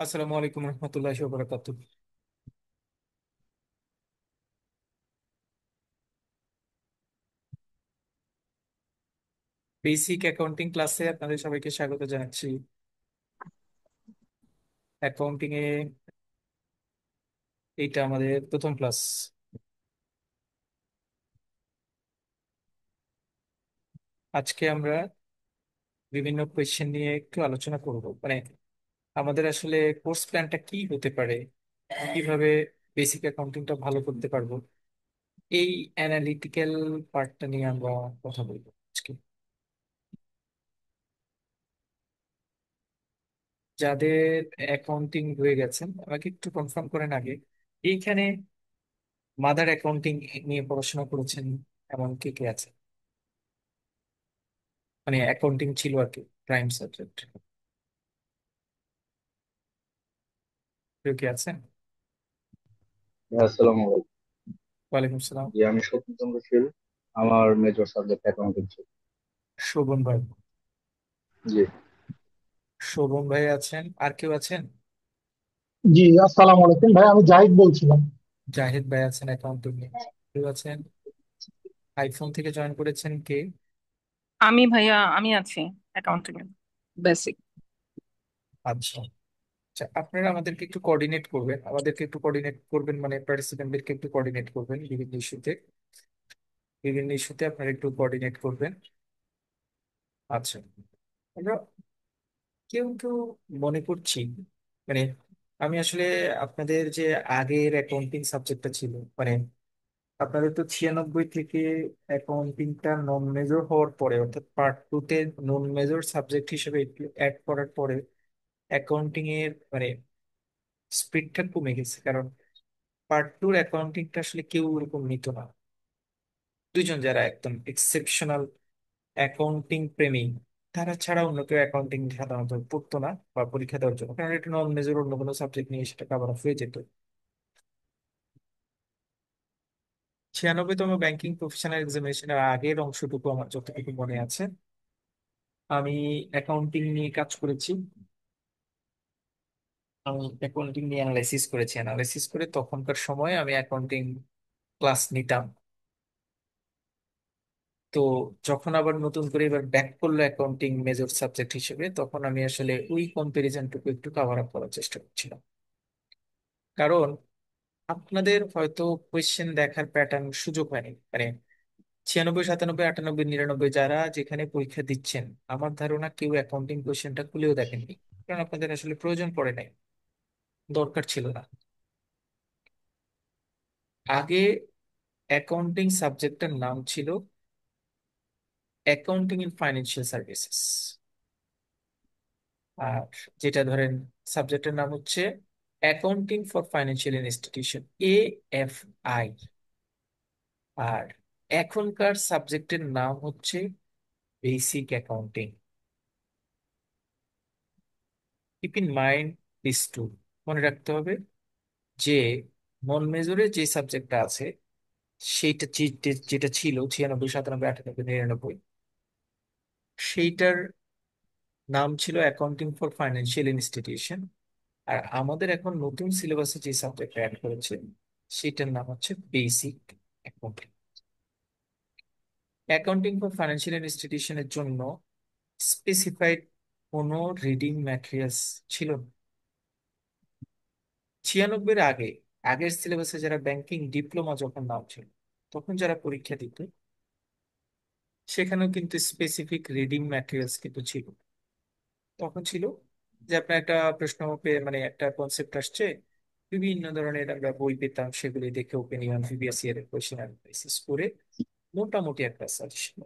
আসসালামু আলাইকুম রহমতুল্লাহি ওয়া বারাকাতুহু। বেসিক অ্যাকাউন্টিং ক্লাসে আপনাদের সবাইকে স্বাগত জানাচ্ছি। অ্যাকাউন্টিং এ এইটা আমাদের প্রথম ক্লাস। আজকে আমরা বিভিন্ন কোয়েশ্চেন নিয়ে একটু আলোচনা করব, মানে আমাদের আসলে কোর্স প্ল্যানটা কি হতে পারে, কিভাবে বেসিক অ্যাকাউন্টিংটা ভালো করতে পারবো, এই অ্যানালিটিক্যাল পার্টটা নিয়ে আমরা কথা বলবো আজকে। যাদের অ্যাকাউন্টিং হয়ে গেছেন আমাকে একটু কনফার্ম করেন আগে, এইখানে মাদার অ্যাকাউন্টিং নিয়ে পড়াশোনা করেছেন এমন কে কে আছে? মানে অ্যাকাউন্টিং ছিল আর কি, প্রাইম সাবজেক্ট। কেউ কি আছেন? আসসালামু আলাইকুম। ওয়ালাইকুম সালাম। জি, আমি সত্যচন্দ্র শীল। আমার মেজর সাবজেক্ট অ্যাকাউন্টিং ছিল। শোভন ভাই। জি। শোভন ভাই আছেন, আর কেউ আছেন? জি, আসসালামু আলাইকুম ভাই, আমি জাহিদ বলছিলাম। জাহিদ ভাই আছেন অ্যাকাউন্টিং নিয়ে। কেউ আছেন? আইফোন থেকে জয়েন করেছেন কে? আমি আছি অ্যাকাউন্টিং এ বেসিক। আচ্ছা। আচ্ছা, আপনারা আমাদেরকে একটু কোঅর্ডিনেট করবেন, মানে পার্টিসিপেন্টদেরকে একটু কোঅর্ডিনেট করবেন বিভিন্ন ইস্যুতে আপনারা একটু কোঅর্ডিনেট করবেন। আচ্ছা, আমরা কেউ কেউ মনে করছি, মানে আমি আসলে আপনাদের যে আগের অ্যাকাউন্টিং সাবজেক্টটা ছিল, মানে আপনাদের তো 96 থেকে অ্যাকাউন্টিংটা নন মেজর হওয়ার পরে, অর্থাৎ পার্ট টু তে নন মেজর সাবজেক্ট হিসেবে অ্যাড করার পরে অ্যাকাউন্টিং এর মানে স্পিডটা কমে গেছে, কারণ পার্ট টুর অ্যাকাউন্টিংটা আসলে কেউ ওরকম নিত না। দুইজন যারা একদম এক্সেপশনাল অ্যাকাউন্টিং প্রেমী, তারা ছাড়া অন্য কেউ অ্যাকাউন্টিং সাধারণত পড়তো না বা পরীক্ষা দেওয়ার জন্য, কারণ এটা নন মেজর অন্য কোনো সাবজেক্ট নিয়ে সেটা কভার আপ হয়ে যেত। 96তম ব্যাংকিং প্রফেশনাল এক্সামিনেশনের আগের অংশটুকু আমার যতটুকু মনে আছে, আমি অ্যাকাউন্টিং নিয়ে কাজ করেছি। আমি অ্যাকাউন্টিং নিয়ে অ্যানালাইসিস করে তখনকার সময় আমি অ্যাকাউন্টিং ক্লাস নিতাম। তো যখন আবার নতুন করে এবার ব্যাক করলো অ্যাকাউন্টিং মেজর সাবজেক্ট হিসেবে, তখন আমি আসলে ওই কম্পারিজনটুকু একটু কাভার আপ করার চেষ্টা করছিলাম। কারণ আপনাদের হয়তো কোয়েশ্চেন দেখার প্যাটার্ন সুযোগ হয়নি, মানে 96, 97, 98, 99 যারা যেখানে পরীক্ষা দিচ্ছেন, আমার ধারণা কেউ অ্যাকাউন্টিং কোয়েশ্চেনটা খুলেও দেখেননি, কারণ আপনাদের আসলে প্রয়োজন পড়ে নাই, দরকার ছিল না। আগে অ্যাকাউন্টিং সাবজেক্টের নাম ছিল অ্যাকাউন্টিং ইন ফাইন্যান্সিয়াল সার্ভিসেস, আর যেটা ধরেন সাবজেক্টের নাম হচ্ছে accounting for financial institution, AFI। আর এখনকার সাবজেক্টের নাম হচ্ছে basic accounting. Keep in mind this too, মনে রাখতে হবে যে নন মেজরে যে সাবজেক্টটা আছে সেইটা যেটা ছিল 96, 97, 98, 99, সেইটার নাম ছিল অ্যাকাউন্টিং ফর ফাইন্যান্সিয়াল ইনস্টিটিউশন। আর আমাদের এখন নতুন সিলেবাসে যে সাবজেক্ট অ্যাড করেছে সেটার নাম হচ্ছে basic accounting. Accounting for financial ইনস্টিটিউশনের জন্য স্পেসিফাইড কোনো রিডিং ম্যাটেরিয়ালস ছিল না। 96 আগে, আগের সিলেবাসে যারা ব্যাংকিং ডিপ্লোমা যখন নাম ছিল, তখন যারা পরীক্ষা দিত সেখানেও কিন্তু স্পেসিফিক রিডিং ম্যাটেরিয়ালস কিন্তু ছিল। তখন ছিল যে আপনার একটা প্রশ্ন মানে একটা কনসেপ্ট আসছে, বিভিন্ন ধরনের আমরা বই পেতাম, সেগুলি দেখে ওপিনিয়ন প্রিভিয়াস ইয়ারের কোয়েশ্চেন অ্যানালাইসিস করে মোটামুটি একটা সাজেশন।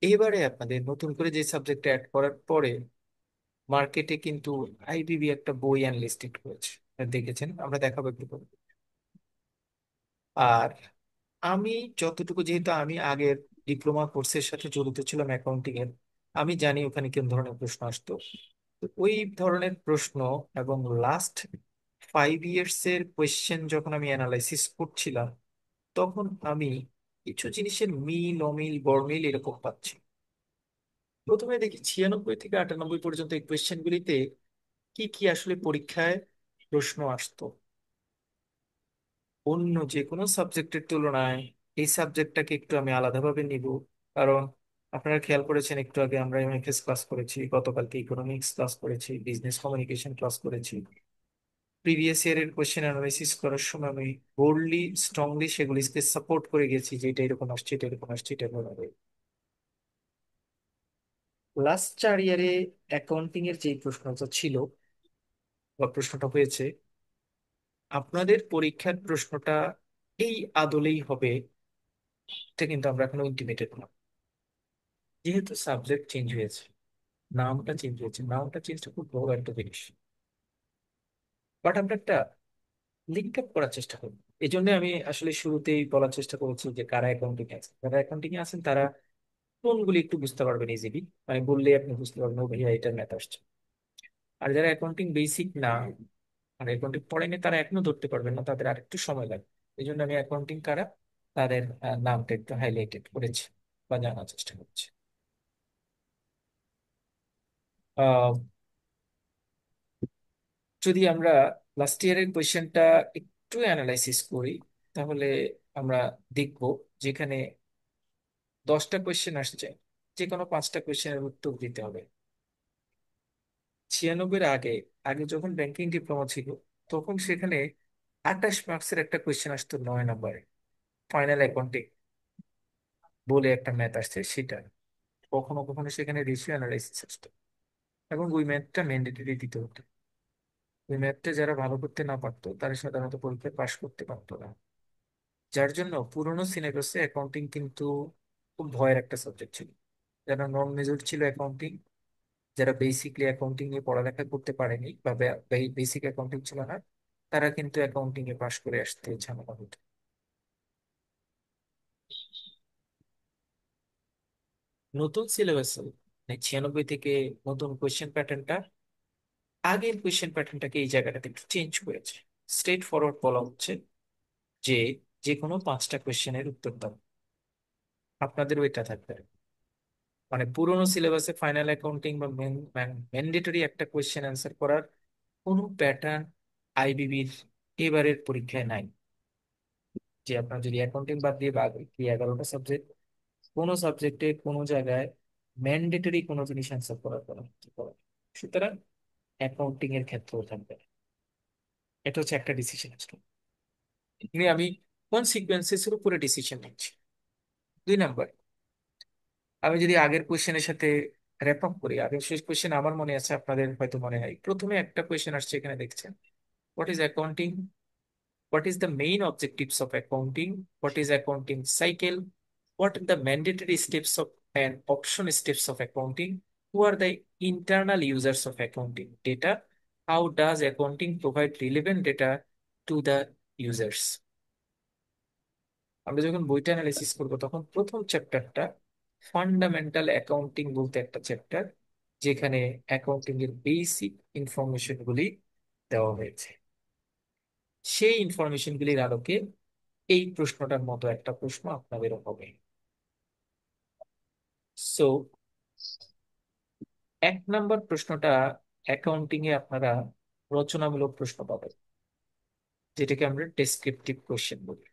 এবারে আপনাদের নতুন করে যে সাবজেক্ট অ্যাড করার পরে মার্কেটে কিন্তু আইবিবি একটা বই আনলিস্টেড করেছে, দেখেছেন, আমরা দেখাবো একটু পরে। আর আমি যতটুকু, যেহেতু আমি আগের ডিপ্লোমা কোর্সের সাথে জড়িত ছিলাম অ্যাকাউন্টিং এর, আমি জানি ওখানে কোন ধরনের প্রশ্ন আসতো। তো ওই ধরনের প্রশ্ন এবং লাস্ট 5 ইয়ার্স এর কোয়েশ্চেন যখন আমি অ্যানালাইসিস করছিলাম, তখন আমি কিছু জিনিসের মিল অমিল গরমিল এরকম পাচ্ছি। প্রথমে দেখি 96 থেকে 98 পর্যন্ত এই কোয়েশ্চেন গুলিতে কি কি আসলে পরীক্ষায় প্রশ্ন আসতো। অন্য যে কোনো সাবজেক্টের তুলনায় এই সাবজেক্টটাকে একটু আমি আলাদাভাবে নিব, কারণ আপনারা খেয়াল করেছেন একটু আগে আমরা এমএফএস ক্লাস করেছি, গতকালকে ইকোনমিক্স ক্লাস করেছি, বিজনেস কমিউনিকেশন ক্লাস করেছি। প্রিভিয়াস ইয়ারের কোয়েশ্চেন অ্যানালাইসিস করার সময় আমি বোল্ডলি স্ট্রংলি সেগুলিকে সাপোর্ট করে গেছি যে এটা এরকম আসছে, এটা এরকম আসছে, এটা এরকম হবে। লাস্ট 4 ইয়ারে অ্যাকাউন্টিং এর যে প্রশ্নটা ছিল বা প্রশ্নটা হয়েছে, আপনাদের পরীক্ষার প্রশ্নটা এই আদলেই হবে এটা কিন্তু আমরা এখনো ইন্টিমেটেড না, যেহেতু সাবজেক্ট চেঞ্জ হয়েছে, নামটা চেঞ্জ হয়েছে। নামটা চেঞ্জটা খুব বড় একটা জিনিস, বাট আমরা একটা লিঙ্ক আপ করার চেষ্টা করবো। এই জন্য আমি আসলে শুরুতেই বলার চেষ্টা করেছি যে কারা অ্যাকাউন্টিং এ আছেন, যারা অ্যাকাউন্টিং এ আছেন তারা টোনগুলি একটু বুঝতে পারবেন ইজিলি, মানে বললে আপনি বুঝতে পারবেন ও ভাইয়া এটার ম্যাথ আসছে। আর যারা অ্যাকাউন্টিং বেসিক না, মানে অ্যাকাউন্টিং পড়েনি, তারা এখনো ধরতে পারবেন না, তাদের আরেকটু সময় লাগবে। এই জন্য আমি অ্যাকাউন্টিং কারা তাদের নামটা একটু হাইলাইটেড করেছি বা জানার চেষ্টা করছি। আহ, যদি আমরা লাস্ট ইয়ারের কোয়েশ্চেনটা একটু অ্যানালাইসিস করি, তাহলে আমরা দেখব যেখানে 10টা কোয়েশ্চেন আসছে, যে কোনো 5টা কোয়েশ্চেনের উত্তর দিতে হবে। 96-এর আগে, আগে যখন ব্যাংকিং ডিপ্লোমা ছিল, তখন সেখানে 28 মার্কসের একটা কোয়েশ্চেন আসতো 9 নম্বরে, ফাইনাল অ্যাকাউন্টিং বলে একটা ম্যাথ আসছে সেটা। কখনো কখনো সেখানে রেশিও অ্যানালাইসিস আসতো, এবং ওই ম্যাথটা ম্যান্ডেটরি দিতে হতো। ওই ম্যাথটা যারা ভালো করতে না পারতো তারা সাধারণত পরীক্ষায় পাশ করতে পারতো না। যার জন্য পুরোনো সিলেবাসে অ্যাকাউন্টিং কিন্তু খুব ভয়ের একটা সাবজেক্ট ছিল। যারা নন মেজর ছিল অ্যাকাউন্টিং, যারা বেসিকলি অ্যাকাউন্টিং নিয়ে পড়ালেখা করতে পারেনি বা বেসিক অ্যাকাউন্টিং ছিল না, তারা কিন্তু অ্যাকাউন্টিং এ পাশ করে আসতে ঝামেলা হতো। নতুন সিলেবাসে 96 থেকে নতুন কোয়েশ্চেন প্যাটার্নটা আগের কোয়েশ্চেন প্যাটার্নটাকে এই জায়গাটাতে একটু চেঞ্জ করেছে। স্ট্রেট ফরওয়ার্ড বলা হচ্ছে যে যে কোনো 5টা কোয়েশ্চেনের উত্তর দাও, আপনাদেরও এটা থাকবে। মানে পুরোনো সিলেবাসে ফাইনাল অ্যাকাউন্টিং বা ম্যান্ডেটরি একটা কোয়েশ্চেন অ্যান্সার করার কোনো প্যাটার্ন আইবিবির এবারের পরীক্ষায় নাই। যে আপনার যদি অ্যাকাউন্টিং বাদ দিয়ে বাকি 11টা সাবজেক্ট, কোনো সাবজেক্টে কোনো জায়গায় ম্যান্ডেটরি কোনো জিনিস অ্যান্সার করার কোনো কিছু করার নেই। সুতরাং অ্যাকাউন্টিং এর ক্ষেত্রেও থাকবে না। এটা হচ্ছে একটা ডিসিশন আসলে। আমি কোন সিকোয়েন্সের উপরে ডিসিশন নিচ্ছি। 2 নাম্বার, আমি যদি আগের কোয়েশ্চেনের সাথে র্যাপ আপ করি, আগের শেষ কোয়েশ্চেন আমার মনে আছে, আপনাদের হয়তো মনে নাই। প্রথমে একটা কোয়েশ্চেন আসছে, এখানে দেখছেন, what is accounting, what is the main objectives of accounting, what is accounting cycle, what are the mandatory steps of and option steps of accounting, who are the internal users of accounting data, how does accounting provide relevant data to the users। আমরা যখন বইটা analysis করবো তখন প্রথম চ্যাপ্টারটা fundamental accounting বলতে একটা chapter, যেখানে অ্যাকাউন্টিং এর বেসিক ইনফরমেশন গুলি দেওয়া হয়েছে। সেই ইনফরমেশন গুলির আলোকে এই প্রশ্নটার মতো একটা প্রশ্ন আপনাদেরও হবে। সো 1 নম্বর প্রশ্নটা অ্যাকাউন্টিং এ আপনারা রচনামূলক প্রশ্ন পাবেন, যেটাকে আমরা ডেসক্রিপটিভ কোশ্চেন বলি।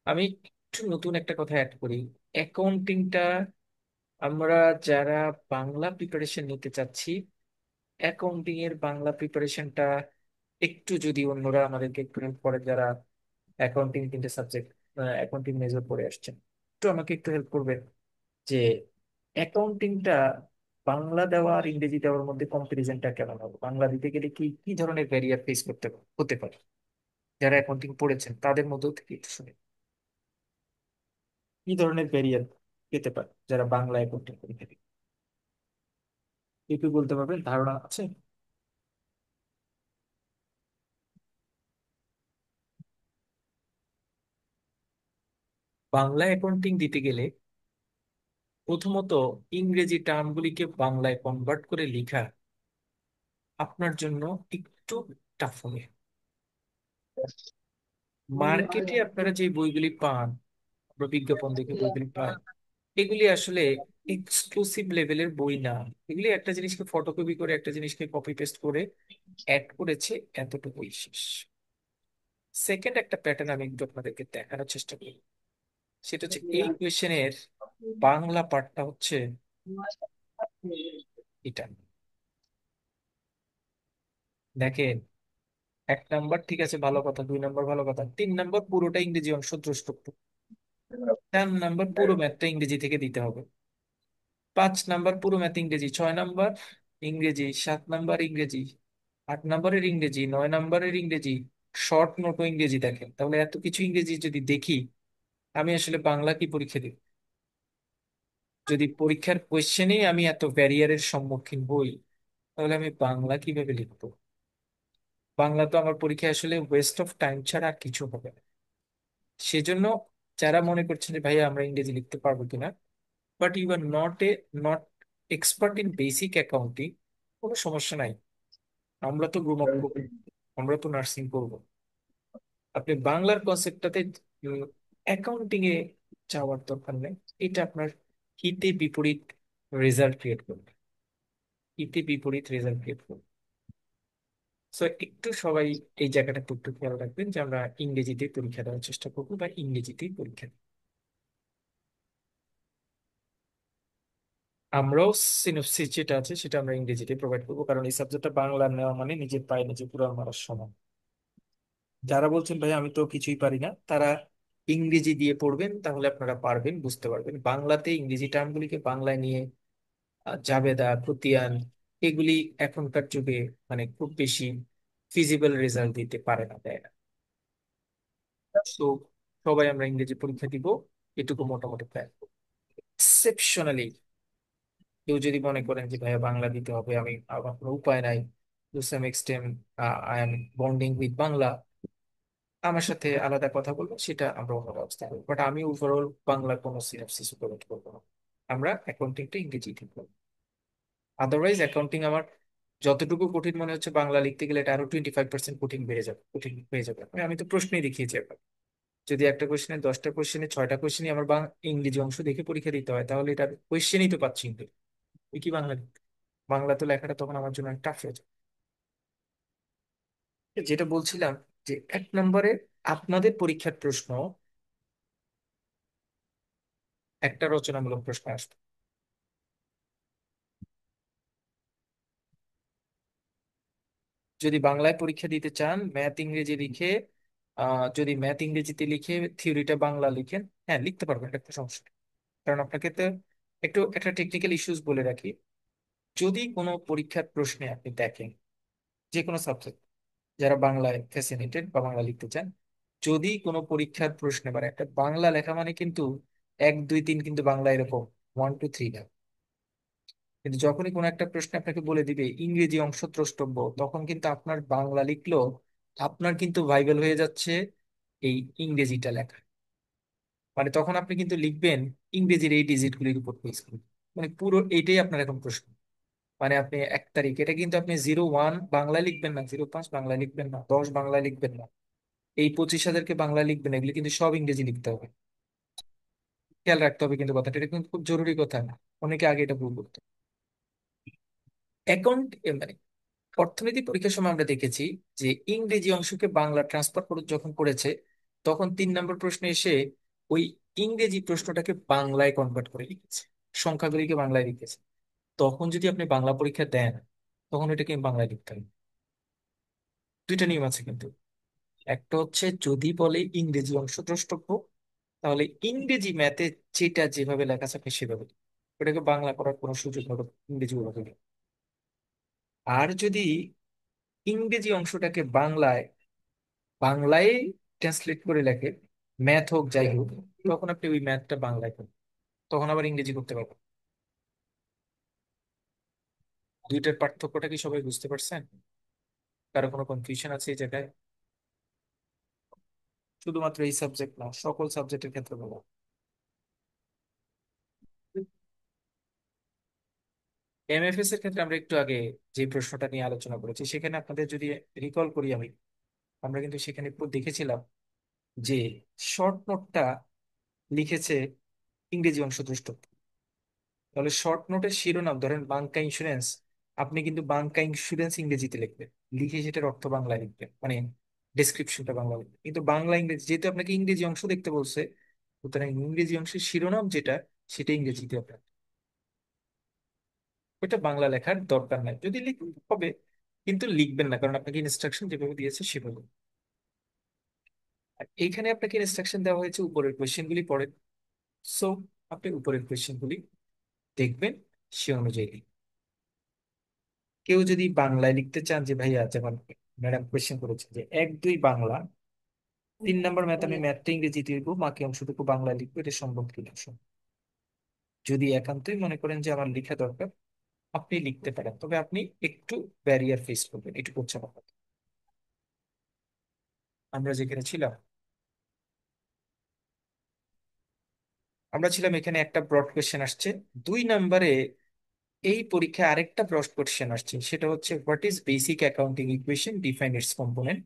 আমি একটু নতুন একটা কথা অ্যাড করি। অ্যাকাউন্টিংটা আমরা যারা বাংলা প্রিপারেশন নিতে চাচ্ছি, অ্যাকাউন্টিং এর বাংলা প্রিপারেশনটা একটু যদি অন্যরা আমাদেরকে একটু হেল্প করে, যারা অ্যাকাউন্টিং 3টে সাবজেক্ট অ্যাকাউন্টিং মেজর পড়ে আসছেন, একটু আমাকে একটু হেল্প করবেন যে অ্যাকাউন্টিংটা বাংলা দেওয়া আর ইংরেজি দেওয়ার মধ্যে কম্পারিজনটা কেমন হবে। বাংলা দিতে গেলে কি কি ধরনের ব্যারিয়ার ফেস করতে হতে পারে, যারা অ্যাকাউন্টিং পড়েছেন তাদের মধ্যেও থেকে একটু শুনে কি ধরনের ব্যারিয়ার পেতে পারে যারা বাংলা অ্যাকাউন্টিং পরীক্ষা দিবে। একটু বলতে পারবেন, ধারণা আছে? বাংলা অ্যাকাউন্টিং দিতে গেলে প্রথমত ইংরেজি টার্মগুলিকে বাংলায় কনভার্ট করে লেখা আপনার জন্য একটু টাফ হবে। মার্কেটে আপনারা যে বইগুলি পান, আমরা বিজ্ঞাপন দেখে বইগুলি পাই, এগুলি আসলে এক্সক্লুসিভ লেভেলের বই না। এগুলি একটা জিনিসকে ফটোকপি করে একটা জিনিসকে কপি পেস্ট করে অ্যাড করেছে, এতটুকুই শেষ। সেকেন্ড একটা প্যাটার্ন আমি একটু আপনাদেরকে দেখানোর চেষ্টা করি। সেটা হচ্ছে এই কোয়েশ্চেনের বাংলা পার্টটা হচ্ছে এটা। দেখেন, 1 নাম্বার ঠিক আছে, ভালো কথা, 2 নাম্বার ভালো কথা, 3 নাম্বার পুরোটা ইংরেজি অংশ দ্রষ্টব্য, 4 নাম্বার পুরো ম্যাথটা ইংরেজি থেকে দিতে হবে, 5 নাম্বার পুরো ম্যাথ ইংরেজি, 6 নাম্বার ইংরেজি, 7 নাম্বার ইংরেজি, 8 নাম্বারের ইংরেজি, 9 নাম্বারের ইংরেজি, শর্ট নোটও ইংরেজি। দেখেন তাহলে এত কিছু ইংরেজি যদি দেখি, আমি আসলে বাংলা কি পরীক্ষা দিব? যদি পরীক্ষার কোয়েশ্চেনেই আমি এত ব্যারিয়ারের সম্মুখীন হই, তাহলে আমি বাংলা কিভাবে লিখবো? বাংলা তো আমার পরীক্ষায় আসলে ওয়েস্ট অফ টাইম ছাড়া আর কিছু হবে না। সেজন্য যারা মনে করছেন যে ভাইয়া আমরা ইংরেজি লিখতে পারবো কিনা, but you are not expert in basic accounting, কোনো সমস্যা নাই। আমরা তো গ্রুম আপ করবো, আমরা তো নার্সিং করবো। আপনি বাংলার কনসেপ্টটাতে অ্যাকাউন্টিং এ যাওয়ার দরকার নেই। এটা আপনার হিতে বিপরীত রেজাল্ট ক্রিয়েট করবে, হিতে বিপরীত রেজাল্ট ক্রিয়েট করবে। সো একটু সবাই এই জায়গাটা একটু খেয়াল রাখবেন যে আমরা ইংরেজিতে পরীক্ষা দেওয়ার চেষ্টা করবো বা ইংরেজিতেই পরীক্ষা দেব। আমরাও সিনপসিস যেটা আছে সেটা আমরা ইংরেজিতে প্রোভাইড করবো, কারণ এই সাবজেক্টটা বাংলা নেওয়া মানে নিজের পায়ে নিজে কুড়াল মারার সমান। যারা বলছেন ভাই আমি তো কিছুই পারি না, তারা ইংরেজি দিয়ে পড়বেন, তাহলে আপনারা পারবেন, বুঝতে পারবেন। বাংলাতে ইংরেজি টার্মগুলিকে বাংলায় নিয়ে জাবেদা, খতিয়ান, এগুলি এখনকার যুগে মানে খুব বেশি ফিজিবল রেজাল্ট দিতে পারে না, দেয় না। তো সবাই আমরা ইংরেজি পরীক্ষা দিব, এটুকু মোটামুটি প্ল্যান। এক্সেপশনালি কেউ যদি মনে করেন যে ভাইয়া বাংলা দিতে হবে, আমি আমার কোনো উপায় নাই, to some extent I am bonding with Bangla, আমার সাথে আলাদা কথা বলবো, সেটা আমরা অন্য ব্যবস্থা করবো। বাট আমি ওভারঅল বাংলা কোনো সিনাপসিস প্রোভাইড করবো না, আমরা অ্যাকাউন্টিংটা ইংরেজি লিখবো। আদারওয়াইজ অ্যাকাউন্টিং আমার যতটুকু কঠিন মনে হচ্ছে, বাংলা লিখতে গেলে এটা আরো 25% কঠিন বেড়ে যাবে, কঠিন হয়ে যাবে। আমি তো প্রশ্নই দেখিয়েছি একবার, যদি একটা কোশ্চেনে 10টা কোশ্চেনে 6টা কোশ্চেনই আমার ইংরেজি অংশ দেখে পরীক্ষা দিতে হয়, তাহলে এটা কোশ্চেনই তো পাচ্ছি কিন্তু ওই কি বাংলা লিখতে? বাংলা তো লেখাটা তখন আমার জন্য টাফ হয়ে যায়। যেটা বলছিলাম, যে 1 নম্বরে আপনাদের পরীক্ষার প্রশ্ন একটা রচনামূলক প্রশ্ন আসবে। যদি বাংলায় পরীক্ষা দিতে চান, ম্যাথ ইংরেজি লিখে যদি ম্যাথ ইংরেজিতে লিখে থিওরিটা বাংলা লিখেন, হ্যাঁ লিখতে পারবেন, এটা একটা সমস্যা নেই। কারণ আপনাকে তো একটু একটা টেকনিক্যাল ইস্যুস বলে রাখি। যদি কোনো পরীক্ষার প্রশ্নে আপনি দেখেন, যে কোনো সাবজেক্ট, যারা বাংলায় ফ্যাসিনেটেড বা বাংলা লিখতে চান, যদি কোনো পরীক্ষার প্রশ্নে মানে একটা বাংলা লেখা মানে কিন্তু 1 2 3 কিন্তু বাংলা এরকম 1 2 3 না। কিন্তু যখনই কোনো একটা প্রশ্ন আপনাকে বলে দিবে ইংরেজি অংশ দ্রষ্টব্য, তখন কিন্তু আপনার বাংলা লিখলো আপনার কিন্তু ভাইবেল হয়ে যাচ্ছে এই ইংরেজিটা লেখা। মানে তখন আপনি কিন্তু লিখবেন ইংরেজির এই ডিজিট গুলির উপর বেস করে। মানে পুরো এইটাই আপনার এখন প্রশ্ন। মানে আপনি 1 তারিখ, এটা কিন্তু আপনি 01 বাংলায় লিখবেন না, 05 বাংলায় লিখবেন না, 10 বাংলায় লিখবেন না, এই 25,000-কে বাংলায় লিখবেন, এগুলি কিন্তু সব ইংরেজি লিখতে হবে। খেয়াল রাখতে হবে কিন্তু কথাটা, এটা কিন্তু খুব জরুরি কথা। অনেকে আগে এটা ভুল করতো। অ্যাকাউন্ট মানে অর্থনীতি পরীক্ষার সময় আমরা দেখেছি যে ইংরেজি অংশকে বাংলা ট্রান্সফার করে যখন করেছে, তখন 3 নম্বর প্রশ্নে এসে ওই ইংরেজি প্রশ্নটাকে বাংলায় কনভার্ট করে লিখেছে, সংখ্যাগুলিকে বাংলায় লিখেছে। তখন যদি আপনি বাংলা পরীক্ষা দেন, তখন এটাকে বাংলায় লিখতে হবে। 2টা নিয়ম আছে কিন্তু। একটা হচ্ছে যদি বলে ইংরেজি অংশ দ্রষ্টব্য, তাহলে ইংরেজি ম্যাথে যেটা যেভাবে লেখা আছে আপনি সেভাবে লিখবেন। ওটাকে বাংলা করার কোনো সুযোগ হবে না, ইংরেজি ওভাবে লিখবেন। আর যদি ইংরেজি অংশটাকে বাংলায় বাংলায় ট্রান্সলেট করে লেখে, ম্যাথ হোক যাই হোক, তখন আপনি ওই ম্যাথটা বাংলায় করবেন, তখন আবার ইংরেজি করতে পারবেন। দুইটার পার্থক্যটা কি সবাই বুঝতে পারছেন? কারো কোনো কনফিউশন আছে এই জায়গায়? শুধুমাত্র এই সাবজেক্ট না, সকল সাবজেক্টের ক্ষেত্রে বলা। এমএফএস এর ক্ষেত্রে আমরা একটু আগে যে প্রশ্নটা নিয়ে আলোচনা করেছি, সেখানে আপনাদের যদি রিকল করি আমি, আমরা কিন্তু সেখানে দেখেছিলাম যে শর্ট নোটটা লিখেছে ইংরেজি অংশ দ্রষ্টব্য। তাহলে শর্ট নোটের শিরোনাম ধরেন বাংকা ইন্স্যুরেন্স, আপনি কিন্তু বাংকা ইন্স্যুরেন্স ইংরেজিতে লিখবেন, লিখে সেটার অর্থ বাংলায় লিখবেন, মানে ডেসক্রিপশনটা বাংলা লিখবেন। কিন্তু বাংলা ইংরেজি যেহেতু আপনাকে ইংরেজি অংশ দেখতে বলছে, সুতরাং ইংরেজি অংশের শিরোনাম যেটা সেটা ইংরেজিতে আপনার, ওইটা বাংলা লেখার দরকার নাই, যদি লিখবেন হবে, কিন্তু লিখবেন না, কারণ আপনাকে ইনস্ট্রাকশন যেভাবে দিয়েছে সেভাবে। আর এইখানে আপনাকে ইনস্ট্রাকশন দেওয়া হয়েছে উপরের কোয়েশ্চেন গুলি পড়েন। সো আপনি উপরের কোয়েশ্চেন গুলি দেখবেন, সে অনুযায়ী লিখবেন। কেউ যদি বাংলায় লিখতে চান, যে ভাইয়া যেমন ম্যাডাম কোয়েশ্চেন করেছে যে 1 2 বাংলা, 3 নম্বর ম্যাথ, আমি ম্যাথটা ইংরেজিতে লিখবো, বাকি অংশটুকু বাংলায় লিখবো, এটা সম্ভব কিনা শুনুন। যদি একান্তই মনে করেন যে আমার লেখা দরকার, আপনি লিখতে পারেন, তবে আপনি একটু ব্যারিয়ার ফেস করবেন, একটু করছে না। আমরা যেখানে ছিলাম, আমরা ছিলাম এখানে একটা ব্রড কোয়েশ্চেন আসছে 2 নম্বরে। এই পরীক্ষায় আরেকটা ব্রড কোয়েশ্চেন আসছে, সেটা হচ্ছে what is basic accounting equation, define it's component.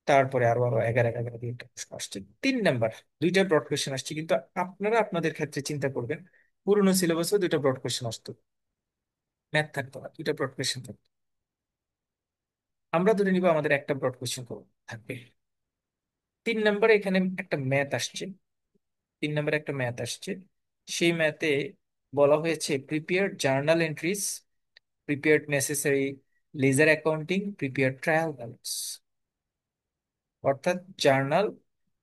তারপরে আরো আরো এগারো এগারো দিয়ে একটা প্রশ্ন আসছে 3 নাম্বার। দুইটা ব্রড কোয়েশ্চেন আসছে, কিন্তু আপনারা আপনাদের ক্ষেত্রে চিন্তা করবেন, পুরোনো সিলেবাসেও দুইটা ব্রড কোয়েশ্চেন আসতো, ম্যাথ থাকতো না, দুইটা ব্রড কোয়েশ্চেন থাকতো। আমরা ধরে নিব আমাদের একটা ব্রড কোয়েশ্চেন থাকবে। 3 নম্বরে এখানে একটা ম্যাথ আসছে, 3 নম্বরে একটা ম্যাথ আসছে। সেই ম্যাথে বলা হয়েছে prepare journal entries, prepare necessary ledger accounting, prepare trial balance. অর্থাৎ journal,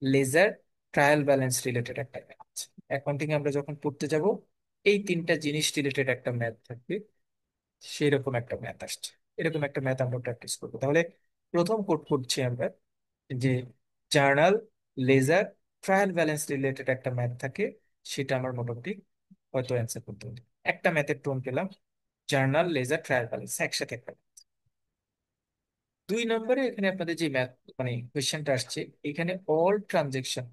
ledger, trial balance related একটা ম্যাথ। অ্যাকাউন্টিং আমরা যখন পড়তে যাব, এই 3টা জিনিস রিলেটেড একটা ম্যাথ থাকবে, সেরকম একটা ম্যাথ আসছে। এরকম একটা ম্যাথ আমরা প্র্যাকটিস করবো। তাহলে প্রথম কোড করছি আমরা, যে journal, ledger, trial balance related একটা ম্যাথ থাকে, সেটা আমার মোটামুটি হয়তো অ্যান্সার করতে হবে। একটা ম্যাথের টোন পেলাম, জার্নাল, লেজার, ট্রায়াল ব্যালেন্স একসাথে একটা। 2 নম্বরে এখানে আপনাদের যে ম্যাথ মানে কোয়েশ্চেনটা আসছে, এখানে অল ট্রানজেকশন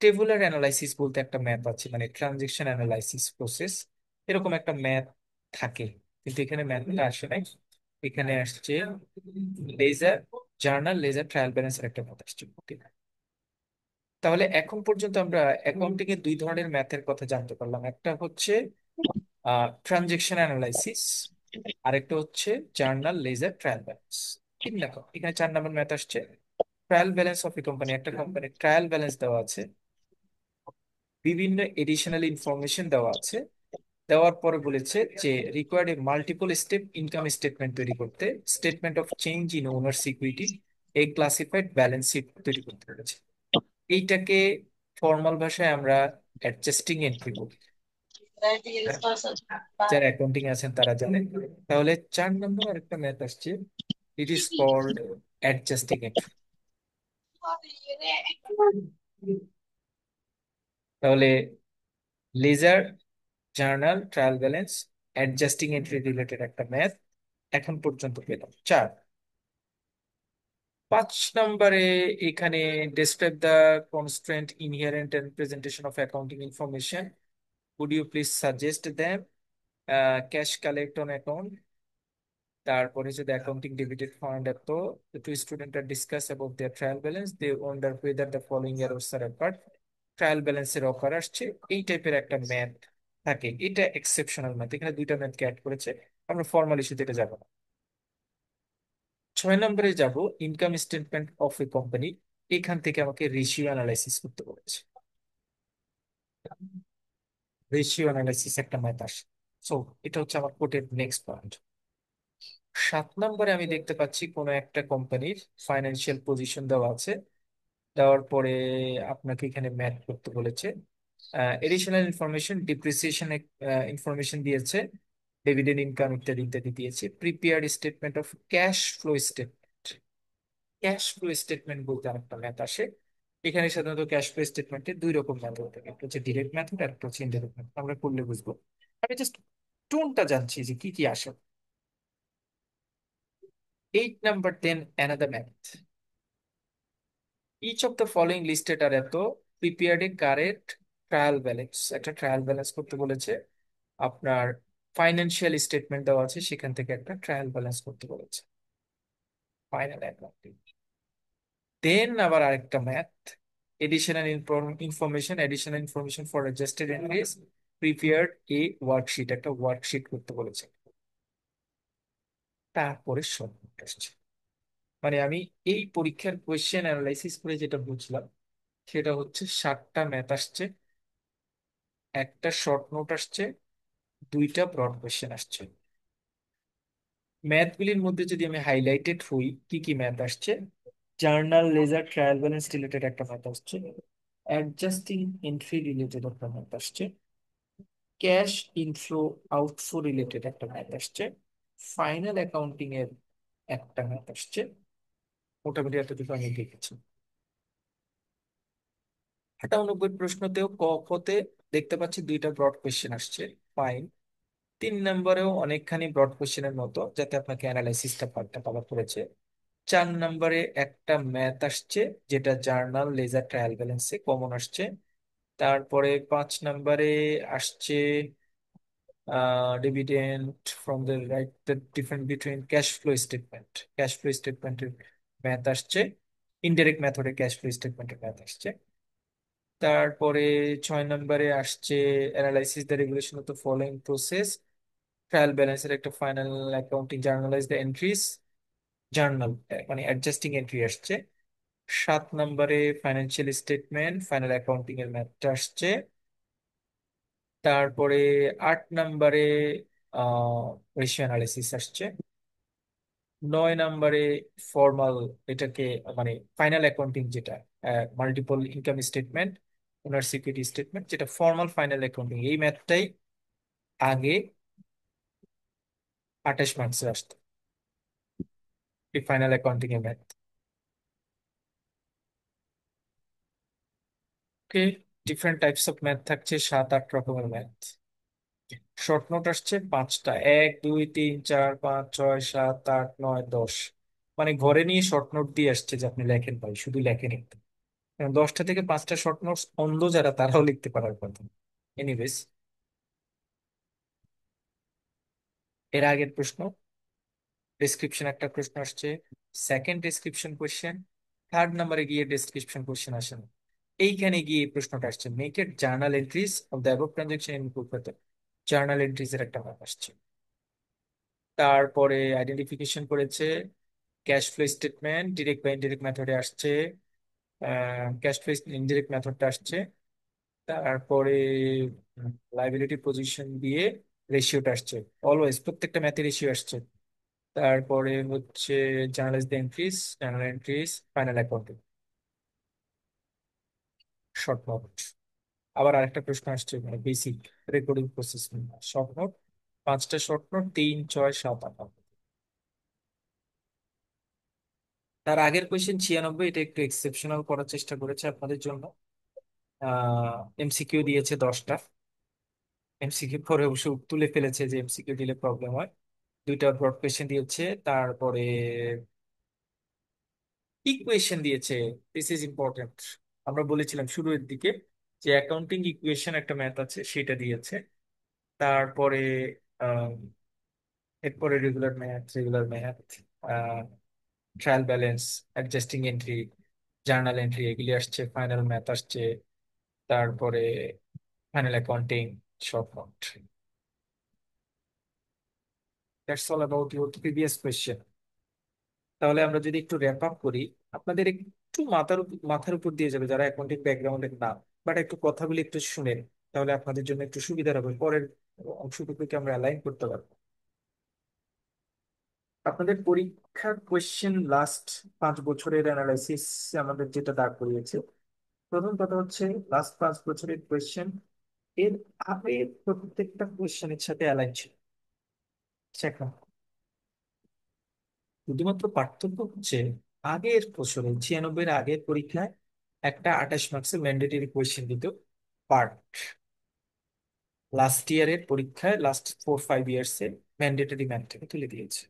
টেবুলার অ্যানালাইসিস বলতে একটা ম্যাথ আছে, মানে ট্রানজেকশন অ্যানালাইসিস প্রসেস, এরকম একটা ম্যাথ থাকে। কিন্তু এখানে ম্যাথটা আসে নাই, এখানে আসছে লেজার, জার্নাল, লেজার, ট্রায়াল ব্যালেন্সের একটা ম্যাথ আসছে। Okay? তাহলে এখন পর্যন্ত আমরা অ্যাকাউন্টিং এর 2 ধরনের ম্যাথের কথা জানতে পারলাম, একটা হচ্ছে ট্রানজেকশন অ্যানালাইসিস, আরেকটা হচ্ছে জার্নাল, লেজার, ট্রায়াল ব্যালেন্স। 3 নম্বর, এখানে 4 নম্বর ম্যাথ আসছে trial balance of a company. একটা কোম্পানির ট্রায়াল ব্যালেন্স দেওয়া আছে, বিভিন্ন এডিশনাল ইনফরমেশন দেওয়া আছে, দেওয়ার পরে বলেছে যে required a multiple step income statement তৈরি করতে, statement of change in owner security, a classified balance sheet তৈরি করতে বলেছে। এইটাকে ফর্মাল ভাষায় আমরা অ্যাডজাস্টিং এন্ট্রি বলি। হ্যাঁ, যারা অ্যাকাউন্টিং আছেন তারা জানেন। তাহলে 4 নম্বর আরেকটা ম্যাথ আসছে, it is called adjusting entry. তাহলে ledger, journal, trial balance, adjusting entry related একটা ম্যাথ এখন পর্যন্ত পেলাম 4। 5 নম্বরে এখানে describe the constraint inherent and presentation of accounting information. Would you please suggest them? Cash collect on account. তারপরে যদি accounting debited fund এত, the two students are discuss about their trial balance. They wonder whether the following errors are occurred. Trial ব্যালেন্সের offer আসছে, এই টাইপের একটা math থাকে। এটা এক্সেপশনাল ম্যাথ, এখানে 2টা ম্যাথকে অ্যাড করেছে, আমরা ফর্মাল ইস্যুতে এটা যাবো না। 6 নম্বরে যাব income statement of a company. এখান থেকে আমাকে রেশিও অ্যানালাইসিস করতে বলেছে, রেশিও অ্যানালাইসিস একটা ম্যাথ আসে। সো এটা হচ্ছে আমার কোটের নেক্সট পয়েন্ট। 7 নম্বরে আমি দেখতে পাচ্ছি কোনো একটা কোম্পানির ফাইন্যান্সিয়াল পজিশন দেওয়া আছে, দেওয়ার পরে আপনাকে এখানে ম্যাথ করতে বলেছে। এডিশনাল ইনফরমেশন, ডিপ্রিসিয়েশন ইনফরমেশন দিয়েছে, ডিভিডেন্ড ইনকাম ইত্যাদি ইত্যাদি দিয়েছে। Prepared statement of cash flow statement, cash flow statement বলতে আরেকটা ম্যাথ আসে। এখানে সাধারণত ক্যাশ ফ্লো স্টেটমেন্টে 2 রকম মেথড থাকে, একটা হচ্ছে ডিরেক্ট মেথড আর একটা হচ্ছে ইনডাইরেক্ট মেথড, আমরা করলে বুঝবো। আমি জাস্ট টোনটা জানছি যে কি কি আসে। 8 number, then another math, each of the following listed are at prepared a current trial balance, একটা ট্রায়াল ব্যালেন্স করতে বলেছে। আপনার ফাইন্যান্সিয়াল স্টেটমেন্ট দেওয়া আছে, সেখান থেকে একটা ট্রায়াল ব্যালেন্স করতে বলেছে, ফাইনাল অ্যাকাউন্টিং। দেন আবার আরেকটা math, additional information for adjusted entries, prepared A worksheet, একটা ওয়ার্কশিট করতে বলেছে। তারপরে সব আসছে। মানে আমি এই পরীক্ষার কোয়েশ্চেন অ্যানালাইসিস করে যেটা বুঝলাম সেটা হচ্ছে 7টা ম্যাথ আসছে, একটা শর্ট নোট আসছে, 2টা ব্রড কোয়েশ্চেন আসছে। ম্যাথগুলির মধ্যে যদি আমি হাইলাইটেড হই, কি কি ম্যাথ আসছে: journal ledger trial balance related একটা ম্যাথ আসছে, অ্যাডজাস্টিং এন্ট্রি রিলেটেড একটা ম্যাথ আসছে, ক্যাশ ইনফ্লো আউটফ্লো রিলেটেড একটা ম্যাথ আসছে, ফাইনাল অ্যাকাউন্টিং এর একটা ম্যাথ আসছে। মোটামুটি এতটুকু আমি দেখেছি। 98 প্রশ্নতেও ক খতে দেখতে পাচ্ছি 2টা ব্রড কোয়েশ্চেন আসছে, ফাইন। 3 নম্বরেও অনেকখানি ব্রড কোয়েশ্চেনের মতো, যাতে আপনাকে অ্যানালাইসিসটা পার্টটা কভার করেছে। 4 নম্বরে একটা ম্যাথ আসছে, যেটা জার্নাল লেজার ট্রায়াল ব্যালেন্সে কমন আসছে। তারপরে 5 নম্বরে আসছে dividend from the write the difference between cash flow statement, cash flow স্টেটমেন্টের ম্যাথ আসছে, ইনডাইরেক্ট মেথডে ক্যাশ ফ্লো স্টেটমেন্টের ম্যাথ আসছে। তারপরে 6 নম্বরে আসছে analysis the regulation of the following process, trial ব্যালেন্সের একটা final accounting, journalise the entries, journal মানে অ্যাডজাস্টিং এন্ট্রি আসছে। 7 নম্বরে ফাইন্যান্সিয়াল স্টেটমেন্ট, ফাইনাল অ্যাকাউন্টিং এর ম্যাথটা আসছে। তারপরে 8 নম্বরে রেশিও অ্যানালিসিস আসছে। 9 নম্বরে ফর্মাল, এটাকে মানে ফাইনাল অ্যাকাউন্টিং যেটা, মাল্টিপল ইনকাম স্টেটমেন্ট, ওনার সিকিউরিটি স্টেটমেন্ট, যেটা ফর্মাল ফাইনাল অ্যাকাউন্টিং, এই ম্যাথটাই আগে 28 মার্কসে আসতো, এই ফাইনাল অ্যাকাউন্টিং এর math. Okay, different types of math থাকছে, 7-8 রকমের ম্যাথ। শর্ট নোট আসছে 5টা, 1 2 3 4 5 6 7 8 9 10। মানে ঘরে নিয়ে শর্ট নোট দিয়ে আসছে যে আপনি লেখেন ভাই, শুধু লেখেন একটু। কারণ 10টা থেকে 5টা শর্ট নোটস অন্ধ যারা তারাও লিখতে পারার কথা। এনিওয়েজ, এর আগের প্রশ্ন, ডেসক্রিপশন একটা প্রশ্ন আসছে, সেকেন্ড ডেসক্রিপশন কোয়েশ্চেন, 3rd নম্বরে গিয়ে ডেসক্রিপশন কোয়েশ্চেন আসে না। এইখানে গিয়ে এই প্রশ্নটা আসছে, make a journal entries of the above transaction in book. Journal entries এর একটা ম্যাপ আসছে। তারপরে আইডেন্টিফিকেশন করেছে, ক্যাশ ফ্লো স্টেটমেন্ট ডিরেক্ট বা ইনডিরেক্ট মেথডে আসছে, ক্যাশ ফ্লো ইনডিরেক্ট মেথডটা আসছে। তারপরে লাইবিলিটি পজিশন দিয়ে রেশিওটা আসছে, অলওয়েজ প্রত্যেকটা ম্যাথে রেশিও আসছে। তারপরে হচ্ছে journalise the entries, journal entries, final accounting, short note. আবার আরেকটা প্রশ্ন আসছে, মানে basic recording process, short note, 5টা শর্ট নোট, 3 6 7 8। তার আগের কোয়েশ্চেন 96, এটা একটু এক্সেপশনাল করার চেষ্টা করেছে আপনাদের জন্য। এমসিকিউ দিয়েছে 10টা, এমসিকিউ পরে অবশ্য তুলে ফেলেছে যে এমসিকিউ দিলে প্রবলেম হয়। 2টা ব্রড কোয়েশ্চেন দিয়েছে, তারপরে ইকুয়েশন দিয়েছে। This is important. আমরা বলেছিলাম শুরুর দিকে যে অ্যাকাউন্টিং ইকুয়েশন একটা ম্যাথ আছে, সেটা দিয়েছে। তারপরে আহ, এরপরে regular math, trial balance, adjusting entry, journal entry, এগুলি আসছে। ফাইনাল ম্যাথ আসছে। তারপরে final accounting, short note. That's all about your previous question. তাহলে আমরা যদি একটু র্যাপ আপ করি, আপনাদের একটু মাথার উপর দিয়ে যাবে যারা অ্যাকাউন্টিং ব্যাকগ্রাউন্ডের না, বাট একটু কথাগুলি একটু শুনেন, তাহলে আপনাদের জন্য একটু সুবিধা হবে, পরের অংশটুকুকে আমরা অ্যালাইন করতে পারবো। আপনাদের পরীক্ষার কোয়েশ্চেন লাস্ট 5 বছরের অ্যানালাইসিস আমাদের যেটা দাঁড় করিয়েছে, প্রথম কথা হচ্ছে লাস্ট 5 বছরের কোয়েশ্চেন এর আগে প্রত্যেকটা কোয়েশ্চেনের সাথে অ্যালাইন ছিল। চেক। শুধুমাত্র পার্থক্য হচ্ছে আগের বছরে 96-এর আগের পরীক্ষায় একটা 28 মার্কসের ম্যান্ডেটরি কোয়েশ্চেন দিত পার্ট, লাস্ট ইয়ারের পরীক্ষায় লাস্ট 4-5 ইয়ার্সে ম্যান্ডেটরি ম্যাথ থেকে তুলে দিয়েছে।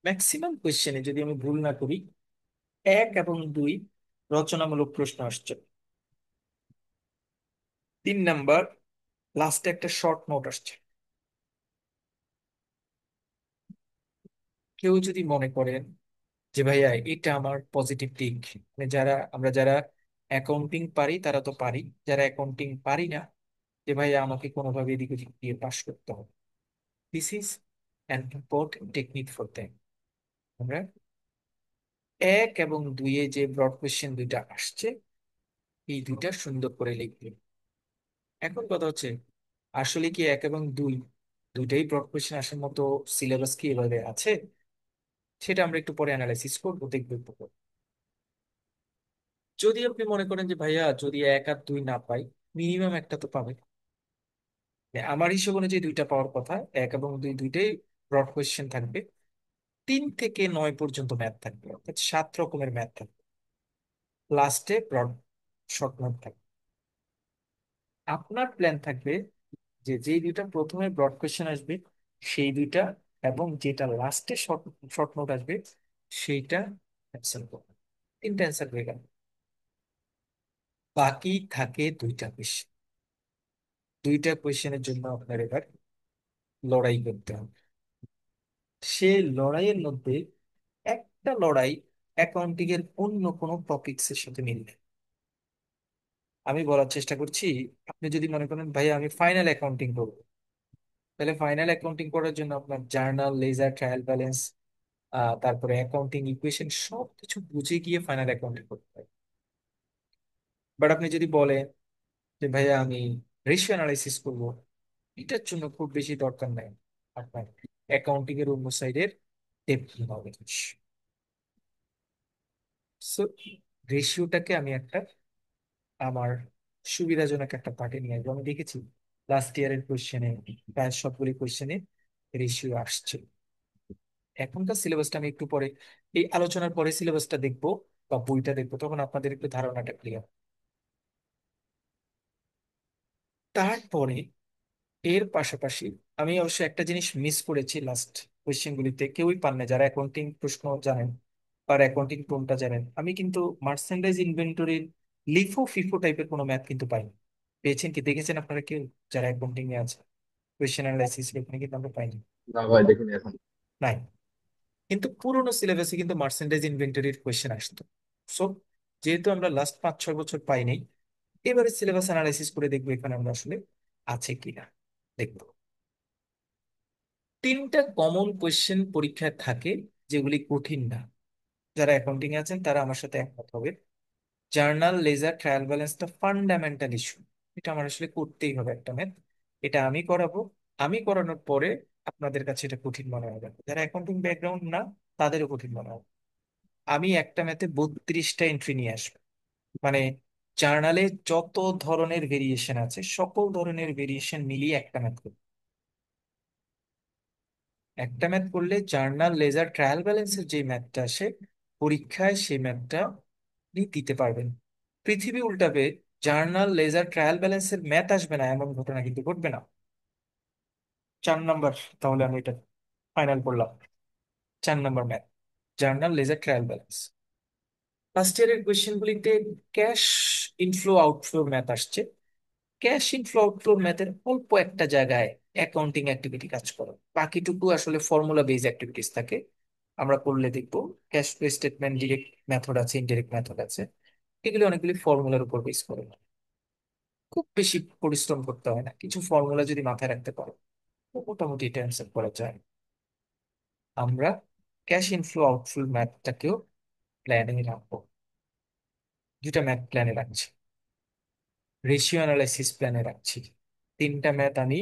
ম্যাক্সিমাম কোয়েশ্চেনে যদি আমি ভুল না করি 1 এবং 2 রচনামূলক প্রশ্ন আসছে। 3 নাম্বার লাস্টে একটা শর্ট নোট আসছে। কেউ যদি মনে করেন যে ভাইয়া এটা আমার পজিটিভ দিক। মানে আমরা যারা অ্যাকাউন্টিং পারি তারা তো পারি, যারা অ্যাকাউন্টিং পারি না, যে ভাইয়া আমাকে কোনোভাবে এদিক ওদিক দিয়ে পাশ করতে হবে। This is an important technique for them. আমরা 1 এবং 2-এ যে ব্রড কোয়েশ্চেন দুইটা আসছে, এই দুইটা সুন্দর করে লিখবে। এখন কথা হচ্ছে, আসলে কি 1 এবং 2 দুইটাই ব্রড কোয়েশ্চেন আসার মতো সিলেবাস কি এভাবে আছে, সেটা আমরা একটু পরে অ্যানালাইসিস করবো, দেখবো একটু পরে। যদি আপনি মনে করেন যে ভাইয়া যদি 1 আর 2 না পাই, মিনিমাম একটা তো পাবে। আমার হিসেব অনুযায়ী দুইটা পাওয়ার কথা। 1 এবং 2 দুইটাই ব্রড কোয়েশ্চেন থাকবে। 3 থেকে 9 পর্যন্ত ম্যাথ থাকবে, অর্থাৎ 7 রকমের ম্যাথ থাকবে। লাস্টে ব্রড শর্ট নোট থাকবে। আপনার প্ল্যান থাকবে যে যেই দুইটা প্রথমে ব্রড কোয়েশ্চেন আসবে সেই দুইটা, এবং যেটা লাস্টে শর্ট শর্ট নোট আসবে সেইটা অ্যান্সার করবে। 3টা অ্যান্সার হয়ে গেল। বাকি থাকে 2টা কোয়েশ্চেন। 2টা কোয়েশ্চেনের জন্য আপনার এবার লড়াই করতে হবে। সে লড়াইয়ের মধ্যে একটা লড়াই অ্যাকাউন্টিং এর অন্য কোনো টপিকস এর সাথে মিলবে। আমি বলার চেষ্টা করছি, আপনি যদি মনে করেন ভাই আমি ফাইনাল অ্যাকাউন্টিং করবো, তাহলে ফাইনাল অ্যাকাউন্টিং করার জন্য আপনার জার্নাল, লেজার, ট্রায়াল ব্যালেন্স, তারপরে অ্যাকাউন্টিং ইকুয়েশন সবকিছু বুঝে গিয়ে ফাইনাল অ্যাকাউন্টিং করতে হয়। বাট আপনি যদি বলেন যে ভাইয়া আমি রেশিও অ্যানালাইসিস করবো, এটার জন্য খুব বেশি দরকার নাই আপনার অ্যাকাউন্টিং এর অন্য সাইডের ডেপথ নলেজ। সো রেশিওটাকে আমি একটা আমার সুবিধাজনক একটা পার্টে নিয়ে আসবো। আমি দেখেছি লাস্ট ইয়ারের কোশ্চেনে প্রায় সবগুলি কোশ্চেনে রেশিও আসছে। এখনকার সিলেবাসটা আমি একটু পরে, এই আলোচনার পরে সিলেবাসটা দেখবো বা বইটা দেখবো, তখন আপনাদের একটু ধারণাটা ক্লিয়ার। তারপরে এর পাশাপাশি আমি অবশ্য একটা জিনিস মিস করেছি লাস্ট কোয়েশ্চেন গুলিতে, কেউই পান না যারা অ্যাকাউন্টিং প্রশ্ন জানেন বা অ্যাকাউন্টিং টোনটা জানেন। আমি কিন্তু মার্চেন্ডাইজ ইনভেন্টরির লিফো ফিফো টাইপের কোনো ম্যাথ কিন্তু পাইনি। পেয়েছেন কি, দেখেছেন আপনারা কেউ যারা অ্যাকাউন্টিং এ আছে? কোয়েশ্চেন অ্যানালাইসিস এখানে কিন্তু আমরা পাইনি। না ভাই, দেখিনি এখন। নাই। কিন্তু পুরোনো সিলেবাসে কিন্তু মার্চেন্ডাইজ ইনভেন্টরির কোয়েশ্চেন আসতো। সো যেহেতু আমরা লাস্ট 5-6 বছর পাইনি, এবারে সিলেবাস অ্যানালাইসিস করে দেখবো এখানে আমরা আসলে আছে কিনা, দেখবো। 3টা কমন কোয়েশ্চেন পরীক্ষায় থাকে যেগুলি কঠিন না। যারা অ্যাকাউন্টিং আছেন তারা আমার সাথে একমত হবে। জার্নাল, লেজার, ট্রায়াল ব্যালেন্সটা ফান্ডামেন্টাল ইস্যু। এটা আমার আসলে করতেই হবে একটা ম্যাথ। এটা আমি করাবো। আমি করানোর পরে আপনাদের কাছে এটা কঠিন মনে হবে না। যারা অ্যাকাউন্টিং ব্যাকগ্রাউন্ড না তাদেরও কঠিন মনে হবে। আমি একটা ম্যাথে 32টা এন্ট্রি নিয়ে আসবো। মানে জার্নালে যত ধরনের ভেরিয়েশন আছে সকল ধরনের ভেরিয়েশন মিলিয়ে একটা ম্যাথ করবো। একটা ম্যাথ করলে জার্নাল, লেজার, ট্রায়াল ব্যালেন্সের যে ম্যাথটা আসে পরীক্ষায়, সেই ম্যাথটা আপনি দিতে পারবেন। পৃথিবী উল্টাবে, জার্নাল, লেজার, ট্রায়াল ব্যালেন্সের ম্যাথ আসবে না এমন ঘটনা কিন্তু ঘটবে না। 4 নাম্বার, তাহলে আমি এটা ফাইনাল করলাম। 4 number math, journal, ledger, trial balance. First ইয়ারের কোয়েশ্চেন গুলিতে ক্যাশ ইনফ্লো আউটফ্লো ম্যাথ আসছে। ক্যাশ ইনফ্লো আউটফ্লো ম্যাথের অল্প একটা জায়গায় অ্যাকাউন্টিং অ্যাক্টিভিটি কাজ করে, বাকিটুকু আসলে ফর্মুলা বেস অ্যাক্টিভিটিস থাকে। আমরা করলে দেখবো cash flow statement, direct method আছে, ইনডিরেক্ট মেথড আছে, এগুলি অনেকগুলি ফর্মুলার উপর বেস করে। খুব বেশি পরিশ্রম করতে হয় না, কিছু ফর্মুলা যদি মাথায় রাখতে পারো তো মোটামুটি এটা অ্যান্সার করা যায়। আমরা ক্যাশ ইনফ্লো আউটফ্লো ম্যাথটাকেও প্ল্যানে রাখবো। 2টা ম্যাথ প্ল্যানে রাখছি, রেশিও অ্যানালাইসিস প্ল্যানে রাখছি। 3টা ম্যাথ আমি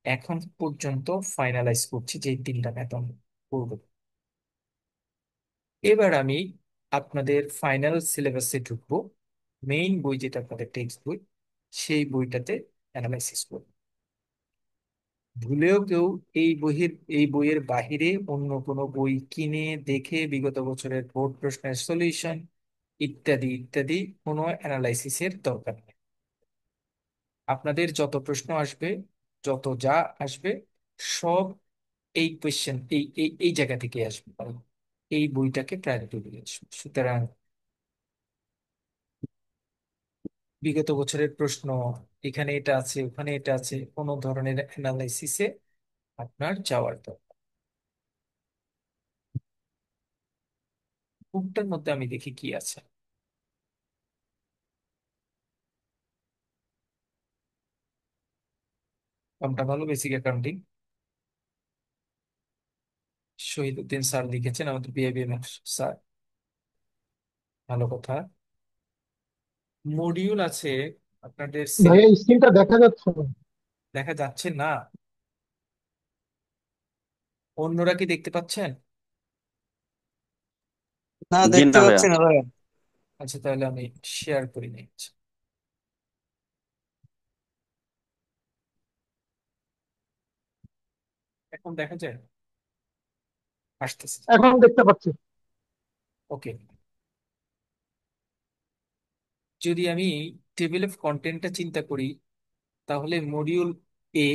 এখন পর্যন্ত ফাইনালাইজ করছি যে 3টা ম্যাথ আমি করবো। এবার আমি আপনাদের ফাইনাল সিলেবাসে ঢুকবো। মেইন বই যেটা আপনাদের টেক্সট বই, সেই বইটাতে অ্যানালাইসিস করব। ভুলেও কেউ এই বইয়ের বাহিরে অন্য কোনো বই কিনে দেখে বিগত বছরের বোর্ড প্রশ্নের সলিউশন ইত্যাদি ইত্যাদি কোনো অ্যানালাইসিসের দরকার নেই। আপনাদের যত প্রশ্ন আসবে, যত যা আসবে, সব এই কোয়েশ্চেন এই এই এই জায়গা থেকে আসবে, মানে এই বইটাকে প্রায়োরিটি দিয়ে আসবে। সুতরাং বিগত বছরের প্রশ্ন, এখানে এটা আছে ওখানে এটা আছে, কোনো ধরনের অ্যানালাইসিসে আপনার যাওয়ার দরকার। বুকটার মধ্যে আমি দেখি কি আছে। কোনটা ভালো, বেসিক অ্যাকাউন্টিং, শহীদুদ্দিন স্যার লিখেছেন, আমাদের বিএবিএম স্যার। ভালো কথা। মডিউল আছে আপনাদের ভাইয়া স্ক্রিনটা দেখা যাচ্ছে না। দেখা যাচ্ছে না? অন্যরা কি দেখতে পাচ্ছেন? না, জি দেখতে না ভাইয়া। পাচ্ছি না ভাইয়া। আচ্ছা, তাহলে আমি শেয়ার করে নিচ্ছি। এখন দেখা যায়? আসতেছে। এখন দেখতে পাচ্ছি। ওকে। যদি আমি টেবিল অফ কন্টেন্টটা চিন্তা করি, তাহলে module A,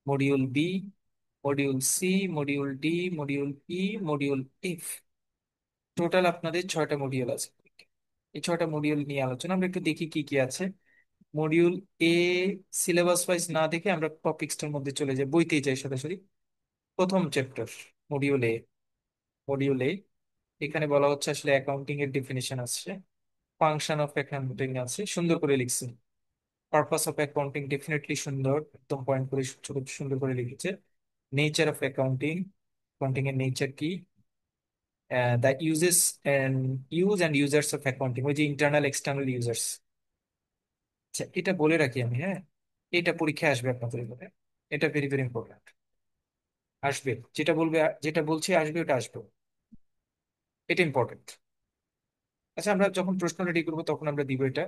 module B, module C, module D, module E, module F, total আপনাদের 6টা মডিউল আছে। এই 6টা মডিউল নিয়ে আলোচনা আমরা একটু দেখি কি কি আছে। মডিউল এ সিলেবাস ওয়াইজ না দেখে আমরা টপিকসটার মধ্যে চলে যাই, বইতেই যাই সরাসরি। প্রথম চ্যাপ্টার, মডিউল এ। মডিউল এ, এখানে বলা হচ্ছে আসলে অ্যাকাউন্টিং এর ডেফিনিশন আছে, ফাংশন অফ অ্যাকাউন্টিং আছে, সুন্দর করে লিখছে। পারপাস অফ অ্যাকাউন্টিং ডেফিনেটলি সুন্দর, একদম পয়েন্ট করে ছোট সুন্দর করে লিখেছে। নেচার অফ অ্যাকাউন্টিং, অ্যাকাউন্টিং এর নেচার কি, the uses and users of accounting, ওই যে ইন্টারনাল এক্সটার্নাল ইউজার্স। আচ্ছা, এটা বলে রাখি আমি, হ্যাঁ, এটা পরীক্ষায় আসবে আপনাদের এখানে। এটা ভেরি ভেরি ইম্পর্টেন্ট। আসবে, যেটা বলবে, যেটা বলছি আসবে, ওটা আসবে, এটা ইম্পর্টেন্ট। আচ্ছা, আমরা যখন প্রশ্ন রেডি করবো তখন আমরা দিব এটা।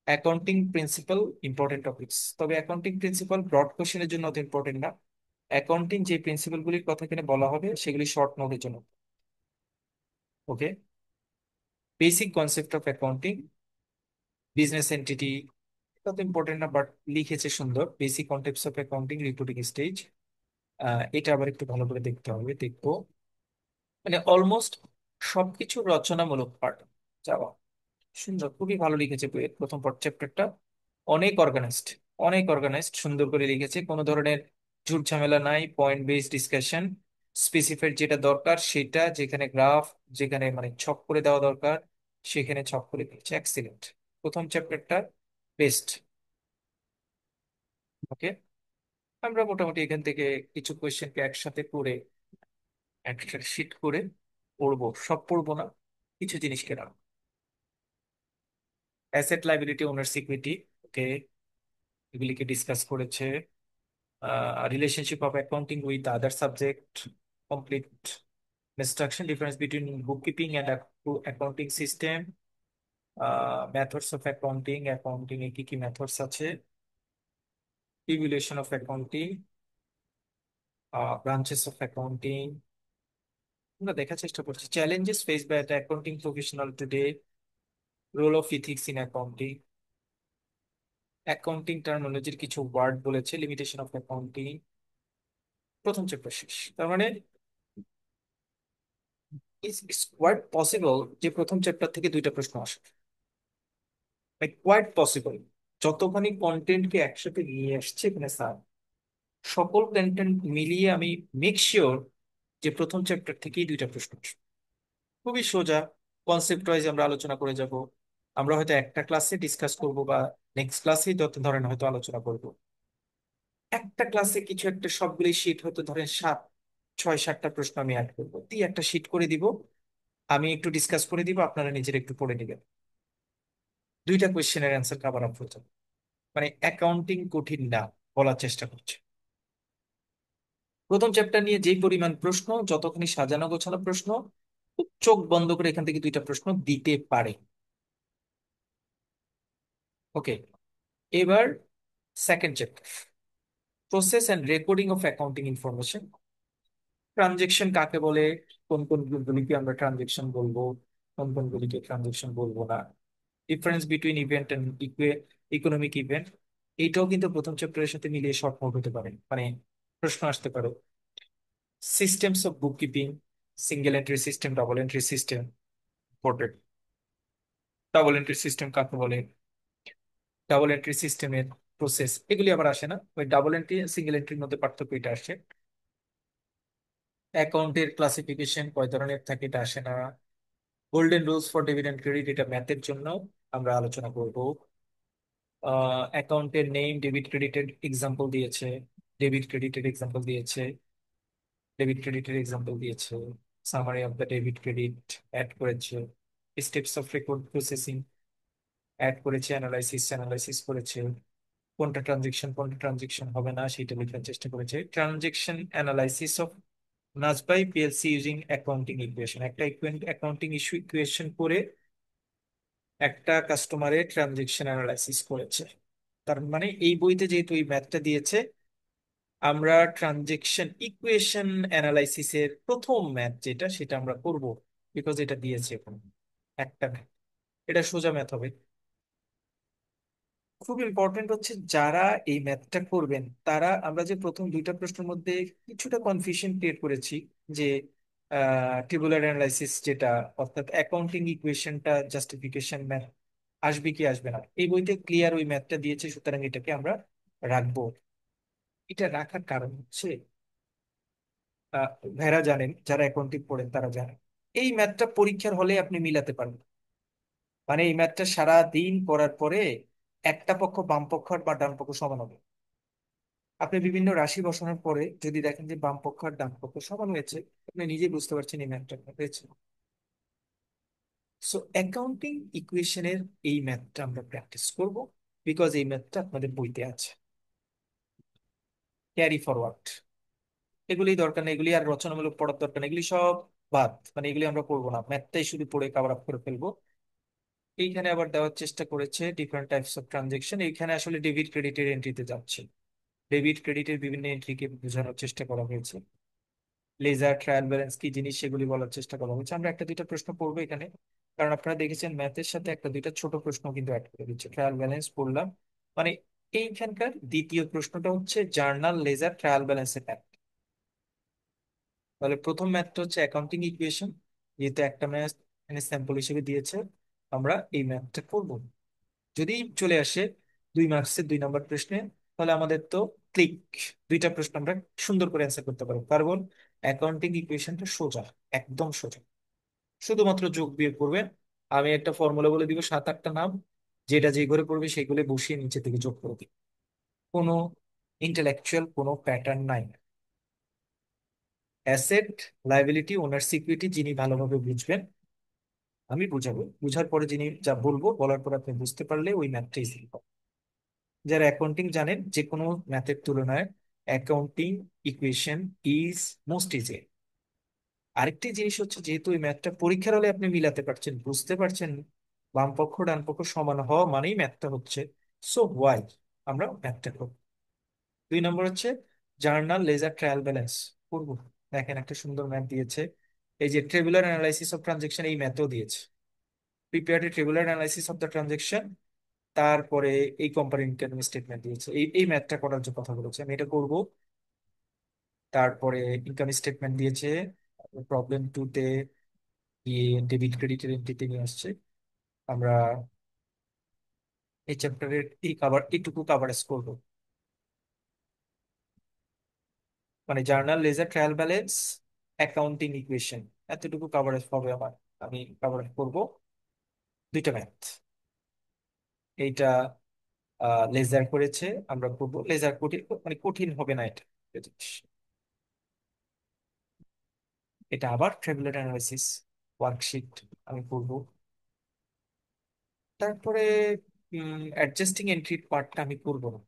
অ্যাকাউন্টিং প্রিন্সিপাল ইম্পর্টেন্ট টপিকস, তবে অ্যাকাউন্টিং প্রিন্সিপাল ব্রড কোশ্চেনের জন্য অত ইম্পর্টেন্ট না। অ্যাকাউন্টিং যে প্রিন্সিপাল গুলির কথা এখানে বলা হবে সেগুলি শর্ট নোটের জন্য। Okay. Basic concept of accounting, business entity, এটা তো ইম্পর্টেন্ট না, বাট লিখেছে সুন্দর। Basic concepts of accounting, reporting stage, এটা আবার একটু ভালো করে দেখতে হবে, দেখবো। মানে অলমোস্ট সবকিছু রচনামূলক পার্ট যাওয়া। সুন্দর, খুবই ভালো লিখেছে বইয়ের প্রথম চ্যাপ্টারটা। অনেক অর্গানাইজড, অনেক অর্গানাইজড, সুন্দর করে লিখেছে, কোনো ধরনের ঝুট ঝামেলা নাই, পয়েন্ট বেসড ডিসকাশন, স্পেসিফাইড যেটা দরকার সেটা, যেখানে গ্রাফ, যেখানে মানে ছক করে দেওয়া দরকার সেখানে ছক করে দিয়েছে, এক্সিলেন্ট। প্রথম চ্যাপ্টারটা বেস্ট। ওকে। আমরা মোটামুটি এখান থেকে কিছু কোয়েশ্চেনকে একসাথে করে, একসাথে শিট করে পড়বো, সব পড়বো না, কিছু জিনিসকে রাখবো। অ্যাসেট লাইবিলিটি ওনার সিকিউরিটি, ওকে, এগুলিকে ডিসকাস করেছে। Relationship of accounting with other subject, complete instruction, difference between bookkeeping and accounting system, methods of accounting, accounting এ কি কি methods আছে, evaluation of accounting, branches of accounting, আমরা দেখার চেষ্টা করছি। challenges faced by the accounting professional today, role of ethics in accounting, accounting টার্মিনোলজির কিছু word বলেছে, লিমিটেশন অফ অ্যাকাউন্টিং। প্রথম চ্যাপ্টার শেষ, তার মানে ইটস কোয়াইট পসিবল যে প্রথম চ্যাপ্টার থেকে 2টা প্রশ্ন আসে, কোয়াইট পসিবল। যতখানি কন্টেন্টকে একসাথে নিয়ে আসছে এখানে স্যার, সকল কন্টেন্ট মিলিয়ে আমি মেক শিওর যে প্রথম চ্যাপ্টার থেকেই 2টা প্রশ্ন আসবে। খুবই সোজা, কনসেপ্ট ওয়াইজ আমরা আলোচনা করে যাব। আমরা হয়তো একটা ক্লাসে ডিসকাস করব বা নেক্সট ক্লাসে যত ধরেন হয়তো আলোচনা করব। একটা ক্লাসে কিছু একটা সবগুলি শিট হয়তো ধরেন 6-7টা প্রশ্ন আমি অ্যাড করবো, দিয়ে একটা শিট করে দিব, আমি একটু ডিসকাস করে দিব, আপনারা নিজের একটু পড়ে নেবেন, 2টা কোয়েশ্চেনের অ্যান্সার কভার আপ হয়ে যাবে। মানে অ্যাকাউন্টিং কঠিন না, বলার চেষ্টা করছি। প্রথম চ্যাপ্টার নিয়ে যে পরিমাণ প্রশ্ন, যতখানি সাজানো গোছানো প্রশ্ন, চোখ বন্ধ করে এখান থেকে 2টা প্রশ্ন দিতে পারে। ওকে। এবার second chapter, process and recording of accounting information. Transaction কাকে বলে, কোন কোন গুলিকে আমরা ট্রানজেকশন বলবো, কোন কোন গুলিকে ট্রানজেকশন বলবো না, difference between event and economic event, এইটাও কিন্তু প্রথম চ্যাপ্টারের সাথে মিলিয়ে শর্ট নোট হতে পারে, মানে প্রশ্ন আসতে পারে। Systems of book keeping, single entry system, double entry system, important. Double entry system কাকে বলে, ডাবল এন্ট্রি সিস্টেমের প্রসেস, এগুলি আবার আসে না, ওই ডাবল এন্ট্রি সিঙ্গেল এন্ট্রির মধ্যে পার্থক্য এটা আসে। অ্যাকাউন্টের ক্লাসিফিকেশন কয় ধরনের থাকে, এটা আসে না। Golden rules for debit and credit, এটা ম্যাথের জন্য আমরা আলোচনা করব। অ্যাকাউন্টের নেম, ডেবিট ক্রেডিটের এক্সাম্পল দিয়েছে, ডেবিট ক্রেডিটের এক্সাম্পল দিয়েছে, ডেবিট ক্রেডিটের এক্সাম্পল দিয়েছে, summary of the debit credit add করেছে, steps of record processing add করেছে, অ্যানালাইসিস করেছে, কোনটা ট্রানজেকশন হবে না সেটা লেখার চেষ্টা করেছে। ট্রানজেকশন অ্যানালাইসিস অফ নাজবাই পিএলসি ইউজিং অ্যাকাউন্টিং ইকুয়েশন, একটা অ্যাকাউন্টিং ইকুয়েশন করে একটা কাস্টমারের ট্রানজেকশন অ্যানালাইসিস করেছে। তার মানে এই বইতে যেহেতু এই ম্যাথটা দিয়েছে, আমরা ট্রানজেকশন ইকুয়েশন অ্যানালাইসিসের প্রথম ম্যাথ যেটা সেটা আমরা করব, বিকজ এটা দিয়েছে এখন একটা ম্যাথ। এটা সোজা ম্যাথ হবে। খুব ইম্পর্টেন্ট হচ্ছে যারা এই ম্যাথটা করবেন তারা, আমরা যে প্রথম দুইটা প্রশ্নের মধ্যে কিছুটা কনফিউশন ক্রিয়েট করেছি যে টেবুলার অ্যানালাইসিস যেটা, অর্থাৎ অ্যাকাউন্টিং ইকুয়েশনটা জাস্টিফিকেশন ম্যাথ আসবে কি আসবে না, এই বইতে ক্লিয়ার ওই ম্যাথটা দিয়েছে, সুতরাং এটাকে আমরা রাখবো। এটা রাখার কারণ হচ্ছে আহ, ভাইরা জানেন, যারা অ্যাকাউন্টিং পড়েন তারা জানেন এই ম্যাথটা পরীক্ষার হলে আপনি মিলাতে পারবেন। মানে এই ম্যাথটা সারা দিন করার পরে একটা পক্ষ বাম পক্ষ আর বা ডান পক্ষ সমান হবে। আপনি বিভিন্ন রাশি বসানোর পরে যদি দেখেন যে বাম পক্ষ আর ডান পক্ষ সমান হয়েছে, আপনি নিজেই বুঝতে পারছেন এই ম্যাথটা হয়েছে। সো অ্যাকাউন্টিং ইকুয়েশনের এই ম্যাথটা আমরা প্র্যাকটিস করব, বিকজ এই ম্যাথটা আপনাদের বইতে আছে। ক্যারি ফরওয়ার্ড, এগুলি দরকার নেই, এগুলি আর রচনামূলক পড়ার দরকার নেই, এগুলি সব বাদ, মানে এগুলি আমরা পড়বো না, ম্যাথটাই শুধু পড়ে কভার আপ করে ফেলবো। এইখানে আবার দেওয়ার চেষ্টা করেছে ডিফারেন্ট টাইপস অফ ট্রানজেকশন, এইখানে আসলে ডেবিট ক্রেডিটের এন্ট্রিতে যাচ্ছে, ডেবিট ক্রেডিটের বিভিন্ন এন্ট্রিকে বোঝানোর চেষ্টা করা হয়েছে। লেজার ট্রায়াল ব্যালেন্স কি জিনিস সেগুলি বলার চেষ্টা করা হয়েছে। আমরা একটা দুইটা প্রশ্ন পড়বো এখানে, কারণ আপনারা দেখেছেন ম্যাথের সাথে একটা দুইটা ছোট প্রশ্ন কিন্তু অ্যাড করে দিচ্ছে। ট্রায়াল ব্যালেন্স পড়লাম, মানে এইখানকার দ্বিতীয় প্রশ্নটা হচ্ছে জার্নাল লেজার ট্রায়াল ব্যালেন্সের ম্যাথ। তাহলে প্রথম ম্যাথটা হচ্ছে অ্যাকাউন্টিং ইকুয়েশন, যেহেতু একটা ম্যাথ এখানে স্যাম্পল হিসেবে দিয়েছে, আমরা এই ম্যাথটা করবো। যদি চলে আসে 2 মার্কসের 2 নম্বর প্রশ্নে, তাহলে আমাদের তো ক্লিক, দুইটা প্রশ্ন আমরা সুন্দর করে অ্যান্সার করতে পারবো। কারণ অ্যাকাউন্টিং ইকুয়েশনটা সোজা, একদম সোজা, শুধুমাত্র যোগ বিয়োগ করবেন। আমি একটা ফর্মুলা বলে দিব 7-8টা নাম, যেটা যে ঘরে পড়বে সেগুলো বসিয়ে নিচে থেকে যোগ করে দিই। কোনো ইন্টেলেকচুয়াল কোনো প্যাটার্ন নাই। অ্যাসেট, লাইবিলিটি, ওনার সিকিউরিটি যিনি ভালোভাবে বুঝবেন, আমি বুঝাবো, বুঝার পরে যিনি যা বলবো, বলার পর আপনি বুঝতে পারলে ওই ম্যাথটা ইজিলি। যারা অ্যাকাউন্টিং জানেন, যে কোনো ম্যাথের তুলনায় accounting equation is most easy. আরেকটি জিনিস হচ্ছে, যেহেতু এই ম্যাথটা পরীক্ষার হলে আপনি মিলাতে পারছেন, বুঝতে পারছেন বাম পক্ষ ডান পক্ষ সমান হওয়া মানেই ম্যাথটা হচ্ছে, সো ওয়াই আমরা ম্যাথটা করব। 2 নম্বর হচ্ছে জার্নাল লেজার ট্রায়াল ব্যালেন্স করবো। দেখেন একটা সুন্দর ম্যাথ দিয়েছে, এই যে ট্রেবুলার অ্যানালাইসিস অফ ট্রানজেকশন, এই ম্যাথও দিয়েছে। Prepare tabular analysis of the transaction, তারপরে এই কোম্পানি ইনকাম স্টেটমেন্ট দিয়েছে, এই ম্যাথটা করার যে কথা বলেছে আমি এটা করব। তারপরে ইনকাম স্টেটমেন্ট দিয়েছে, প্রবলেম 2-তে গিয়ে ডেবিট ক্রেডিটের এন্ট্রিতে নিয়ে আসছে। আমরা এই চ্যাপ্টারের এইটুকু কাভারেজ করবো, মানে journal ledger trial balance accounting equation, এতটুকু কাভারেজ হবে আমার। আমি কাভারেজ করব দুইটা ম্যাথ। এইটা লেজার করেছে, আমরা করবো লেজার কঠিন, মানে কঠিন হবে না এটা, এটা জিনিস। এটা আবার ট্রেবুলার অ্যানালাইসিস ওয়ার্কশিট আমি করব। তারপরে অ্যাডজাস্টিং এন্ট্রির পার্টটা আমি করব না,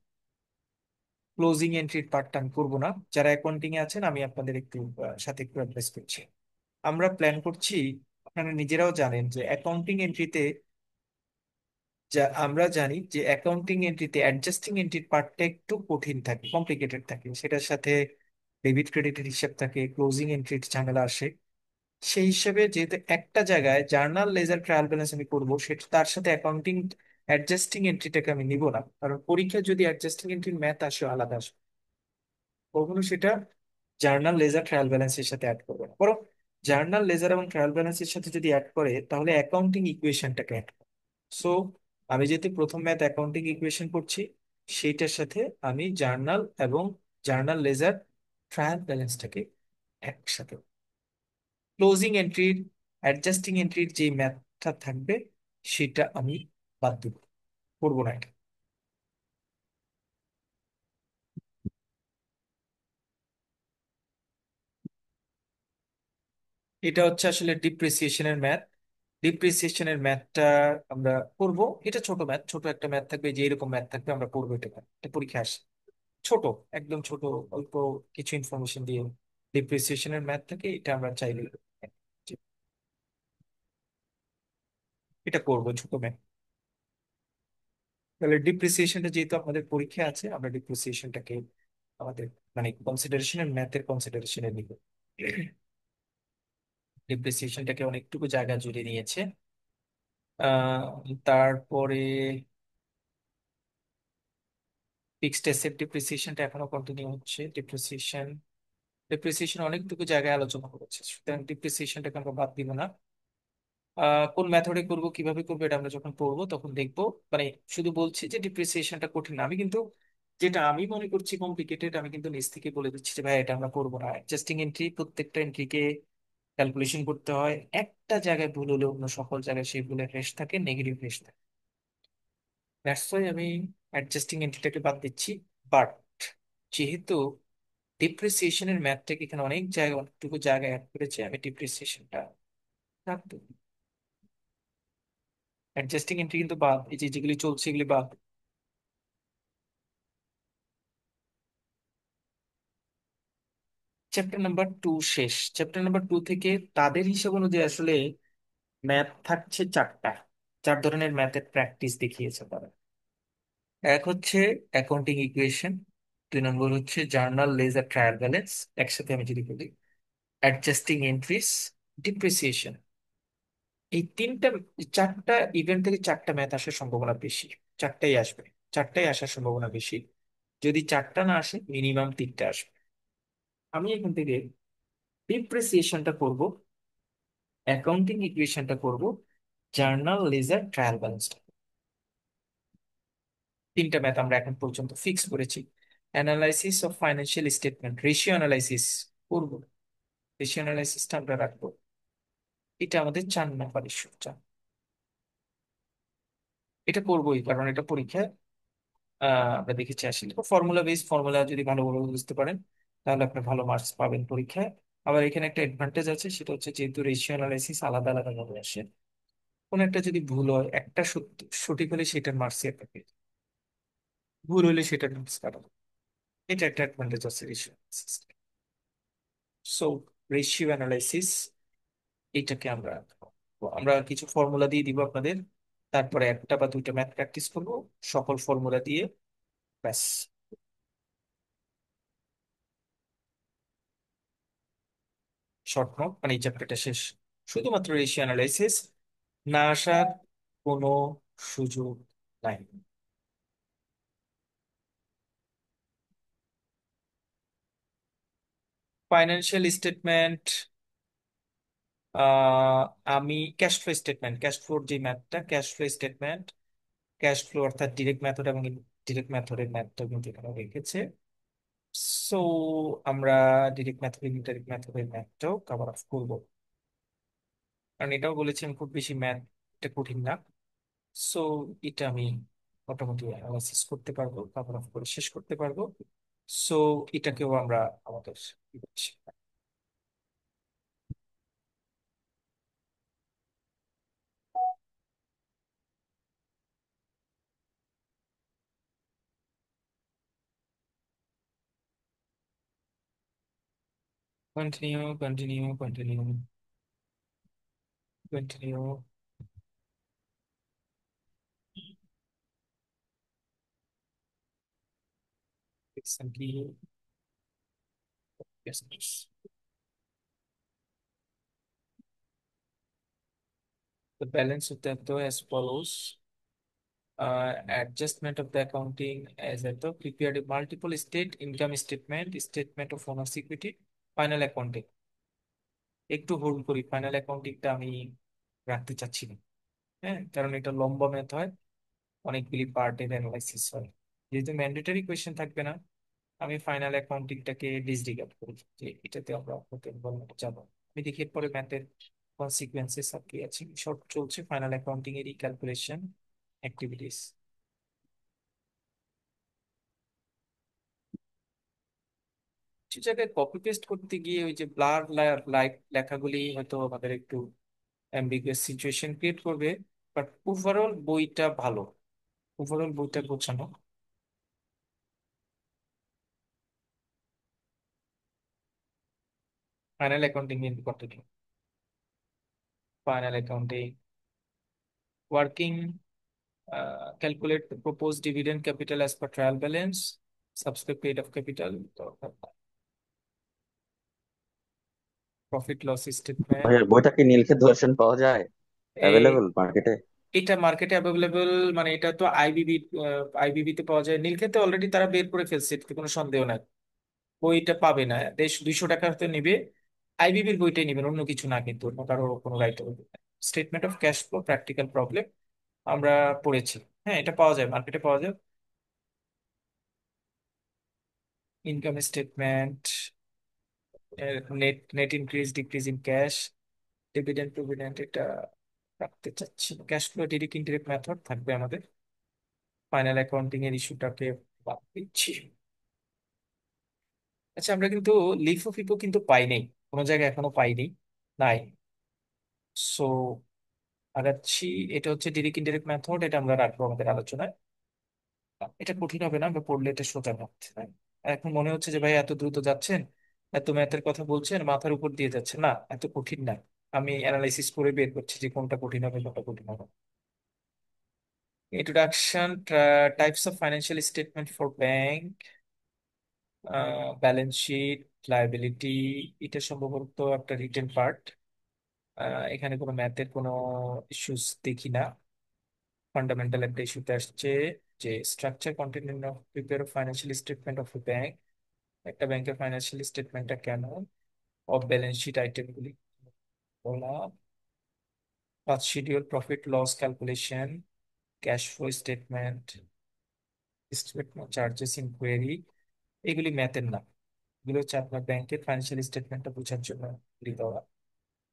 ক্লোজিং এন্ট্রির পার্টটা আমি করব না। যারা অ্যাকাউন্টিং এ আছেন আমি আপনাদের একটু সাথে একটু অ্যাডভাইস করছি। আমরা প্ল্যান করছি, আপনারা নিজেরাও জানেন যে অ্যাকাউন্টিং এন্ট্রিতে, যা আমরা জানি যে অ্যাকাউন্টিং এন্ট্রিতে অ্যাডজাস্টিং এন্ট্রির পার্টটা একটু কঠিন থাকে, কমপ্লিকেটেড থাকে, সেটার সাথে ডেবিট ক্রেডিটের হিসাব থাকে, ক্লোজিং এন্ট্রির ঝামেলা আসে। সেই হিসেবে যেহেতু একটা জায়গায় জার্নাল লেজার ট্রায়াল ব্যালেন্স আমি করবো, সেটা তার সাথে অ্যাকাউন্টিং অ্যাডজাস্টিং এন্ট্রিটাকে আমি নিব না, কারণ পরীক্ষায় যদি অ্যাডজাস্টিং এন্ট্রির ম্যাথ আসে আলাদা আসে, কখনো সেটা জার্নাল লেজার ট্রায়াল ব্যালেন্সের সাথে অ্যাড করবে না। বরং জার্নাল লেজার এবং ট্রায়াল ব্যালেন্সের সাথে যদি অ্যাড করে, তাহলে অ্যাকাউন্টিং ইকুয়েশনটাকে অ্যাড করে। সো আমি যেহেতু প্রথম ম্যাথ অ্যাকাউন্টিং ইকুয়েশন করছি, সেইটার সাথে আমি জার্নাল এবং জার্নাল লেজার ট্রায়াল ব্যালেন্সটাকে একসাথে, ক্লোজিং এন্ট্রির অ্যাডজাস্টিং এন্ট্রির যে ম্যাথটা থাকবে সেটা আমি বাদ দিব, করবো না এটা। এটা হচ্ছে আসলে ডিপ্রিসিয়েশনের ম্যাথ। ডিপ্রিসিয়েশনের ম্যাথটা আমরা করব। এটা ছোট ম্যাথ, ছোট একটা ম্যাথ থাকবে, যে এরকম ম্যাথ থাকবে আমরা করবো এটা। এটা পরীক্ষা আসে ছোট, একদম ছোট, অল্প কিছু ইনফরমেশন দিয়ে ডিপ্রিসিয়েশনের ম্যাথ থাকে, এটা আমরা চাইলে এটা করব ছোট ম্যাথ। তাহলে ডিপ্রিসিয়েশনটা যেহেতু আমাদের পরীক্ষা আছে, আমরা ডিপ্রিসিয়েশনটাকে আমাদের মানে কনসিডারেশনের ম্যাথের কনসিডারেশনে নিব। ডিপ্রিসিয়েশনটাকে অনেকটুকু জায়গা জুড়ে নিয়েছে। তারপরে ফিক্সড অ্যাসেট ডিপ্রিসিয়েশনটা এখনো কন্টিনিউ হচ্ছে। ডিপ্রিসিয়েশন ডিপ্রিসিয়েশন অনেকটুকু জায়গায় আলোচনা করেছে, সুতরাং ডিপ্রিসিয়েশনটাকে আমরা বাদ দিব না। কোন মেথডে করব, কিভাবে করবো, এটা আমরা যখন পড়বো তখন দেখবো। মানে শুধু বলছি যে ডিপ্রিসিয়েশনটা কঠিন না, আমি কিন্তু যেটা আমি মনে করছি কমপ্লিকেটেড, আমি কিন্তু নিজ থেকে বলে দিচ্ছি যে ভাই এটা আমরা করবো না। অ্যাডজাস্টিং এন্ট্রি, প্রত্যেকটা এন্ট্রিকে ক্যালকুলেশন করতে হয়, একটা জায়গায় ভুল হলে অন্য সকল জায়গায় সেই ভুলের রেশ থাকে, নেগেটিভ রেশ থাকে। দ্যাটস ওয়াই আমি অ্যাডজাস্টিং এন্ট্রিটাকে বাদ দিচ্ছি। বাট যেহেতু ডিপ্রিসিয়েশনের ম্যাথটাকে এখানে অনেক জায়গায়, অনেকটুকু জায়গায় অ্যাড করেছে, আমি ডিপ্রিসিয়েশনটা রাখবো। অ্যাডজাস্টিং এন্ট্রি কিন্তু বাদ, এই যে যেগুলি চলছে এগুলি বাদ। চ্যাপ্টার নাম্বার 2 শেষ। চ্যাপ্টার নাম্বার 2 থেকে তাদের হিসাব অনুযায়ী আসলে ম্যাথ থাকছে চারটা। চার ধরনের ম্যাথের প্র্যাকটিস দেখিয়েছে তারা। এক হচ্ছে অ্যাকাউন্টিং ইকুয়েশন, 2 নম্বর হচ্ছে জার্নাল লেজার ট্রায়াল ব্যালেন্স, একসাথে আমি যদি বলি অ্যাডজাস্টিং এন্ট্রিস, ডিপ্রিসিয়েশন। এই তিনটা, চারটা ইভেন্ট থেকে চারটা ম্যাথ আসার সম্ভাবনা বেশি। চারটাই আসবে, চারটাই আসার সম্ভাবনা বেশি। যদি চারটা না আসে মিনিমাম তিনটা আসবে। আমি এখান থেকে ডিপ্রিসিয়েশনটা করব, অ্যাকাউন্টিং ইকুয়েশনটা করব, জার্নাল লেজার ট্রায়াল ব্যালেন্স। তিনটা ম্যাথ আমরা এখন পর্যন্ত ফিক্স করেছি। Analysis of financial statement, ratio analysis করব। রেশিও অ্যানালাইসিসটা আমরা রাখবো, এটা আমাদের 4 নম্বর ইস্যু। এটা করবোই, কারণ এটা পরীক্ষায় আমরা দেখেছি আসলে ফর্মুলা বেস, ফর্মুলা যদি ভালোভাবে বুঝতে পারেন তাহলে আপনি ভালো মার্কস পাবেন পরীক্ষায়। আবার এখানে একটা অ্যাডভান্টেজ আছে, সেটা হচ্ছে যেহেতু রেশিও অ্যানালাইসিস আলাদা আলাদা ভাবে আসে, কোন একটা যদি ভুল হয়, একটা সঠিক হলে সেটার মার্কসই একটা পেয়ে যাবে, ভুল হলে সেটার মার্কস কাটাবে। এটা একটা অ্যাডভান্টেজ আছে ratio analysis. So ratio analysis এইটাকে আমরা আমরা কিছু ফর্মুলা দিয়ে দিব আপনাদের, তারপরে একটা বা দুইটা ম্যাথ প্র্যাকটিস করবো সকল ফর্মুলা দিয়ে, ব্যাস শর্ট নোট, মানে এই চ্যাপ্টারটা শেষ। শুধুমাত্র রেশিও অ্যানালাইসিস না আসার কোনো সুযোগ নাই। ফাইন্যান্সিয়াল স্টেটমেন্ট, আমি cash flow statement, cash floor যে ম্যাথটা, cash flow statement, cash flow অর্থাৎ ডিরেক্ট মেথড এবং ডিরেক্ট মেথডের ম্যাথটা কিন্তু এখানে রেখেছে। সো আমরা ডিরেক্ট মেথড, ইনডাইরেক্ট মেথডের ম্যাথটাও কভার আপ করবো, কারণ এটাও বলেছি আমি খুব বেশি ম্যাথ, এটা কঠিন না। সো এটা আমি মোটামুটি অ্যানালাইসিস করতে পারবো, কভার আপ করে শেষ করতে পারবো। সো এটাকেও আমরা আমাদের continue, continue, continue, continue. Recently, yes, yes. The balance of the though as follows. Adjustment of the accounting as at the prepared a multiple state income statement, statement of owner's equity, final accounting। একটু hold করি, final অ্যাকাউন্টিংটা আমি রাখতে চাচ্ছি না। হ্যাঁ, কারণ এটা লম্বা ম্যাথ হয়, অনেকগুলি পার্টের অ্যানালাইসিস হয়। যেহেতু ম্যান্ডেটরি কোয়েশ্চেন থাকবে না, আমি ফাইনাল অ্যাকাউন্টিংটাকে ডিসরিগার্ড করি, যে এটাতে আমরা হতে যাব। আমি দেখি এরপরে ম্যাথের কনসিকুয়েন্সেস আর কি আছে, সব চলছে ফাইনাল অ্যাকাউন্টিং এর ক্যালকুলেশন অ্যাক্টিভিটিস। কিছু জায়গায় কপি পেস্ট করতে গিয়ে ওই যে ব্লার লাইক লেখাগুলি হয়তো আমাদের একটু অ্যাম্বিগুয়াস সিচুয়েশন ক্রিয়েট করবে, বাট ওভারঅল বইটা ভালো, ওভারঅল বইটা গোছানো। ফাইনাল অ্যাকাউন্টিং এর continue. Final accounting working, calculate the proposed dividend capital as per trial balance, subscript paid of capital, profit loss statement. ভাইয়া বইটা কি নীলক্ষেত ভার্সন পাওয়া যায়? এই অ্যাভেলেবল মার্কেটে? এটা মার্কেটে অ্যাভেলেবল, মানে এটা তো আইবিবি, আইবিবি তে পাওয়া যায়, নীলক্ষেতে অলরেডি তারা বের করে ফেলছে, এতে কোনো সন্দেহ নাই। বইটা পাবে না, 200 টাকা তো নিবে। আইবিবির বইটাই নেবেন, অন্য কিছু না, কিন্তু অন্য কারো কোনো রাইট হবে। Statement of cash flow practical problem আমরা পড়েছি। হ্যাঁ, এটা পাওয়া যায়, মার্কেটে পাওয়া যায়। Income statement, net net increase decrease in cash, dividend provident, এটা রাখতে চাচ্ছি। Cash flow direct indirect method থাকবে আমাদের। ফাইনাল অ্যাকাউন্টিং এর ইস্যুটাকে বাদ দিচ্ছি। আচ্ছা, আমরা কিন্তু লিফো ফিফো কিন্তু পাইনি, কোনো জায়গায় এখনো পাইনি, নাই। সো আগাচ্ছি। এটা হচ্ছে ডিরেক্ট ইনডিরেক্ট মেথড, এটা আমরা রাখবো আমাদের আলোচনায়। এটা কঠিন হবে না, আমরা পড়লে এটা সোজা হচ্ছে। এখন মনে হচ্ছে যে ভাই এত দ্রুত যাচ্ছেন, এত ম্যাথের কথা বলছেন, মাথার উপর দিয়ে যাচ্ছে না, এত কঠিন না। আমি অ্যানালাইসিস করে বের করছি যে কোনটা কঠিন হবে, কোনটা কঠিন হবে। Introduction, types of financial statement for bank, balance sheet, liability, এটা সম্ভবত একটা রিটেন পার্ট। এখানে কোনো ম্যাথের কোনো ইস্যুস দেখি না। ফান্ডামেন্টাল একটা ইস্যুতে আসছে যে structure content of prepare financial statement of A bank, একটা ব্যাংকের ফাইন্যান্সিয়াল স্টেটমেন্টটা কেন, অফ ব্যালেন্স শিট আইটেমগুলি বলা, পাঁচ schedule profit loss calculation, cash flow statement, statement charges inquiry, এগুলি ম্যাথের না, এগুলো হচ্ছে আপনার ব্যাংকের ফাইন্যান্সিয়াল স্টেটমেন্টটা বোঝার জন্য দেওয়া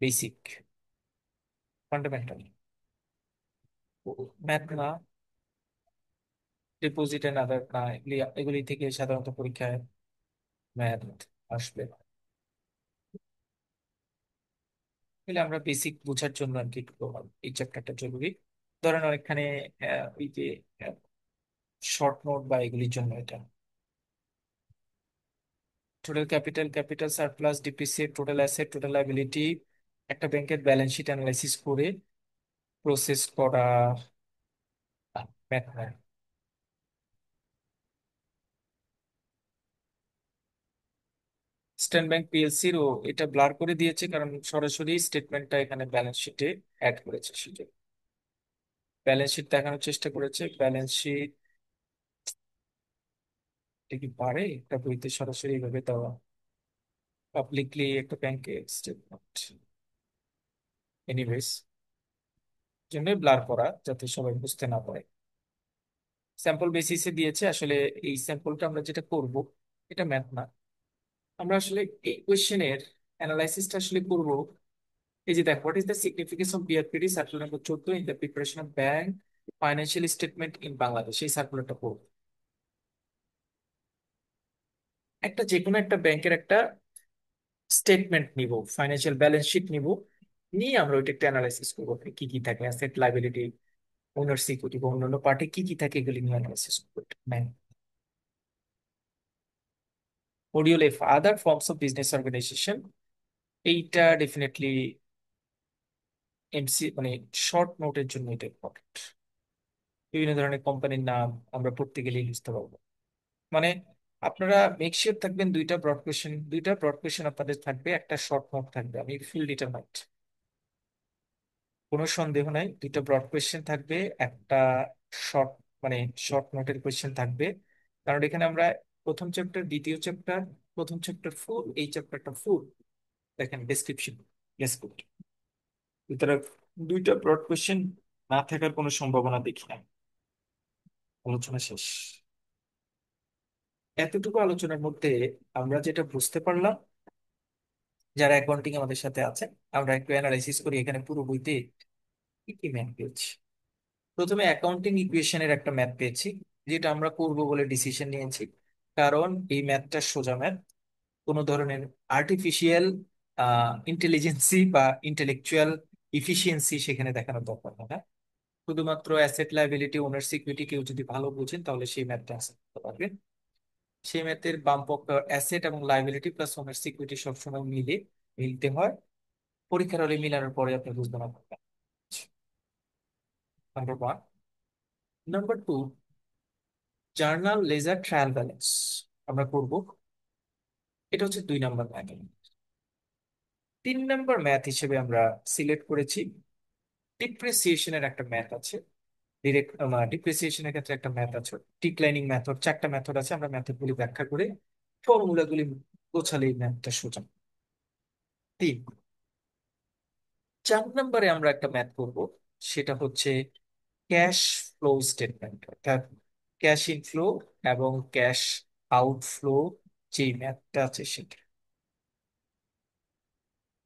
বেসিক ফান্ডামেন্টাল, ম্যাথ না। ডিপোজিট এন্ড আদার না, এগুলি এগুলি থেকে সাধারণত পরীক্ষায় ম্যাথ আসবে না। এগুলি আমরা বেসিক বোঝার জন্য আর কি একটু এই চ্যাপ্টারটা জরুরি। ধরেন অনেকখানে ওই যে শর্ট নোট বা এগুলির জন্য এটা। Total capital, capital surplus, depreciate, total asset, total liability, একটা ব্যাংকের ব্যালেন্স শিট অ্যানালাইসিস করে প্রসেস করা ম্যাথ নয়। স্টেট ব্যাংক পিএলসির ও এটা ব্লার করে দিয়েছে, কারণ সরাসরি স্টেটমেন্টটা এখানে ব্যালেন্স শিটে অ্যাড করেছে, সেটা ব্যালেন্স শিট দেখানোর চেষ্টা করেছে। ব্যালেন্স শিট এটা কি পারে একটা বইতে সরাসরি এইভাবে দেওয়া, পাবলিকলি একটা ব্যাংকের স্টেটমেন্ট? এনিওয়েজ, জন্য ব্লার করা যাতে সবাই বুঝতে না পারে। স্যাম্পল বেসিসে দিয়েছে আসলে। এই স্যাম্পলটা আমরা যেটা করব, এটা ম্যাথ না, আমরা আসলে এই কোয়েশ্চেনের অ্যানালাইসিসটা আসলে করব। এই যে দেখ, what is the significance of BRPD circular number 14 in the preparation of bank financial statement in Bangladesh, এই সার্কুলারটা পড়ব। একটা যে কোনো একটা ব্যাংকের একটা স্টেটমেন্ট নিব, ফাইন্যান্সিয়াল ব্যালেন্স শিট নিব, নিয়ে আমরা ওইটা একটা অ্যানালাইসিস করবো, কি কি থাকে, অ্যাসেট, লাইবিলিটি, ওনার সিকিউরিটি বা অন্যান্য পার্টি কি কি থাকে, এগুলি নিয়ে অ্যানালাইসিস করবো। Module F, other forms of business organisation, এইটা ডেফিনেটলি এমসি মানে শর্ট নোটের জন্য এটা ইম্পর্টেন্ট। বিভিন্ন ধরনের কোম্পানির নাম আমরা পড়তে গেলেই বুঝতে পারবো। মানে আপনারা মেক শিওর থাকবেন, দুইটা ব্রড কোয়েশ্চেন আপনাদের থাকবে, একটা শর্ট নোট থাকবে, আমি ফুল ডিটারমাইন্ড, কোনো সন্দেহ নাই। দুইটা ব্রড কোয়েশ্চেন থাকবে, একটা শর্ট মানে শর্ট নোটের কোয়েশ্চেন থাকবে। কারণ এখানে আমরা প্রথম চ্যাপ্টার, দ্বিতীয় চ্যাপ্টার, প্রথম চ্যাপ্টার ফুল, এই চ্যাপ্টারটা ফুল, দেখেন ডেসক্রিপশন, সুতরাং দুইটা ব্রড কোয়েশ্চেন না থাকার কোনো সম্ভাবনা দেখি না। আলোচনা শেষ। এতটুকু আলোচনার মধ্যে আমরা যেটা বুঝতে পারলাম যারা অ্যাকাউন্টিং আমাদের সাথে আছে, আমরা একটু অ্যানালাইসিস করি এখানে পুরো বইতে কি কি ম্যাথ পেয়েছি। প্রথমে অ্যাকাউন্টিং ইকুয়েশনের একটা ম্যাথ পেয়েছি, যেটা আমরা করব বলে ডিসিশন নিয়েছি। কারণ এই ম্যাথটা সোজা ম্যাথ, কোনো ধরনের আর্টিফিশিয়াল ইন্টেলিজেন্সি বা ইন্টেলেকচুয়াল ইফিসিয়েন্সি সেখানে দেখানোর দরকার হয় না। শুধুমাত্র অ্যাসেট লাইবিলিটি ওনার সিকিউরিটি কেউ যদি ভালো বুঝেন তাহলে সেই ম্যাথটা অ্যান্সার করতে পারবেন। সেই ম্যাথের বাম পক্ষ অ্যাসেট এবং লাইবিলিটি প্লাস ওনার সিকিউরিটি সবসময় মিলতে হয়। পরীক্ষার হলে মিলানোর পরে আপনি বুঝবেন আপনার। Number one. Number two, journal ledger trial balance আমরা করব। এটা হচ্ছে 2 নম্বর ম্যাথ। 3 নম্বর ম্যাথ হিসেবে আমরা সিলেক্ট করেছি ডিপ্রিসিয়েশনের একটা ম্যাথ আছে। ডিরেক্ট ডিপ্রিসিয়েশনের ক্ষেত্রে একটা ম্যাথ আছে, ডিক্লাইনিং মেথড। 4টা মেথড আছে, আমরা মেথডগুলি ব্যাখ্যা করে ফর্মুলাগুলি গোছালেই ম্যাথটা সোজা। 3। 4 নম্বরে আমরা একটা ম্যাথ করব, সেটা হচ্ছে ক্যাশ ফ্লো স্টেটমেন্ট, অর্থাৎ ক্যাশ ইনফ্লো এবং ক্যাশ আউটফ্লো যে ম্যাথটা আছে সেটা।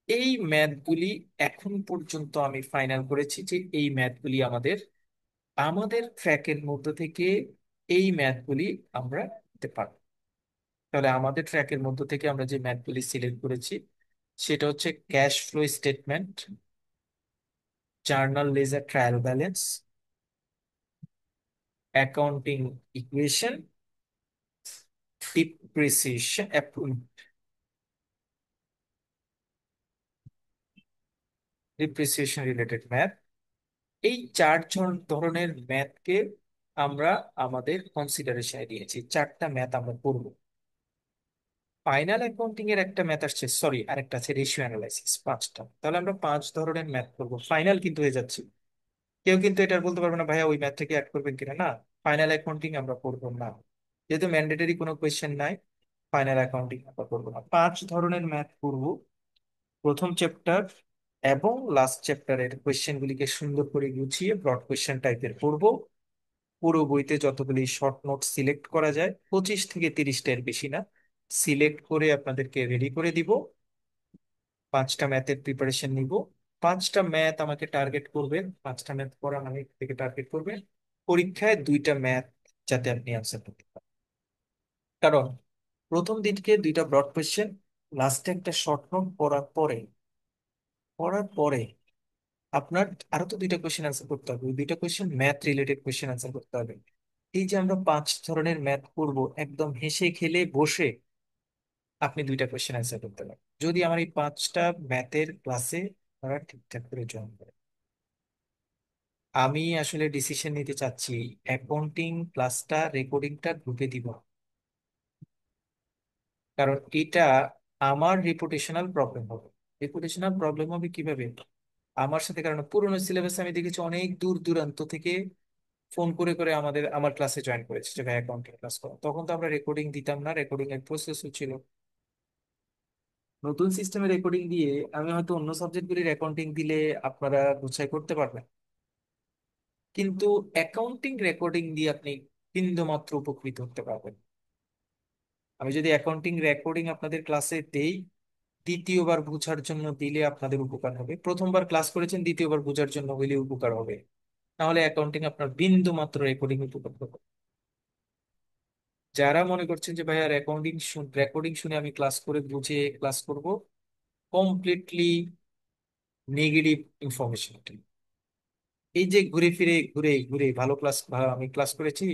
এই ম্যাথগুলি এখন পর্যন্ত আমি ফাইনাল করেছি যে এই ম্যাথগুলি আমাদের আমাদের ট্র্যাকের মধ্যে থেকে এই ম্যাথগুলি আমরা দিতে পারবো। তাহলে আমাদের ট্র্যাকের মধ্যে থেকে আমরা যে ম্যাথগুলি সিলেক্ট করেছি সেটা হচ্ছে cash flow statement, journal ledger trial balance, accounting equation, depreciation depreciation related math. এই 4 ধরনের ম্যাথকে আমরা আমাদের কনসিডারেশনে নিয়েছি। 4টা ম্যাথ আমরা করব। ফাইনাল অ্যাকাউন্টিং এর একটা ম্যাথ আসছে, সরি আরেকটা আছে রেশিও অ্যানালাইসিস। 5টা, তাহলে আমরা 5 ধরনের ম্যাথ করব। ফাইনাল কিন্তু হয়ে যাচ্ছে। কেউ কিন্তু এটা আর বলতে পারবে না ভাইয়া ওই ম্যাথটাকে অ্যাড করবেন কিনা। না, ফাইনাল অ্যাকাউন্টিং আমরা করবো না, যেহেতু ম্যান্ডেটরি কোনো কোয়েশ্চেন নাই। ফাইনাল অ্যাকাউন্টিং আমরা করবো না, 5 ধরনের ম্যাথ করব। প্রথম চ্যাপ্টার এবং লাস্ট চ্যাপ্টারের কোয়েশ্চেন গুলিকে সুন্দর করে গুছিয়ে ব্রড কোয়েশ্চেন টাইপের করব। পুরো বইতে যতগুলি শর্ট নোট সিলেক্ট করা যায়, 25 থেকে 30টার বেশি না, সিলেক্ট করে আপনাদেরকে রেডি করে দিব। 5টা ম্যাথের প্রিপারেশন নিব। 5টা ম্যাথ আমাকে টার্গেট করবেন, 5টা ম্যাথ পড়া মানে থেকে টার্গেট করবেন পরীক্ষায় 2টা ম্যাথ যাতে আপনি আনসার করতে পারেন। কারণ প্রথম দিনকে 2টা ব্রড কোয়েশ্চেন, লাস্টে একটা শর্ট নোট পড়ার পরে আপনার আরো তো 2টা কোয়েশ্চেন আনসার করতে হবে। ওই 2টা question math related question answer করতে হবে। এই যে আমরা 5 ধরনের ম্যাথ করব, একদম হেসে খেলে বসে আপনি 2টা কোয়েশ্চেন আনসার করতে পারেন যদি আমার এই 5টা ম্যাথের ক্লাসে আপনারা ঠিকঠাক করে জয়েন করেন। আমি আসলে ডিসিশন নিতে চাচ্ছি অ্যাকাউন্টিং ক্লাসটা রেকর্ডিংটা গ্রুপে দিব, কারণ এটা আমার রিপুটেশনাল প্রবলেম হবে। রিপুটেশনাল প্রবলেম হবে কিভাবে আমার সাথে, কারণ পুরোনো সিলেবাসে আমি দেখেছি অনেক দূর দূরান্ত থেকে ফোন করে করে আমার ক্লাসে জয়েন করেছে যে ভাই অ্যাকাউন্টিং ক্লাস করো। তখন তো আমরা রেকর্ডিং দিতাম না, রেকর্ডিং এর প্রসেস ছিল। নতুন সিস্টেমে রেকর্ডিং দিয়ে আমি হয়তো অন্য সাবজেক্টগুলির অ্যাকাউন্টিং দিলে আপনারা গুছাই করতে পারবেন, কিন্তু অ্যাকাউন্টিং রেকর্ডিং দিয়ে আপনি বিন্দুমাত্র উপকৃত হতে পারবেন। আমি যদি অ্যাকাউন্টিং রেকর্ডিং আপনাদের ক্লাসে দেই, দ্বিতীয়বার বোঝার জন্য দিলে আপনাদের উপকার হবে। প্রথমবার ক্লাস করেছেন, দ্বিতীয়বার বোঝার জন্য হইলে উপকার হবে, নাহলে অ্যাকাউন্টিং আপনার বিন্দু মাত্র রেকর্ডিং উপকার হবে। যারা মনে করছেন যে ভাইয়া রেকর্ডিং শুনে আমি ক্লাস করে বুঝে ক্লাস করব, কমপ্লিটলি নেগেটিভ ইনফরমেশন। এই যে ঘুরে ফিরে ঘুরে ঘুরে ভালো ক্লাস, আমি ক্লাস করেছি,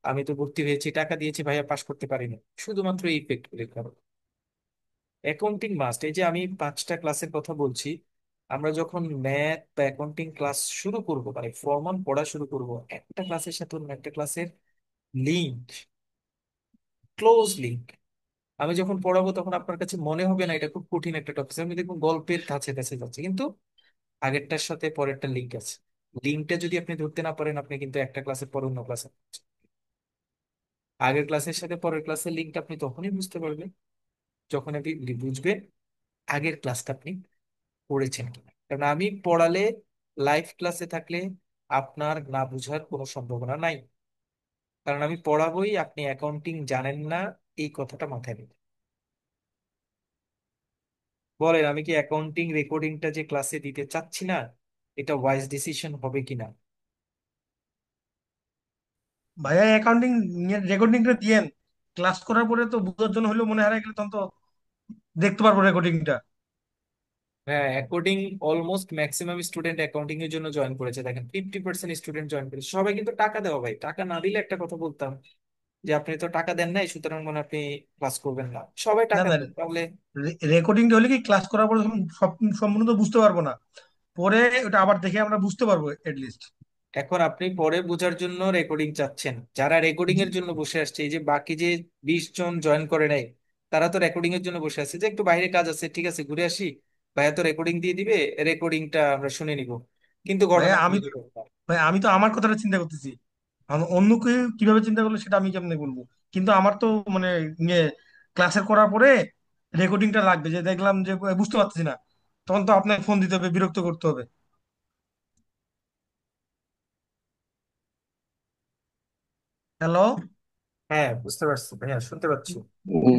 আমি তো ভর্তি হয়েছি, টাকা দিয়েছি, ভাইয়া পাশ করতে পারিনি, শুধুমাত্র এই ইফেক্ট গুলির কারণে। অ্যাকাউন্টিং মাস্ট, এই যে আমি 5টা ক্লাসের কথা বলছি, আমরা যখন ম্যাথ বা অ্যাকাউন্টিং ক্লাস শুরু করব মানে ফর্মাল পড়া শুরু করব, একটা ক্লাসের সাথে অন্য একটা ক্লাসের লিঙ্ক, ক্লোজ লিঙ্ক। আমি যখন পড়াবো তখন আপনার কাছে মনে হবে না এটা খুব কঠিন একটা টপিক, আমি দেখুন গল্পের কাছে কাছে যাচ্ছে, কিন্তু আগেরটার সাথে পরেরটা লিঙ্ক আছে। লিঙ্কটা যদি আপনি ধরতে না পারেন, আপনি কিন্তু একটা ক্লাসের পর অন্য ক্লাসে, আগের ক্লাসের সাথে পরের ক্লাসের লিঙ্কটা আপনি তখনই বুঝতে পারবেন যখন আপনি বুঝবেন আগের ক্লাসটা আপনি পড়েছেন কিনা। কারণ আমি পড়ালে, লাইভ ক্লাসে থাকলে আপনার না বুঝার কোনো সম্ভাবনা নাই, কারণ আমি পড়াবোই, আপনি অ্যাকাউন্টিং জানেন না এই কথাটা মাথায় রাখবেন। বলেন, আমি কি অ্যাকাউন্টিং রেকর্ডিংটা যে ক্লাসে দিতে চাচ্ছি না, এটা ওয়াইজ ডিসিশন হবে কিনা? ভাইয়া অ্যাকাউন্টিং রেকর্ডিংটা দিয়েন। ক্লাস করার পরে তো বুঝার জন্য হলেও মনে হারাই গেলে তখন তো দেখতে পারবো রেকর্ডিংটা। হ্যাঁ, accounting almost maximum student accounting এর জন্য জয়েন করেছে। দেখেন 50% স্টুডেন্ট জয়েন করেছে, সবাই কিন্তু টাকা দেওয়া। ভাই টাকা না দিলে একটা কথা বলতাম যে আপনি তো টাকা দেন নাই, সুতরাং মনে হয় আপনি ক্লাস করবেন না। সবাই না টাকা না, দেন তাহলে। রেকর্ডিংটা হলে কি ক্লাস করার পরে তখন সব সম্পূর্ণ তো বুঝতে পারবো না, পরে ওটা আবার দেখে আমরা বুঝতে পারবো এটলিস্ট। এখন আপনি পরে বোঝার জন্য রেকর্ডিং চাচ্ছেন, যারা রেকর্ডিং এর জন্য বসে আসছে, এই যে বাকি যে 20 জন জয়েন করে নাই, তারা তো রেকর্ডিং এর জন্য বসে আছে যে একটু বাইরে কাজ আছে, ঠিক আছে ঘুরে আসি, ভাইয়া তো রেকর্ডিং দিয়ে দিবে, রেকর্ডিংটা আমরা শুনে নিব। কিন্তু ভাইয়া ঘটনা কি আমি তো এরকম না। ভাই আমি তো আমার কথাটা চিন্তা করতেছি। অন্য কেউ কিভাবে চিন্তা করলো সেটা আমি কেমনে বলবো? কিন্তু আমার তো মানে ইয়ে ক্লাসের করার পরে রেকর্ডিংটা লাগবে, যে দেখলাম যে বুঝতে পারতেছি না, তখন তো আপনাকে ফোন দিতে হবে, বিরক্ত করতে হবে। হ্যালো। হ্যাঁ, বুঝতে পারছি ভাইয়া, শুনতে পাচ্ছি।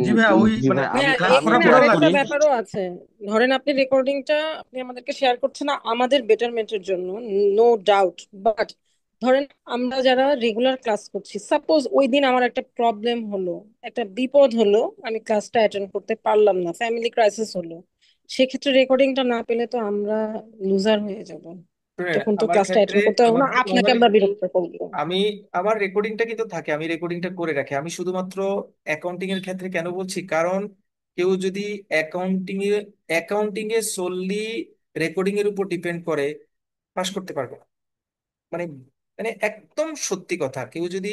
জি ভাইয়া, ওই জি মানে ভাই, আমি হ্যাঁ, ক্লাস আমি করার এখানে তো পরেও আরেকটা লাগবে। রেকর্ডিং। ব্যাপারও আছে। ধরেন আপনি রেকর্ডিংটা আপনি আমাদেরকে শেয়ার করছেন না আমাদের বেটারমেন্টের জন্য, নো ডাউট, বাট ধরেন আমরা যারা রেগুলার ক্লাস করছি, সাপোজ ওই দিন আমার একটা প্রবলেম হলো, একটা বিপদ হলো, আমি ক্লাসটা অ্যাটেন্ড করতে পারলাম না, ফ্যামিলি ক্রাইসিস হলো, সেক্ষেত্রে রেকর্ডিংটা না পেলে তো আমরা লুজার হয়ে যাব। শুনেন, তখন তো আমার ক্লাসটা ক্ষেত্রে অ্যাটেন্ড করতে হবে আমার না, আপনাকে আমরা বিরক্ত করবো। আমি আমার রেকর্ডিংটা কিন্তু থাকে, আমি রেকর্ডিংটা করে রাখি। আমি শুধুমাত্র অ্যাকাউন্টিং এর ক্ষেত্রে কেন বলছি, কারণ কেউ যদি অ্যাকাউন্টিং এ solely রেকর্ডিং এর উপর ডিপেন্ড করে, পাস করতে পারবে না। মানে মানে একদম সত্যি কথা, কেউ যদি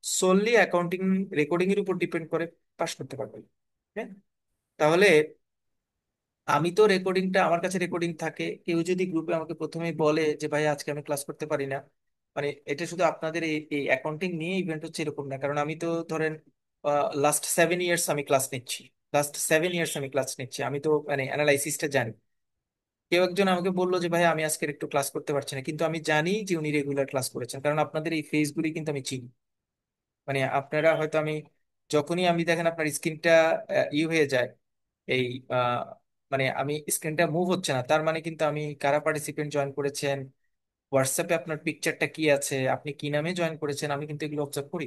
solely অ্যাকাউন্টিং রেকর্ডিং এর উপর ডিপেন্ড করে, পাস করতে পারবে না। হ্যাঁ, তাহলে আমি তো রেকর্ডিংটা, আমার কাছে রেকর্ডিং থাকে। কেউ যদি গ্রুপে আমাকে প্রথমেই বলে যে ভাই আজকে আমি ক্লাস করতে পারি না, মানে এটা শুধু আপনাদের এই এই অ্যাকাউন্টিং নিয়ে ইভেন্ট হচ্ছে এরকম না, কারণ আমি তো ধরেন লাস্ট 7 ইয়ার্স আমি ক্লাস নিচ্ছি। আমি ক্লাস নিচ্ছি, আমি তো মানে অ্যানালাইসিসটা জানি। কেউ একজন আমাকে বললো যে ভাই আমি আজকে একটু ক্লাস করতে পারছি না, কিন্তু আমি জানি যে উনি রেগুলার ক্লাস করেছেন, কারণ আপনাদের এই ফেসগুলি কিন্তু আমি চিনি। মানে আপনারা হয়তো, আমি যখনই আমি দেখেন আপনার স্ক্রিনটা হয়ে যায়, এই আহ, মানে আমি স্ক্রিনটা মুভ হচ্ছে না, তার মানে কিন্তু আমি কারা পার্টিসিপেন্ট জয়েন করেছেন, হোয়াটসঅ্যাপে আপনার পিকচারটা কি আছে, আপনি কি নামে জয়েন করেছেন, আমি কিন্তু এগুলো অবজার্ভ করি।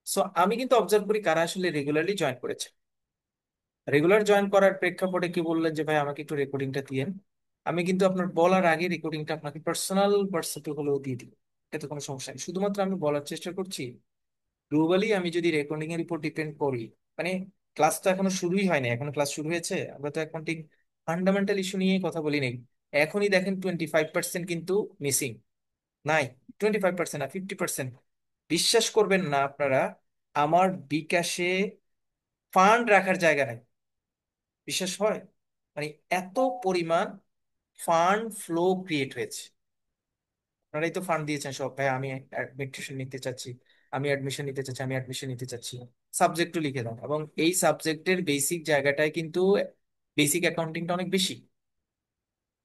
সো আমি কিন্তু অবজার্ভ করি কারা আসলে রেগুলারলি জয়েন করেছে। রেগুলার জয়েন করার প্রেক্ষাপটে কি বললেন যে ভাই আমাকে একটু রেকর্ডিংটা দিয়েন, আমি কিন্তু আপনার বলার আগে রেকর্ডিংটা আপনাকে পার্সোনাল হোয়াটসঅ্যাপে হলেও দিয়ে দিব। এতে কোনো সমস্যা নেই, শুধুমাত্র আমি বলার চেষ্টা করছি গ্লোবালি আমি যদি রেকর্ডিং এর উপর ডিপেন্ড করি, মানে ক্লাস তো এখনো শুরুই হয়নি, এখনো ক্লাস শুরু হয়েছে, আমরা তো এখন ঠিক ফান্ডামেন্টাল ইস্যু নিয়ে কথা বলি নেই। এখনই দেখেন 25% কিন্তু মিসিং, নাই 25% না 50%। বিশ্বাস করবেন না আপনারা, আমার বিকাশে ফান্ড রাখার জায়গা নাই। বিশ্বাস হয়? মানে এত পরিমাণ ফান্ড ফ্লো ক্রিয়েট হয়েছে। আপনারাই তো ফান্ড দিয়েছেন সব, ভাই আমি অ্যাডমিশন নিতে চাচ্ছি, আমি অ্যাডমিশন নিতে চাচ্ছি, আমি অ্যাডমিশন নিতে চাচ্ছি, সাবজেক্টও লিখে দাও। এবং এই সাবজেক্টের বেসিক জায়গাটায় কিন্তু বেসিক অ্যাকাউন্টিংটা অনেক বেশি।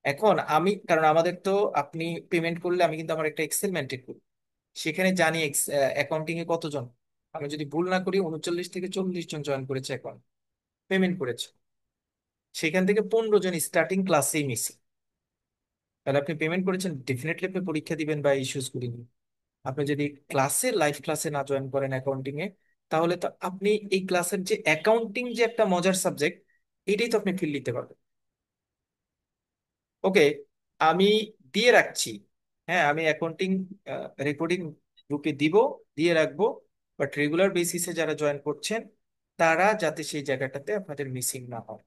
এখন আমি, কারণ আমাদের তো, আপনি পেমেন্ট করলে আমি কিন্তু আমার একটা এক্সেল মেনটেন করি, সেখানে জানি অ্যাকাউন্টিং এ কতজন, আমি যদি ভুল না করি 39 থেকে 40 জন জয়েন করেছে, এখন পেমেন্ট করেছে, সেখান থেকে 15 জন স্টার্টিং ক্লাসেই মিসিং। তাহলে আপনি পেমেন্ট করেছেন, ডেফিনেটলি আপনি পরীক্ষা দিবেন বা ইস্যুস গুলি নিয়ে। আপনি যদি লাইভ ক্লাসে না জয়েন করেন অ্যাকাউন্টিং এ, তাহলে তো আপনি এই ক্লাসের যে অ্যাকাউন্টিং যে একটা মজার সাবজেক্ট, এটাই তো আপনি ফিল নিতে পারবেন। ওকে, আমি দিয়ে রাখছি। হ্যাঁ, আমি অ্যাকাউন্টিং রেকর্ডিং গ্রুপে দিব, দিয়ে রাখবো। বাট রেগুলার বেসিসে যারা জয়েন করছেন, তারা যাতে সেই জায়গাটাতে আপনাদের মিসিং না হয়।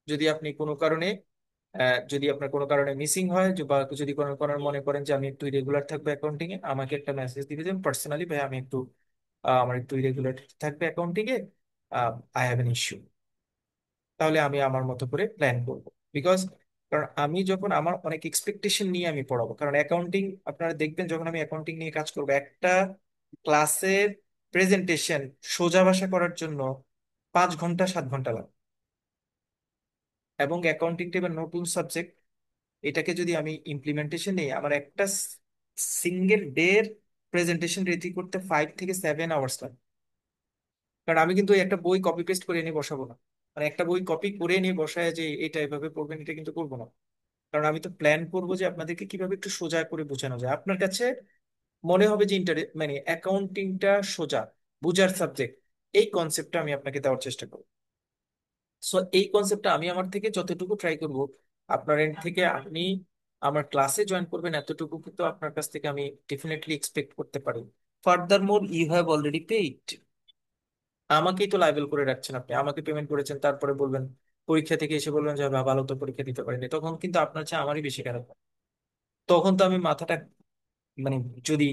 যদি আপনি কোনো কারণে যদি আপনার কোনো কারণে মিসিং হয়, বা যদি কোনো কারণে মনে করেন যে আমি একটু ইরেগুলার থাকবো অ্যাকাউন্টিং এ, আমাকে একটা মেসেজ দিবে যে পার্সোনালি ভাই আমি একটু আমার একটু ইরেগুলার থাকবে accounting A, I have an issue. তাহলে আমি আমার মতো করে প্ল্যান করব। বিকজ কারণ আমি যখন আমার অনেক এক্সপেকটেশন নিয়ে আমি পড়াবো, কারণ অ্যাকাউন্টিং আপনারা দেখবেন যখন আমি অ্যাকাউন্টিং নিয়ে কাজ করবো, একটা ক্লাসের প্রেজেন্টেশন সোজা ভাষা করার জন্য 5 ঘন্টা 7 ঘন্টা লাগে। এবং অ্যাকাউন্টিংটা এবার নতুন সাবজেক্ট, এটাকে যদি আমি ইমপ্লিমেন্টেশন নিই, আমার একটা সিঙ্গেল ডের প্রেজেন্টেশন রেডি করতে 5 থেকে 7 আওয়ার্স লাগে। কারণ আমি কিন্তু ওই একটা বই কপি পেস্ট করে এনে বসাবো না, মানে একটা বই কপি করে নিয়ে বসায় যে এটা এভাবে পড়বেন, এটা কিন্তু করবো না। কারণ আমি তো প্ল্যান করবো যে আপনাদেরকে কিভাবে একটু সোজা করে বোঝানো যায় আপনার কাছে মনে হবে যে মানে অ্যাকাউন্টিংটা সোজা বুঝার সাবজেক্ট। এই কনসেপ্টটা আমি আপনাকে দেওয়ার চেষ্টা করবো। সো এই কনসেপ্টটা আমি আমার থেকে যতটুকু ট্রাই করব, আপনার এন্ড থেকে আপনি আমার ক্লাসে জয়েন করবেন এতটুকু কিন্তু আপনার কাছ থেকে আমি ডেফিনেটলি এক্সপেক্ট করতে পারি। Further more you have already paid. আমাকেই তো লাইবেল করে রাখছেন আপনি, আমাকে পেমেন্ট করেছেন, তারপরে বলবেন পরীক্ষা থেকে এসে বলবেন যে ভালো তো পরীক্ষা দিতে পারিনি, তখন কিন্তু আপনার চেয়ে আমারই বেশি খারাপ হয়। তখন তো আমি মাথাটা মানে যদি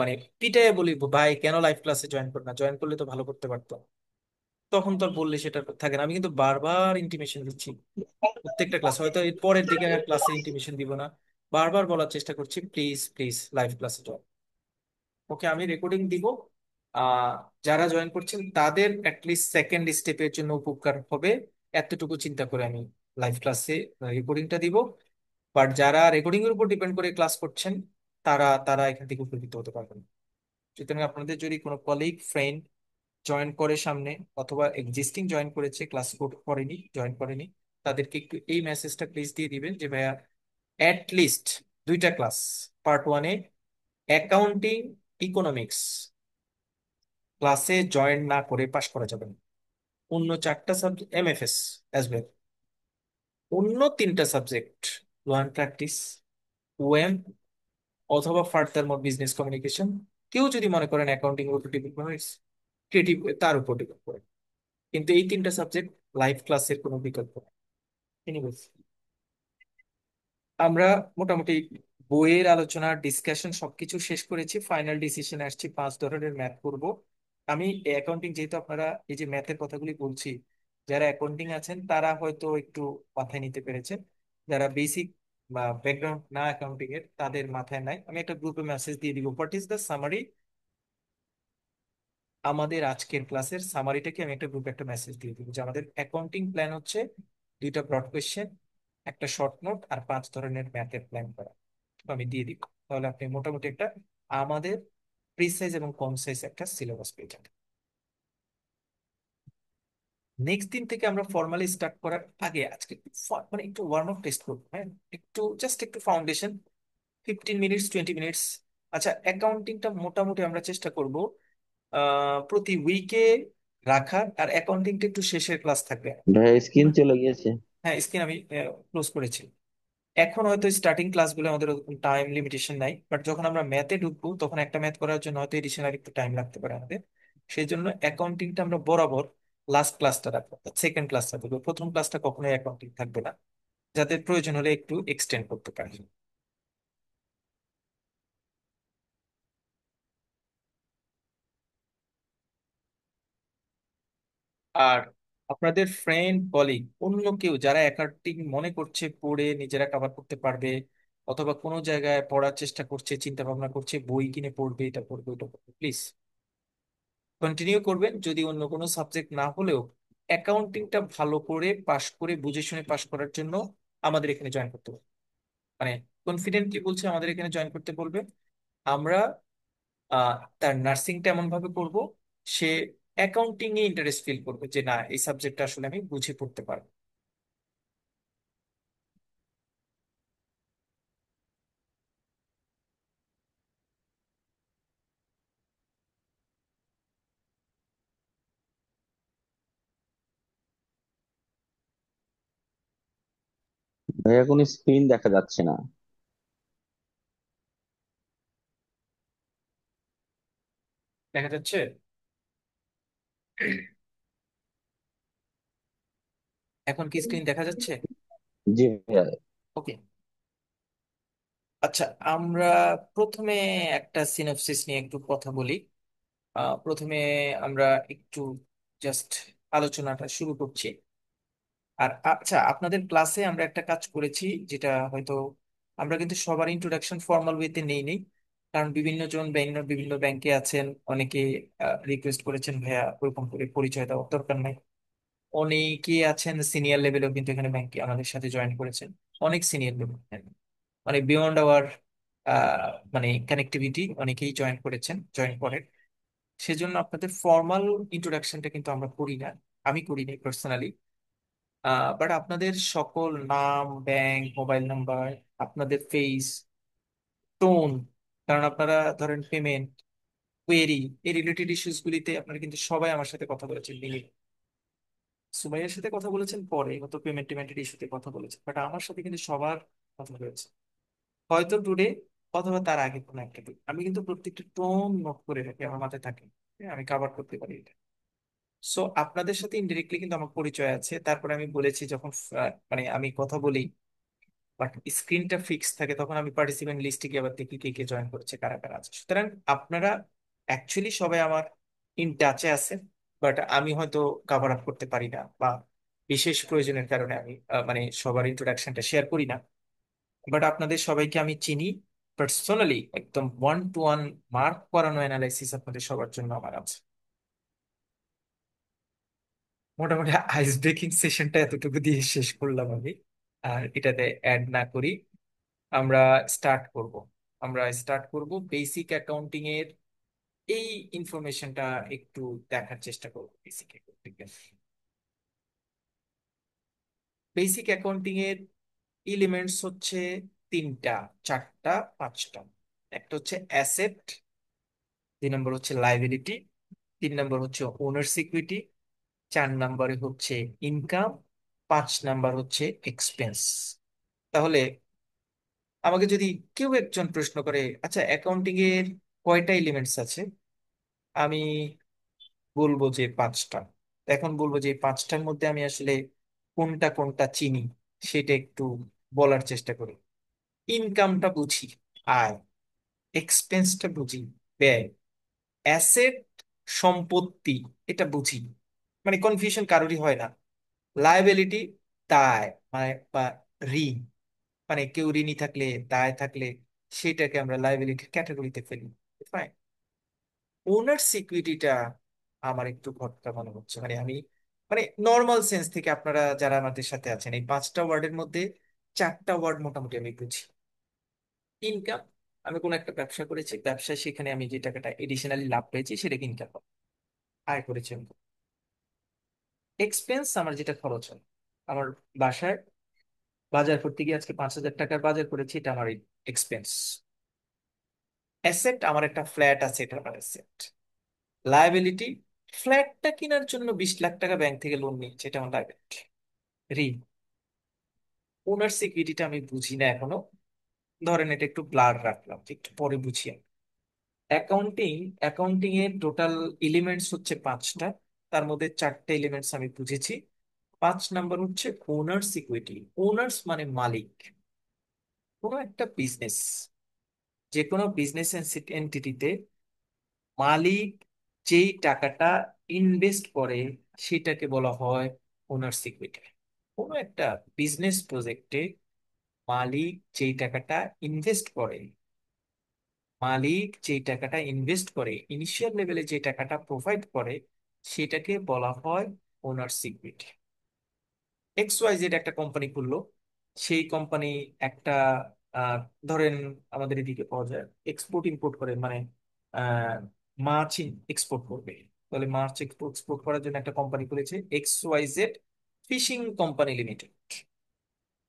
মানে পিটায় বলি ভাই কেন লাইভ ক্লাসে জয়েন করে না, জয়েন করলে তো ভালো করতে পারতো, তখন তো আর বললে সেটা থাকে না। আমি কিন্তু বারবার ইন্টিমেশন দিচ্ছি প্রত্যেকটা ক্লাস, হয়তো এর পরের দিকে আর ক্লাসে ইন্টিমেশন দিব না, বারবার বলার চেষ্টা করছি প্লিজ প্লিজ লাইভ ক্লাসে জয়েন। ওকে, আমি রেকর্ডিং দিব। আহ যারা জয়েন করছেন তাদের অ্যাটলিস্ট সেকেন্ড স্টেপের জন্য উপকার হবে, এতটুকু চিন্তা করে আমি লাইভ ক্লাসে রেকর্ডিংটা দিব। বাট যারা রেকর্ডিং এর উপর ডিপেন্ড করে ক্লাস করছেন তারা তারা এখান থেকে উপকৃত হতে পারবেন না। সুতরাং আপনাদের যদি কোনো কলিগ ফ্রেন্ড জয়েন করে সামনে, অথবা এক্সিস্টিং জয়েন করেছে ক্লাস করেনি জয়েন করেনি, তাদেরকে একটু এই মেসেজটা প্লিজ দিয়ে দিবেন যে ভাইয়া অ্যাট লিস্ট দুইটা ক্লাস, পার্ট ওয়ানে অ্যাকাউন্টিং ইকোনমিক্স ক্লাসে জয়েন না করে পাশ করা যাবে না। অন্য চারটা সাবজেক্ট এমএফএস অ্যাজ ওয়েল, অন্য তিনটা সাবজেক্ট ওয়ান প্র্যাকটিস, ওএম, অথবা ফার্দার মোর বিজনেস কমিউনিকেশন, কেউ যদি মনে করেন অ্যাকাউন্টিং উপর ডিপেন্ড করে ক্রিয়েটিভ তার উপর ডিপেন্ড করে, কিন্তু এই তিনটা সাবজেক্ট লাইভ ক্লাসের কোনো বিকল্প নেই। Anyways, আমরা মোটামুটি বইয়ের আলোচনা ডিসকাশন সবকিছু শেষ করেছি, ফাইনাল ডিসিশন আসছি 5 ধরনের ম্যাথ করব। আমি অ্যাকাউন্টিং যেহেতু আপনারা এই যে ম্যাথের কথাগুলি বলছি, যারা অ্যাকাউন্টিং আছেন তারা হয়তো একটু মাথায় নিতে পেরেছেন, যারা বেসিক বা ব্যাকগ্রাউন্ড না অ্যাকাউন্টিং এর তাদের মাথায় নাই। আমি একটা গ্রুপে মেসেজ দিয়ে দিব হোয়াট ইজ দ্য সামারি, আমাদের আজকের ক্লাসের সামারিটাকে আমি একটা গ্রুপে একটা মেসেজ দিয়ে দিব যে আমাদের অ্যাকাউন্টিং প্ল্যান হচ্ছে দুইটা ব্রড কোয়েশ্চেন, একটা শর্ট নোট আর 5 ধরনের ম্যাথের প্ল্যান করা। তো আমি দিয়ে দিব, তাহলে আপনি মোটামুটি একটা আমাদের প্রিসাইজ এবং কনসাইজ একটা সিলেবাস পেয়ে যাবেন। নেক্সট দিন থেকে আমরা ফর্মালি স্টার্ট করার আগে আজকে মানে একটু ওয়ার্ম আপ টেস্ট করবো, হ্যাঁ, একটু জাস্ট একটু ফাউন্ডেশন, 15 মিনিটস 20 মিনিটস। আচ্ছা, অ্যাকাউন্টিংটা মোটামুটি আমরা চেষ্টা করব প্রতি উইকে রাখার, আর অ্যাকাউন্টিংটা একটু শেষের ক্লাস থাকবে। ভাই স্ক্রিন চলে গিয়েছে। হ্যাঁ, স্ক্রিন আমি ক্লোজ করেছি। এখন হয়তো স্টার্টিং ক্লাসগুলো আমাদের টাইম লিমিটেশন নাই, বাট যখন আমরা ম্যাথে ঢুকবো তখন একটা ম্যাথ করার জন্য হয়তো এডিশনাল একটু টাইম লাগতে পারে আমাদের। সেই জন্য অ্যাকাউন্টিংটা আমরা বরাবর লাস্ট ক্লাসটা রাখবো, সেকেন্ড ক্লাসটা থাকবে, প্রথম ক্লাসটা কখনোই অ্যাকাউন্টিং থাকবে না, যাতে প্রয়োজন হলে একটু এক্সটেন্ড করতে পারি। আর আপনাদের ফ্রেন্ড কলিগ অন্য কেউ যারা অ্যাকাউন্টিং মনে করছে পড়ে নিজেরা কভার করতে পারবে, অথবা কোনো জায়গায় পড়ার চেষ্টা করছে, চিন্তা ভাবনা করছে বই কিনে পড়বে, এটা পড়বে ওটা পড়বে, প্লিজ কন্টিনিউ করবেন। যদি অন্য কোনো সাবজেক্ট না হলেও অ্যাকাউন্টিংটা ভালো করে পাশ করে বুঝে শুনে পাশ করার জন্য আমাদের এখানে জয়েন করতে হবে। মানে কনফিডেন্টলি বলছে আমাদের এখানে জয়েন করতে বলবে। আমরা তার নার্সিংটা এমন ভাবে করব, সে অ্যাকাউন্টিং এ ইন্টারেস্ট ফিল করবে যে না এই সাবজেক্টটা আসলে আমি বুঝে পড়তে পারবো। ভাইয়া কোনো স্ক্রিন দেখা যাচ্ছে না। দেখা যাচ্ছে? এখন কি স্ক্রিন দেখা যাচ্ছে? জি ভাইয়া। ওকে। আচ্ছা, আমরা প্রথমে একটা সিনপসিস নিয়ে একটু কথা বলি। প্রথমে আমরা একটু জাস্ট আলোচনাটা শুরু করছি। আর আচ্ছা, আপনাদের ক্লাসে আমরা একটা কাজ করেছি যেটা হয়তো আমরা কিন্তু সবার ইন্ট্রোডাকশন ফর্মাল ওয়েতে নেই নেই, কারণ বিভিন্ন জন বিভিন্ন ব্যাংকে আছেন, অনেকে রিকোয়েস্ট করেছেন ভাইয়া ওরকম করে পরিচয় দেওয়ার দরকার নাই। অনেকে আছেন সিনিয়র লেভেলেও কিন্তু এখানে ব্যাংকে আমাদের সাথে জয়েন করেছেন, অনেক সিনিয়র লেভেল, মানে বিয়ন্ড আওয়ার মানে কানেক্টিভিটি, অনেকেই জয়েন করেন। সেজন্য আপনাদের ফর্মাল ইন্ট্রোডাকশনটা কিন্তু আমরা করি না, আমি করি না পার্সোনালি। বাট আপনাদের সকল নাম, ব্যাংক, মোবাইল নাম্বার, আপনাদের ফেস, টোন, কারণ আপনারা ধরেন পেমেন্ট, কোয়েরি, এই রিলেটেড ইস্যুস গুলিতে আপনারা কিন্তু সবাই আমার সাথে কথা বলেছেন। সুমাইয়ার সাথে কথা বলেছেন পরে, হয়তো পেমেন্ট টেমেন্টের ইস্যুতে কথা বলেছেন, বাট আমার সাথে কিন্তু সবার কথা হয়েছে, হয়তো টুডে অথবা তার আগে কোনো একটা দিন। আমি কিন্তু প্রত্যেকটা টোন নোট করে রাখি, আমার মাথায় থাকে। হ্যাঁ, আমি কভার করতে পারি এটা। সো আপনাদের সাথে ইনডিরেক্টলি কিন্তু আমার পরিচয় আছে। তারপরে আমি বলেছি যখন মানে আমি কথা বলি বাট স্ক্রিনটা ফিক্স থাকে, তখন আমি পার্টিসিপেন্ট লিস্টে গিয়ে আবার দেখি কে কে জয়েন করেছে, কারা কারা আছে। সুতরাং আপনারা অ্যাকচুয়ালি সবাই আমার ইন টাচে আছেন, বাট আমি হয়তো কভার আপ করতে পারি না, বা বিশেষ প্রয়োজনের কারণে আমি মানে সবার ইন্ট্রোডাকশনটা শেয়ার করি না। বাট আপনাদের সবাইকে আমি চিনি পার্সোনালি, একদম ওয়ান টু ওয়ান মার্ক করানো অ্যানালাইসিস আপনাদের সবার জন্য আমার আছে। মোটামুটি আইস ব্রেকিং সেশনটা এতটুকু দিয়ে শেষ করলাম আমি, আর এটাতে অ্যাড না করি। আমরা স্টার্ট করব। আমরা স্টার্ট করব বেসিক অ্যাকাউন্টিং এর এই ইনফরমেশনটা একটু দেখার চেষ্টা করব। বেসিক অ্যাকাউন্টিং এর বেসিক অ্যাকাউন্টিং এর এলিমেন্টস হচ্ছে তিনটা, চারটা, পাঁচটা। একটা হচ্ছে অ্যাসেট, 2 নম্বর হচ্ছে লাইবিলিটি, 3 নম্বর হচ্ছে ওনার্স ইকুইটি, 4 নম্বরে হচ্ছে ইনকাম, 5 নম্বর হচ্ছে এক্সপেন্স। তাহলে আমাকে যদি কেউ একজন প্রশ্ন করে, আচ্ছা অ্যাকাউন্টিং এর কয়টা এলিমেন্টস আছে, আমি বলবো যে 5টা। এখন বলবো যে এই 5টার মধ্যে আমি আসলে কোনটা কোনটা চিনি সেটা একটু বলার চেষ্টা করি। ইনকামটা বুঝি, আয়। এক্সপেন্সটা বুঝি, ব্যয়। অ্যাসেট, সম্পত্তি, এটা বুঝি, মানে কনফিউশন কারোরই হয় না। লায়াবিলিটি, দায়, মানে বা ঋণ, মানে কেউ ঋণী থাকলে, দায় থাকলে সেটাকে আমরা লায়াবিলিটির ক্যাটাগরিতে ফেলি। ফাইন। ওনার সিকিউরিটিটা আমার একটু ঘটকা মনে হচ্ছে, মানে আমি মানে নর্মাল সেন্স থেকে আপনারা যারা আমাদের সাথে আছেন, এই 5টা ওয়ার্ডের মধ্যে 4টা ওয়ার্ড মোটামুটি আমি বুঝি। ইনকাম, আমি কোনো একটা ব্যবসা করেছি, ব্যবসা সেখানে আমি যে টাকাটা এডিশনালি লাভ পেয়েছি সেটাকে ইনকাম, আয় করেছি আমি। এক্সপেন্স, আমার যেটা খরচ হয়, আমার বাসায় বাজার করতে গিয়ে আজকে 5,000 টাকার বাজার করেছি, এটা আমার এক্সপেন্স। অ্যাসেট, আমার একটা ফ্ল্যাট আছে, এটা আমার অ্যাসেট। লায়াবিলিটি, ফ্ল্যাটটা কেনার জন্য 20 লাখ টাকা ব্যাংক থেকে লোন নিয়েছে, এটা আমার লায়াবিলিটি, ঋণ। ওনার সিকিউরিটিটা আমি বুঝি না এখনো, ধরেন এটা একটু ব্লার রাখলাম, একটু পরে বুঝি। অ্যাকাউন্টিং অ্যাকাউন্টিং এর টোটাল এলিমেন্টস হচ্ছে 5টা, তার মধ্যে 4টে এলিমেন্টস আমি বুঝেছি। 5 নম্বর হচ্ছে ওনার্স ইকুইটি। ওনার্স মানে মালিক। কোনো একটা বিজনেস, যে কোনো বিজনেস এন্টিটিতে মালিক যেই টাকাটা ইনভেস্ট করে সেটাকে বলা হয় ওনার্স ইকুইটি। কোনো একটা বিজনেস প্রজেক্টে মালিক যেই টাকাটা ইনভেস্ট করে, ইনিশিয়াল লেভেলে যে টাকাটা প্রোভাইড করে, সেটাকে বলা হয় owner's equity. X Y Z একটা কোম্পানি খুললো, সেই কোম্পানি একটা আহ, ধরেন আমাদের এদিকে পাওয়া যায়, এক্সপোর্ট ইম্পোর্ট করে, মানে আহ, মাছ এক্সপোর্ট করবে। তাহলে মাছ এক্সপোর্ট করার জন্য একটা কোম্পানি খুলেছে, X Y Z fishing company limited.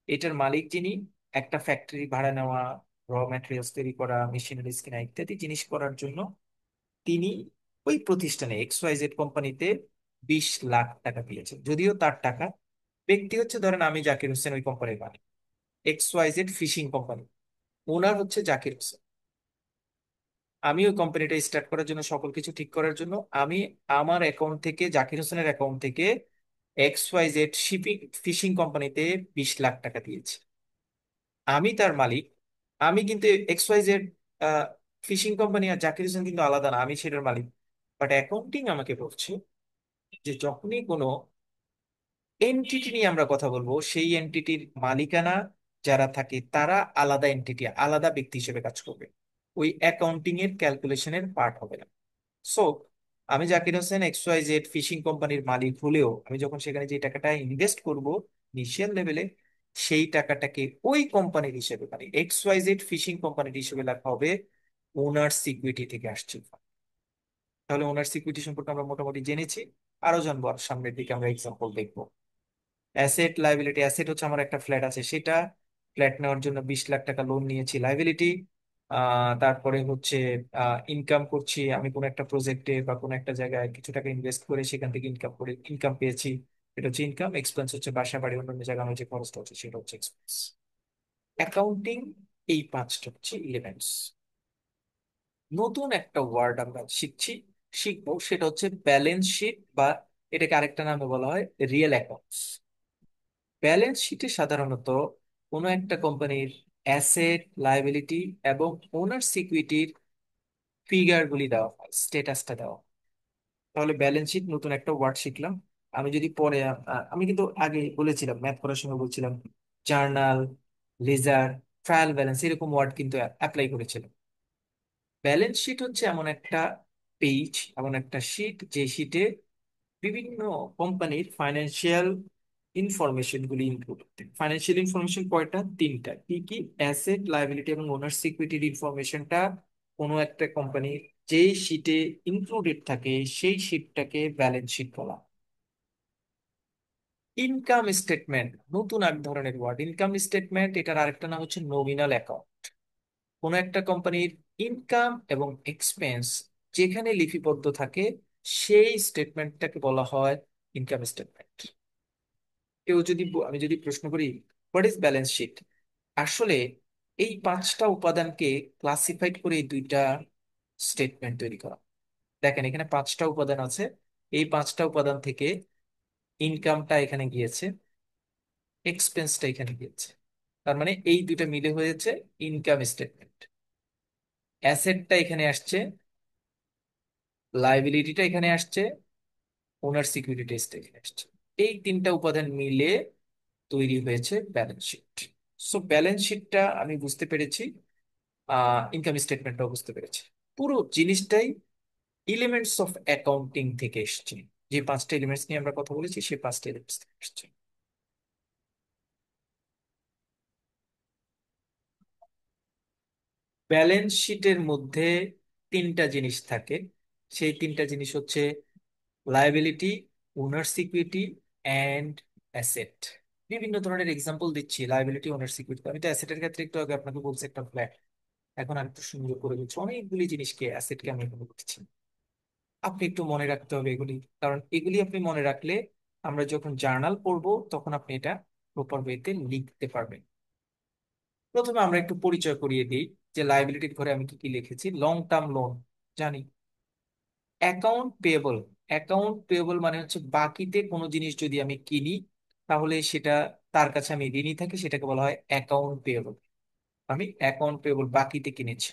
এটার মালিক যিনি, একটা ফ্যাক্টরি ভাড়া নেওয়া, র ম্যাটেরিয়ালস তৈরি করা, মেশিনারিজ কেনা ইত্যাদি জিনিস করার জন্য তিনি ওই প্রতিষ্ঠানে এক্স ওয়াই জেড কোম্পানিতে 20 লাখ টাকা দিয়েছেন। যদিও তার টাকা, ব্যক্তি হচ্ছে ধরেন আমি জাকির হোসেন, ওই কোম্পানির মালিক। X Y Z fishing company, owner হচ্ছে জাকির হোসেন। আমি ওই কোম্পানিটা স্টার্ট করার জন্য, সকল কিছু ঠিক করার জন্য আমি আমার অ্যাকাউন্ট থেকে, জাকির হোসেনের অ্যাকাউন্ট থেকে X Y Z shipping fishing কোম্পানিতে 20 লাখ টাকা দিয়েছি। আমি তার মালিক। আমি কিন্তু X Y Z fishing company আর জাকির হোসেন কিন্তু আলাদা না, আমি সেটার মালিক। বাট অ্যাকাউন্টিং আমাকে বলছে যে যখনই কোনো এনটিটি নিয়ে আমরা কথা বলবো, সেই এনটিটির মালিকানা যারা থাকে তারা আলাদা এনটিটি, আলাদা ব্যক্তি হিসেবে কাজ করবে, ওই অ্যাকাউন্টিং এর ক্যালকুলেশনের পার্ট হবে না। সো আমি Zakir Hossain X Y Z fishing কোম্পানির মালিক হলেও, আমি যখন সেখানে যে টাকাটা ইনভেস্ট করব ইনিশিয়াল লেভেলে, সেই টাকাটাকে ওই কোম্পানির হিসেবে, মানে এক্স ওয়াই জেড ফিশিং কোম্পানির হিসেবে লেখা হবে ওনার সিকিউরিটি থেকে আসছে। তাহলে ওনার সিকিউরিটি সম্পর্কে আমরা মোটামুটি জেনেছি, আরো জানবো, আর সামনের দিকে আমরা এক্সাম্পল দেখবো। অ্যাসেট লাইবিলিটি, অ্যাসেট হচ্ছে আমার একটা ফ্ল্যাট আছে, সেটা ফ্ল্যাট নেওয়ার জন্য 20 লাখ টাকা লোন নিয়েছি, লাইবিলিটি। তারপরে হচ্ছে ইনকাম করছি, আমি কোনো একটা প্রজেক্টে বা কোনো একটা জায়গায় কিছু টাকা ইনভেস্ট করে সেখান থেকে ইনকাম পেয়েছি, এটা হচ্ছে ইনকাম। এক্সপেন্স হচ্ছে বাসা বাড়ি অন্যান্য জায়গায় আমার যে খরচটা হচ্ছে সেটা হচ্ছে এক্সপেন্স। অ্যাকাউন্টিং, এই পাঁচটা হচ্ছে এলিমেন্টস। নতুন একটা ওয়ার্ড আমরা শিখবো, সেটা হচ্ছে ব্যালেন্স শিট, বা এটাকে আরেকটা নামে বলা হয় রিয়েল অ্যাকাউন্টস। ব্যালেন্স শিটে সাধারণত কোনো একটা কোম্পানির অ্যাসেট, লায়াবিলিটি এবং ওনার সিকিউরিটির ফিগার গুলি দেওয়া হয়, স্টেটাসটা দেওয়া হয়। তাহলে ব্যালেন্স শিট নতুন একটা ওয়ার্ড শিখলাম। আমি যদি পরে আমি কিন্তু আগে বলেছিলাম, ম্যাথ করার সময় বলছিলাম জার্নাল, লেজার, ট্রায়াল ব্যালেন্স, এরকম ওয়ার্ড কিন্তু অ্যাপ্লাই করেছিলাম। ব্যালেন্স শিট হচ্ছে এমন একটা পেজ, এমন একটা শিট, যে শিটে বিভিন্ন কোম্পানির ফাইন্যান্সিয়াল ইনফরমেশন গুলি ইনক্লুড। ফাইন্যান্সিয়াল ইনফরমেশন কয়টা? তিনটা। কি কি? অ্যাসেট, লায়াবিলিটি এবং ওনার সিকিউরিটির ইনফরমেশনটা কোনো একটা কোম্পানির যেই শিটে ইনক্লুডেড থাকে সেই শিটটাকে ব্যালেন্স শিট বলা। ইনকাম স্টেটমেন্ট নতুন এক ধরনের ওয়ার্ড। ইনকাম স্টেটমেন্ট, এটার আরেকটা নাম হচ্ছে নমিনাল অ্যাকাউন্ট। কোনো একটা কোম্পানির ইনকাম এবং এক্সপেন্স যেখানে লিপিবদ্ধ থাকে সেই স্টেটমেন্টটাকে বলা হয় ইনকাম স্টেটমেন্ট। আমি যদি প্রশ্ন করি হোয়াট ইজ ব্যালেন্স শিট, আসলে এই পাঁচটা উপাদানকে ক্লাসিফাইড করে এই দুইটা স্টেটমেন্ট তৈরি করা। দেখেন এখানে পাঁচটা উপাদান আছে, এই পাঁচটা উপাদান থেকে ইনকামটা এখানে গিয়েছে, এক্সপেন্সটা এখানে গিয়েছে, তার মানে এই দুইটা মিলে হয়েছে ইনকাম স্টেটমেন্ট। অ্যাসেটটা এখানে আসছে, লাইবিলিটিটা এখানে আসছে, ওনার সিকিউরিটি টেস্ট এখানে আসছে। এই তিনটা উপাদান মিলে তৈরি হয়েছে ব্যালেন্স শিট। সো ব্যালেন্স শিটটা আমি বুঝতে পেরেছি, ইনকাম স্টেটমেন্টটাও বুঝতে পেরেছি। পুরো জিনিসটাই এলিমেন্টস অফ অ্যাকাউন্টিং থেকে এসছে। যে পাঁচটা এলিমেন্টস নিয়ে আমরা কথা বলেছি সেই পাঁচটা এলিমেন্টস থেকে এসছে। ব্যালেন্স শিটের মধ্যে তিনটা জিনিস থাকে, সেই তিনটা জিনিস হচ্ছে liability, owner security and asset. বিভিন্ন ধরনের এক্সাম্পল দিচ্ছি, লায়াবিলিটি, ওনার সিকিউরিটি। আমি তো অ্যাসেটের ক্ষেত্রে একটু আগে আপনাকে বলছি একটা ফ্ল্যাট, এখন আর একটু সুন্দর করে দিচ্ছি অনেকগুলি জিনিসকে, অ্যাসেটকে আমি এখানে বলছি। আপনি একটু মনে রাখতে হবে এগুলি, কারণ এগুলি আপনি মনে রাখলে আমরা যখন জার্নাল পড়বো তখন আপনি এটা প্রপার ওয়েতে লিখতে পারবেন। প্রথমে আমরা একটু পরিচয় করিয়ে দিই যে লাইবিলিটির ঘরে আমি কি কি লিখেছি। লং টার্ম লোন জানি। অ্যাকাউন্ট পেয়েবল, অ্যাকাউন্ট পেয়েবল মানে হচ্ছে বাকিতে কোনো জিনিস যদি আমি কিনি তাহলে সেটা তার কাছে আমি ঋণী থাকি, সেটাকে বলা হয় অ্যাকাউন্ট পেয়েবল। আমি অ্যাকাউন্ট পেয়েবল বাকিতে কিনেছি,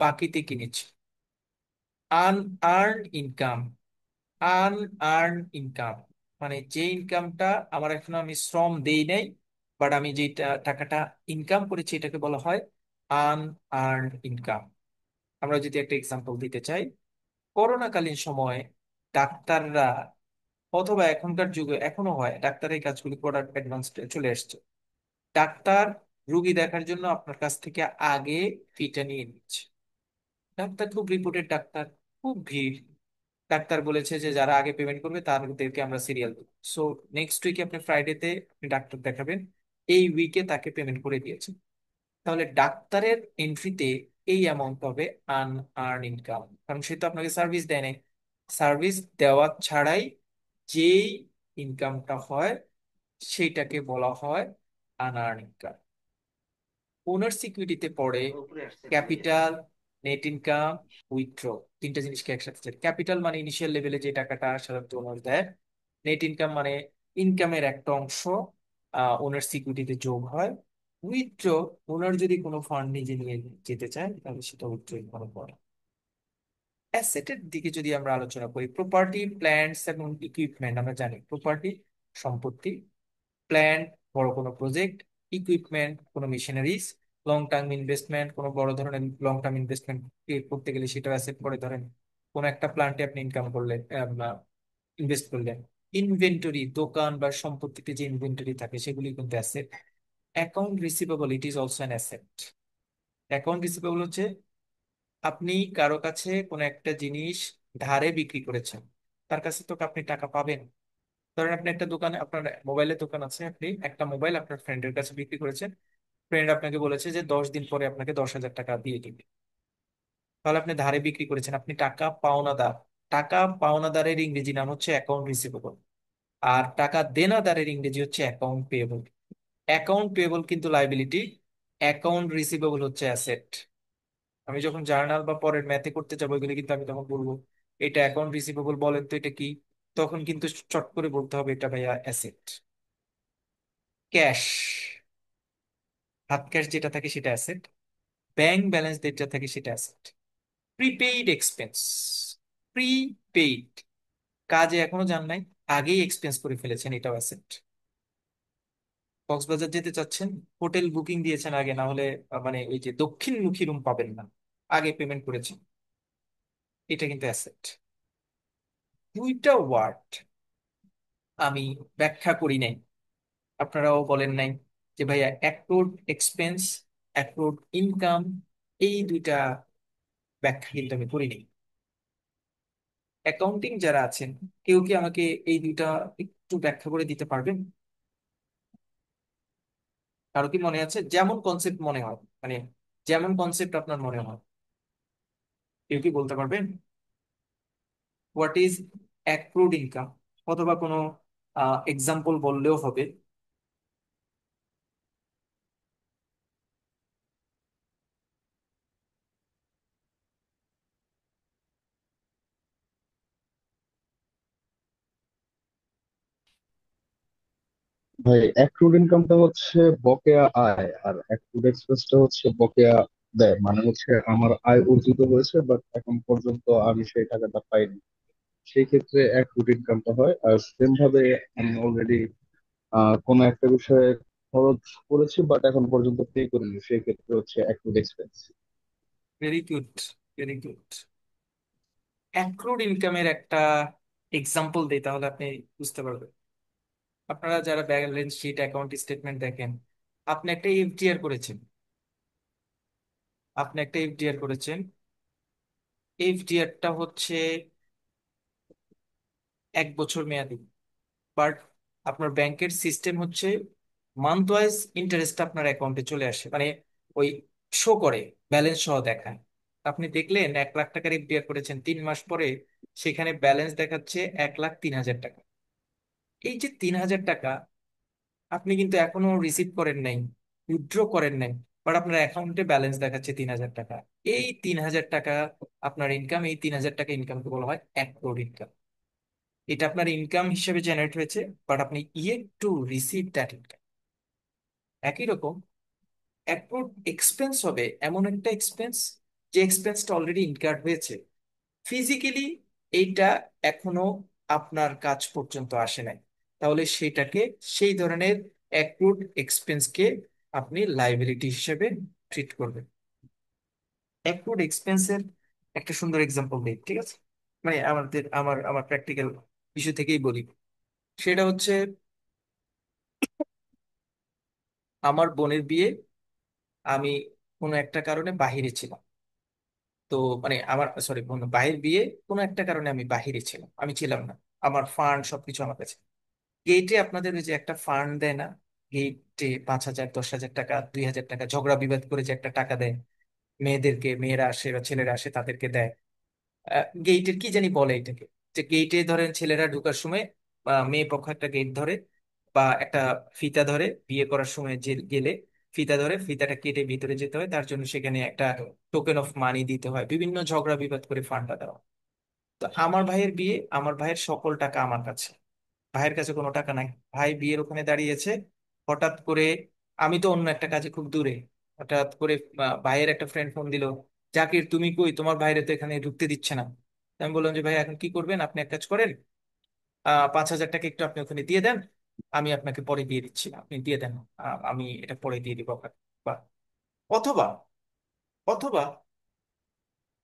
বাকিতে কিনেছি। আনআর্নড ইনকাম, আনআর্ন ইনকাম মানে যে ইনকামটা আমার এখনো আমি শ্রম দেই নাই, বাট আমি যে টাকাটা ইনকাম করেছি এটাকে বলা হয় আনআর্নড ইনকাম। আমরা যদি একটা এক্সাম্পল দিতে চাই, করোনাকালীন সময়ে ডাক্তাররা, অথবা এখনকার যুগে এখনো হয়, ডাক্তার এই কাজগুলি করার অ্যাডভান্স চলে এসছে। ডাক্তার রুগী দেখার জন্য আপনার কাছ থেকে আগে ফিটা নিয়ে নিচ্ছে। ডাক্তার খুব রিপোর্টেড ডাক্তার, খুব ভিড়। ডাক্তার বলেছে যে যারা আগে পেমেন্ট করবে তাদেরকে আমরা সিরিয়াল দেবো। সো নেক্সট উইকে আপনি ফ্রাইডেতে আপনি ডাক্তার দেখাবেন, এই উইকে তাকে পেমেন্ট করে দিয়েছে। তাহলে ডাক্তারের এন্ট্রিতে এই অ্যামাউন্ট হবে আনআর্ন ইনকাম, কারণ সে তো আপনাকে সার্ভিস দেয় নাই। সার্ভিস দেওয়া ছাড়াই যেই ইনকামটা হয় সেইটাকে বলা হয় আনআর্ন ইনকাম। ওনার সিকিউরিটিতে পড়ে ক্যাপিটাল, নেট ইনকাম, উইথড্র, তিনটা জিনিসকে একসাথে। ক্যাপিটাল মানে ইনিশিয়াল লেভেলে যে টাকাটা সাধারণত ওনার দেয়। নেট ইনকাম মানে ইনকামের একটা অংশ ওনার সিকিউরিটিতে যোগ হয়। উইথড্র, ওনার যদি কোনো ফান্ড নিজে নিয়ে যেতে চায় তাহলে সেটা উইথড্র করার পরে। অ্যাসেটের দিকে যদি আমরা আলোচনা করি, প্রপার্টি, প্ল্যান্টস এবং ইকুইপমেন্ট। আমরা জানি প্রপার্টি সম্পত্তি, প্ল্যান্ট বড় কোনো প্রজেক্ট, ইকুইপমেন্ট কোনো মেশিনারিজ, লং টার্ম ইনভেস্টমেন্ট কোনো বড় ধরনের লং টার্ম ইনভেস্টমেন্ট করতে গেলে সেটা অ্যাসেট পড়ে। ধরেন কোনো একটা প্ল্যান্টে আপনি ইনকাম করলেন, ইনভেস্ট করলেন। ইনভেন্টরি, দোকান বা সম্পত্তিতে যে ইনভেন্টরি থাকে সেগুলি কিন্তু asset. Account receivable, it is also an asset. Account receivable হচ্ছে আপনি কারো কাছে কোনো একটা জিনিস ধারে বিক্রি করেছেন, তার কাছে তো আপনি টাকা পাবেন। ধরেন আপনি একটা দোকানে, আপনার মোবাইলের দোকান আছে, আপনি একটা মোবাইল আপনার ফ্রেন্ডের কাছে বিক্রি করেছেন। ফ্রেন্ড আপনাকে বলেছে যে 10 দিন পরে আপনাকে 10,000 টাকা দিয়ে দিবে। তাহলে আপনি ধারে বিক্রি করেছেন, আপনি টাকা পাওনাদার। টাকা পাওনাদারের ইংরেজি নাম হচ্ছে অ্যাকাউন্ট রিসিভেবল। আর টাকা দেনাদারের ইংরেজি হচ্ছে অ্যাকাউন্ট পেয়েবল। অ্যাকাউন্ট পেয়েবল কিন্তু লাইবিলিটি, অ্যাকাউন্ট রিসিভেবল হচ্ছে অ্যাসেট। আমি যখন জার্নাল বা পরের ম্যাথে করতে যাবো এগুলো, কিন্তু আমি তখন বলবো এটা অ্যাকাউন্ট রিসিভেবল, বলেন তো এটা কি। তখন কিন্তু চট করে বলতে হবে এটা ভাইয়া অ্যাসেট। ক্যাশ, হাত ক্যাশ যেটা থাকে সেটা অ্যাসেট। ব্যাংক ব্যালেন্স যেটা থাকে সেটা অ্যাসেট। প্রিপেইড এক্সপেন্স, প্রিপেইড, কাজে এখনো যান নাই, আগেই এক্সপেন্স করে ফেলেছেন, এটাও অ্যাসেট। কক্সবাজার যেতে চাচ্ছেন, হোটেল বুকিং দিয়েছেন আগে, না হলে মানে ওই যে দক্ষিণমুখী রুম পাবেন না, আগে পেমেন্ট করেছেন, এটা কিন্তু অ্যাসেট। দুইটা ওয়ার্ড আমি ব্যাখ্যা করি নাই, আপনারাও বলেন নাই যে ভাইয়া অ্যাক্রুড এক্সপেন্স, অ্যাক্রুড ইনকাম, এই দুইটা ব্যাখ্যা কিন্তু আমি করিনি। অ্যাকাউন্টিং যারা আছেন, কেউ কি আমাকে এই দুইটা একটু ব্যাখ্যা করে দিতে পারবেন? কারো কি মনে আছে, যেমন কনসেপ্ট মনে হয়, মানে যেমন কনসেপ্ট আপনার মনে হয়, কেউ কি বলতে পারবেন? হোয়াট ইজ অ্যাক্রুড ইনকাম, অথবা কোনো এক্সাম্পল বললেও হবে। ভাই, অ্যাক্রুড ইনকামটা হচ্ছে বকেয়া আয়, আর অ্যাক্রুড এক্সপেন্সটা হচ্ছে বকেয়া দেয়। মানে হচ্ছে আমার আয় অর্জিত হয়েছে, বাট এখন পর্যন্ত আমি সেই টাকাটা পাইনি, সেই ক্ষেত্রে অ্যাক্রুড ইনকামটা হয়। আর সেম ভাবে আমি অলরেডি কোনো একটা বিষয়ে খরচ করেছি, বাট এখন পর্যন্ত পে করিনি, সেই ক্ষেত্রে হচ্ছে accrued expense. Very good, very good. Accrued ইনকামের একটা এক্সাম্পল দিই, তাহলে আপনি বুঝতে পারবেন। আপনারা যারা ব্যালেন্স শিট, অ্যাকাউন্ট স্টেটমেন্ট দেখেন, আপনি একটা এফডিআর করেছেন, আপনি একটা এফডিআর করেছেন। এফডিআরটা হচ্ছে 1 বছর মেয়াদি, বাট আপনার ব্যাংকের সিস্টেম হচ্ছে মান্থ ওয়াইজ ইন্টারেস্ট আপনার অ্যাকাউন্টে চলে আসে, মানে ওই শো করে, ব্যালেন্স সহ দেখায়। আপনি দেখলেন 1 লাখ টাকার এফডিআর করেছেন, 3 মাস পরে সেখানে ব্যালেন্স দেখাচ্ছে 1,03,000 টাকা। এই যে 3,000 টাকা আপনি কিন্তু এখনো রিসিভ করেন নাই, উইথড্র করেন নাই, বাট আপনার অ্যাকাউন্টে ব্যালেন্স দেখাচ্ছে 3,000 টাকা। এই 3,000 টাকা আপনার ইনকাম, এই 3,000 টাকা ইনকামকে বলা হয় অ্যাক্রুড ইনকাম। এটা আপনার ইনকাম হিসেবে জেনারেট হয়েছে, বাট আপনি yet to receive that income. একই রকম অ্যাক্রুড এক্সপেন্স হবে এমন একটা এক্সপেন্স যে এক্সপেন্সটা অলরেডি ইনকার্ড হয়েছে, ফিজিক্যালি এইটা এখনো আপনার কাছ পর্যন্ত আসে নাই, তাহলে সেটাকে, সেই ধরনের অ্যাক্রুড এক্সপেন্সকে আপনি লাইবিলিটি হিসেবে ট্রিট করবেন। অ্যাক্রুড এক্সপেন্সের একটা সুন্দর এক্সাম্পল দিই, ঠিক আছে? মানে আমার আমার প্র্যাকটিক্যাল ইস্যু থেকেই বলি। সেটা হচ্ছে আমার বোনের বিয়ে, আমি কোনো একটা কারণে বাহিরে ছিলাম। তো মানে আমার, সরি, ভাইয়ের বিয়ে, কোনো একটা কারণে আমি বাহিরে ছিলাম, আমি ছিলাম না। আমার ফান্ড সবকিছু আমার কাছে। গেটে আপনাদের ওই যে একটা ফান্ড দেয় না, গেটে 5,000, 10,000 টাকা, 2,000 টাকা, ঝগড়া বিবাদ করে যে একটা টাকা দেয় মেয়েদেরকে, মেয়েরা আসে বা ছেলেরা আসে তাদেরকে দেয়। গেটের কি জানি বলে এটাকে, যে গেটে ধরেন ছেলেরা ঢোকার সময় মেয়ে পক্ষ একটা গেট ধরে বা একটা ফিতা ধরে, বিয়ে করার সময় যে গেলে ফিতা ধরে, ফিতাটা কেটে ভিতরে যেতে হয়, তার জন্য সেখানে একটা টোকেন অফ মানি দিতে হয়, বিভিন্ন ঝগড়া বিবাদ করে ফান্ডটা দেওয়া। তো আমার ভাইয়ের বিয়ে, আমার ভাইয়ের সকল টাকা আমার কাছে, ভাইয়ের কাছে কোনো টাকা নাই। ভাই বিয়ের ওখানে দাঁড়িয়েছে, হঠাৎ করে, আমি তো অন্য একটা কাজে খুব দূরে, হঠাৎ করে ভাইয়ের একটা ফ্রেন্ড ফোন দিল, জাকির তুমি কই, তোমার ভাইরে তো এখানে ঢুকতে দিচ্ছে না। আমি বললাম যে ভাই এখন কি করবেন, আপনি এক কাজ করেন, 5,000 টাকা একটু আপনি ওখানে দিয়ে দেন, আমি আপনাকে পরে দিয়ে দিচ্ছি, আপনি দিয়ে দেন, আমি এটা পরে দিয়ে দিব আপনাকে। বা অথবা, অথবা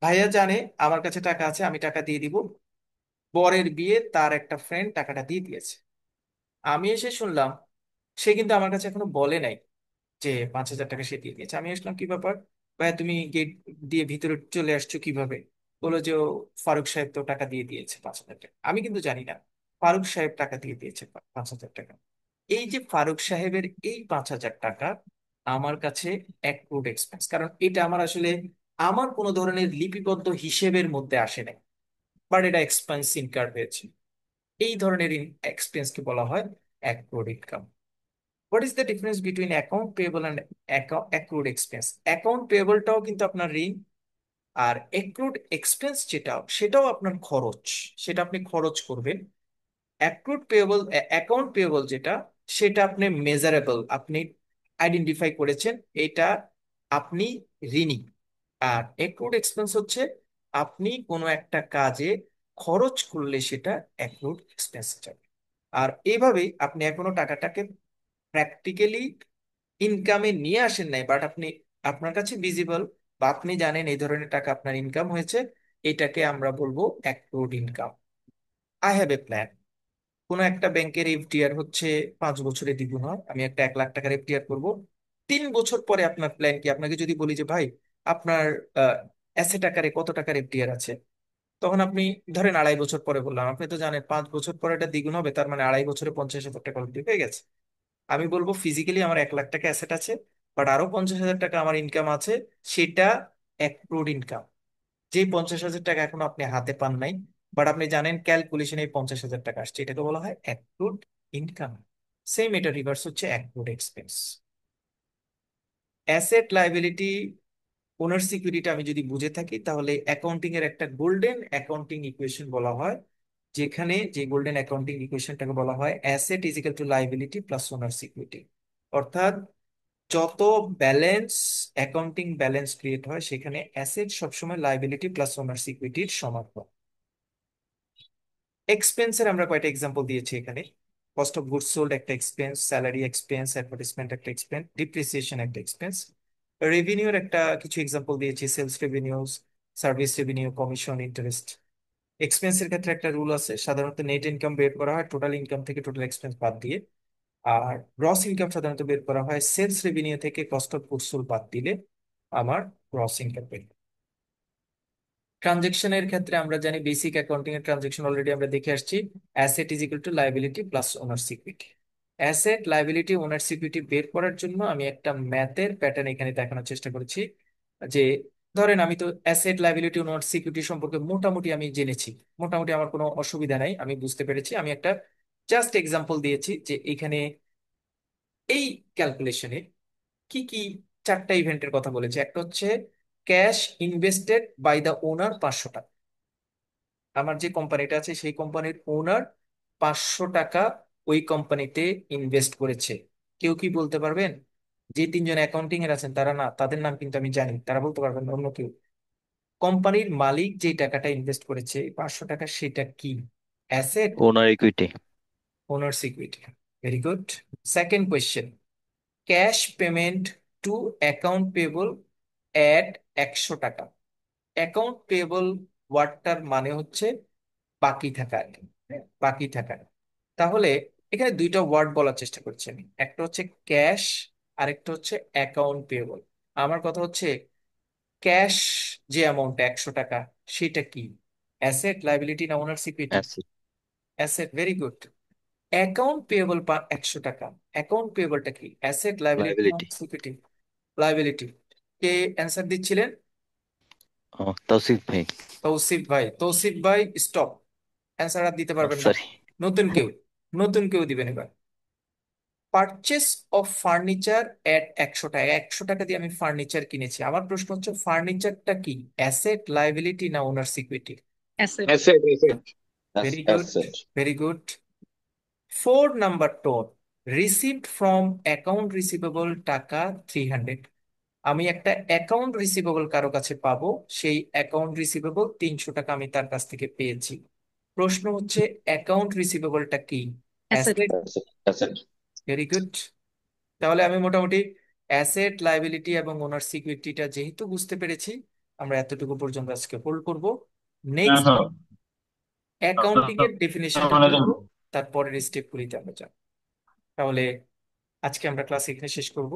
ভাইয়া জানে আমার কাছে টাকা আছে, আমি টাকা দিয়ে দিব, বরের বিয়ে তার একটা ফ্রেন্ড টাকাটা দিয়ে দিয়েছে, আমি এসে শুনলাম সে কিন্তু আমার কাছে এখনো বলে নাই যে 5,000 টাকা সে দিয়ে দিয়েছে। আমি আসলাম, কি ব্যাপার ভাইয়া, তুমি গেট দিয়ে ভিতরে চলে আসছো কিভাবে? বলো যে ও ফারুক সাহেব তো টাকা দিয়ে দিয়েছে 5,000 টাকা। আমি কিন্তু জানি না, ফারুক সাহেব টাকা দিয়ে দিয়েছে 5,000 টাকা। এই যে ফারুক সাহেবের এই 5,000 টাকা আমার কাছে অ্যাক্রুড এক্সপেন্স, কারণ এটা আমার আসলে আমার কোনো ধরনের লিপিবদ্ধ হিসেবের মধ্যে আসে নাই, বাট এটা এক্সপেন্স ইনকার হয়েছে। এই ধরনের এক্সপেন্সকে বলা হয় accrued income. What is the difference between account payable and accrued expense? Account পেয়েবলটাও কিন্তু আপনার ঋণ, আর অ্যাক্রুড এক্সপেন্স যেটা সেটাও আপনার খরচ, সেটা আপনি খরচ করবেন। অ্যাক্রুড পেয়েবল, অ্যাকাউন্ট পেয়েবল যেটা, সেটা আপনি মেজারেবল, আপনি আইডেন্টিফাই করেছেন এটা আপনি ঋণী। আর অ্যাক্রুড এক্সপেন্স হচ্ছে আপনি কোনো একটা কাজে খরচ করলে সেটা অ্যাক্রুড এক্সপেন্স যাবে। আর এইভাবেই আপনি এখনো টাকাটাকে প্র্যাকটিক্যালি ইনকামে নিয়ে আসেন নাই, বাট আপনি আপনার কাছে ভিজিবল, বা আপনি জানেন এই ধরনের টাকা আপনার ইনকাম হয়েছে, এটাকে আমরা বলবো accrued income. I have a plan. কোনো একটা ব্যাংকের এফডিআর হচ্ছে 5 বছরে দ্বিগুণ হয়, আমি একটা 1 লাখ টাকার এফডিআর করব। 3 বছর পরে আপনার প্ল্যান কি? আপনাকে যদি বলি যে ভাই আপনার অ্যাসেট আকারে কত টাকার এফডিআর আছে, তখন আপনি ধরেন 2.5 বছর পরে বললাম, আপনি তো জানেন 5 বছর পরে এটা দ্বিগুণ হবে, তার মানে 2.5 বছরে 50,000 টাকা অলরেডি হয়ে গেছে। আমি বলবো ফিজিক্যালি আমার 1 লাখ টাকা অ্যাসেট আছে, বাট আরো 50,000 টাকা আমার ইনকাম আছে, সেটা অ্যাক্রুড ইনকাম। যে 50,000 টাকা এখনো আপনি হাতে পান নাই, বাট আপনি জানেন ক্যালকুলেশনে এই 50,000 টাকা আসছে, এটাকে বলা হয় অ্যাক্রুড ইনকাম। সেম এটা রিভার্স হচ্ছে অ্যাক্রুড এক্সপেন্স। অ্যাসেট লাইবিলিটি ওনার সিকিউরিটি আমি যদি বুঝে থাকি, তাহলে অ্যাকাউন্টিং এর একটা গোল্ডেন অ্যাকাউন্টিং ইকুয়েশন বলা হয়, যেখানে যে গোল্ডেন অ্যাকাউন্টিং ইকুয়েশনটাকে বলা হয় asset is equal to liability plus owner security. অর্থাৎ যত ব্যালেন্স, অ্যাকাউন্টিং ব্যালেন্স ক্রিয়েট হয়, সেখানে অ্যাসেট সবসময় লাইবিলিটি প্লাস ওনার সিকিউরিটির সমান হয়। এক্সপেন্সের আমরা কয়টা এক্সাম্পল দিয়েছি এখানে। কস্ট অফ গুডস সোল্ড একটা এক্সপেন্স, স্যালারি এক্সপেন্স, অ্যাডভার্টাইজমেন্ট একটা এক্সপেন্স, ডিপ্রিসিয়েশন একটা এক্সপেন্স। রেভিনিউর একটা কিছু এক্সাম্পল দিয়েছি, sales revenues, service revenue, commission, interest. এক্সপেন্সের ক্ষেত্রে একটা রুল আছে, সাধারণত নেট ইনকাম বের করা হয় টোটাল ইনকাম থেকে, টোটাল এক্সপেন্স বাদ দিয়ে। আর গ্রস ইনকাম সাধারণত বের করা হয় সেলস রেভিনিউ থেকে, কস্ট অফ গুডস সোল্ড বাদ দিলে আমার গ্রস ইনকাম বের। ট্রানজেকশনের ক্ষেত্রে আমরা জানি বেসিক অ্যাকাউন্টিং এর ট্রানজেকশন অলরেডি আমরা দেখে আসছি, asset is equal to liability plus owner security. Asset, liability, owner security বের করার জন্য আমি একটা ম্যাথের প্যাটার্ন এখানে দেখানোর চেষ্টা করেছি। যে ধরেন আমি তো অ্যাসেট, লাইবিলিটি, ওনার সিকিউরিটি সম্পর্কে মোটামুটি আমি জেনেছি, মোটামুটি আমার কোনো অসুবিধা নাই, আমি বুঝতে পেরেছি। আমি একটা জাস্ট এক্সাম্পল দিয়েছি যে এখানে এই ক্যালকুলেশনে কি কি 4টা ইভেন্টের কথা বলেছে। একটা হচ্ছে cash invested by the owner 500 টাকা। আমার যে কোম্পানিটা আছে সেই কোম্পানির ওনার 500 টাকা ওই কোম্পানিতে ইনভেস্ট করেছে। কেউ কি বলতে পারবেন? যে 3জন অ্যাকাউন্টিং এর আছেন তারা না, তাদের নাম কিন্তু আমি জানি, তারা বলতে পারবেন না, অন্য কেউ। কোম্পানির মালিক যে টাকাটা ইনভেস্ট করেছে 500 টাকা, সেটা কি? Asset, owner equity. Owner security. Very good. Second question, cash payment two account payable at 100 টাকা। অ্যাকাউন্ট পেয়েবল ওয়ার্ডটার মানে হচ্ছে বাকি থাকা আর কি, হ্যাঁ, বাকি থাকা। তাহলে এখানে দুইটা ওয়ার্ড বলার চেষ্টা করছি আমি, একটা হচ্ছে ক্যাশ, আরেকটা হচ্ছে অ্যাকাউন্ট পেয়েবল। আমার কথা হচ্ছে ক্যাশ যে অ্যামাউন্ট 100 টাকা, সেটা কি? অ্যাসেট, লাইবিলিটি, না owner security? Asset. Asset, very good. Account payable 100 টাকা, অ্যাকাউন্ট পেয়েবলটা কি? Asset, liability, liability. Security? Liability. কে অ্যান্সার দিচ্ছিলেন? ও, তৌসিফ ভাই। তৌসিফ ভাই। তৌসিফ ভাই স্টপ, অ্যান্সার আর দিতে পারবেন না। সরি। নতুন কেউ, নতুন কেউ দিবেন এবার। পারচেস অফ ফার্নিচার এট 100 টাকা, 100 টাকা দিয়ে আমি ফার্নিচার কিনেছি। আমার প্রশ্ন হচ্ছে ফার্নিচারটা কি? অ্যাসেট, লাইবিলিটি, না owner security? Asset. Asset asset. Very good, asset. Very good. 4 number tone, received from account receivable টাকা 300। আমি একটা অ্যাকাউন্ট রিসিভেবল কারো কাছে পাবো, সেই অ্যাকাউন্ট রিসিভেবল 300 টাকা আমি তার কাছ থেকে পেয়েছি। প্রশ্ন হচ্ছে অ্যাকাউন্ট রিসিভেবলটা কি? Asset. Asset. Asset. Asset. Very good. তাহলে আমি মোটামুটি অ্যাসেট, লাইবিলিটি এবং ওনার সিকিউরিটিটা যেহেতু বুঝতে পেরেছি, আমরা এতটুকু পর্যন্ত আজকে হোল্ড করব। নেক্সট হ্যাঁ, অ্যাকাউন্টিং এর ডেফিনেশনটা মানে পড়বো, তারপরের স্টেপগুলিতে আমরা যাব। তাহলে আজকে আমরা ক্লাস এখানে শেষ করব।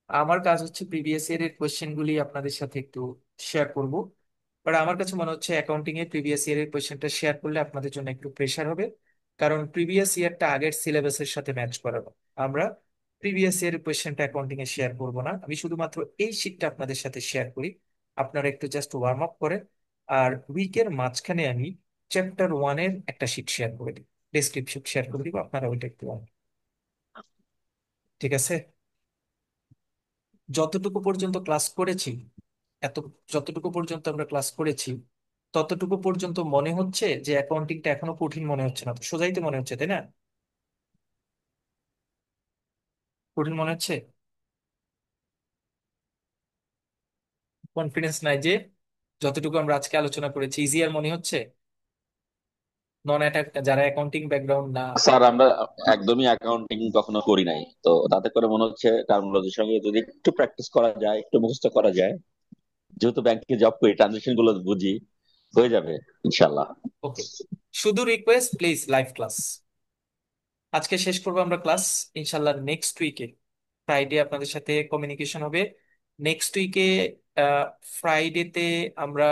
আমার কাজ হচ্ছে প্রিভিয়াস ইয়ার এর কোয়েশ্চেন গুলি আপনাদের সাথে একটু শেয়ার করব, বাট আমার কাছে মনে হচ্ছে অ্যাকাউন্টিং এর প্রিভিয়াস ইয়ার এর কোয়েশ্চেনটা শেয়ার করলে আপনাদের জন্য একটু প্রেশার হবে। কারণ প্রিভিয়াস ইয়ারটা আগের সিলেবাসের সাথে ম্যাচ করানো। আমরা প্রিভিয়াস ইয়ার কোয়েশ্চেনটা অ্যাকাউন্টিং এ শেয়ার করব না, আমি শুধুমাত্র এই শিটটা আপনাদের সাথে শেয়ার করি। আপনারা একটু জাস্ট ওয়ার্ম আপ করেন। আর উইকের মাঝখানে আমি চ্যাপ্টার 1-এর একটা শিট শেয়ার করে দিই, ডেসক্রিপশন শেয়ার করে দিব, আপনারা ওইটা একটু ঠিক আছে? যতটুকু পর্যন্ত ক্লাস করেছি, এত যতটুকু পর্যন্ত আমরা ক্লাস করেছি, ততটুকু পর্যন্ত মনে হচ্ছে যে অ্যাকাউন্টিংটা এখনো কঠিন মনে হচ্ছে না তো? সোজাই তো মনে হচ্ছে, তাই না? কঠিন মনে হচ্ছে? কনফিডেন্স নাই যে যতটুকু আমরা আজকে আলোচনা করেছি ইজিয়ার মনে হচ্ছে নন অ্যাটাক যারা অ্যাকাউন্টিং ব্যাকগ্রাউন্ড না? স্যার আমরা একদমই অ্যাকাউন্টিং কখনো করি নাই, তো তাতে করে মনে হচ্ছে টার্মিনোলজির সঙ্গে যদি একটু প্র্যাকটিস করা যায়, একটু মুখস্থ করা যায়, যেহেতু ব্যাংকে জব করি ট্রানজেকশন গুলো বুঝি, হয়ে যাবে ইনশাল্লাহ। ওকে, শুধু রিকোয়েস্ট প্লিজ লাইভ ক্লাস আজকে শেষ করবো আমরা ক্লাস। ইনশাল্লাহ নেক্সট উইকে ফ্রাইডে আপনাদের সাথে কমিউনিকেশন হবে। নেক্সট উইকে ফ্রাইডেতে আমরা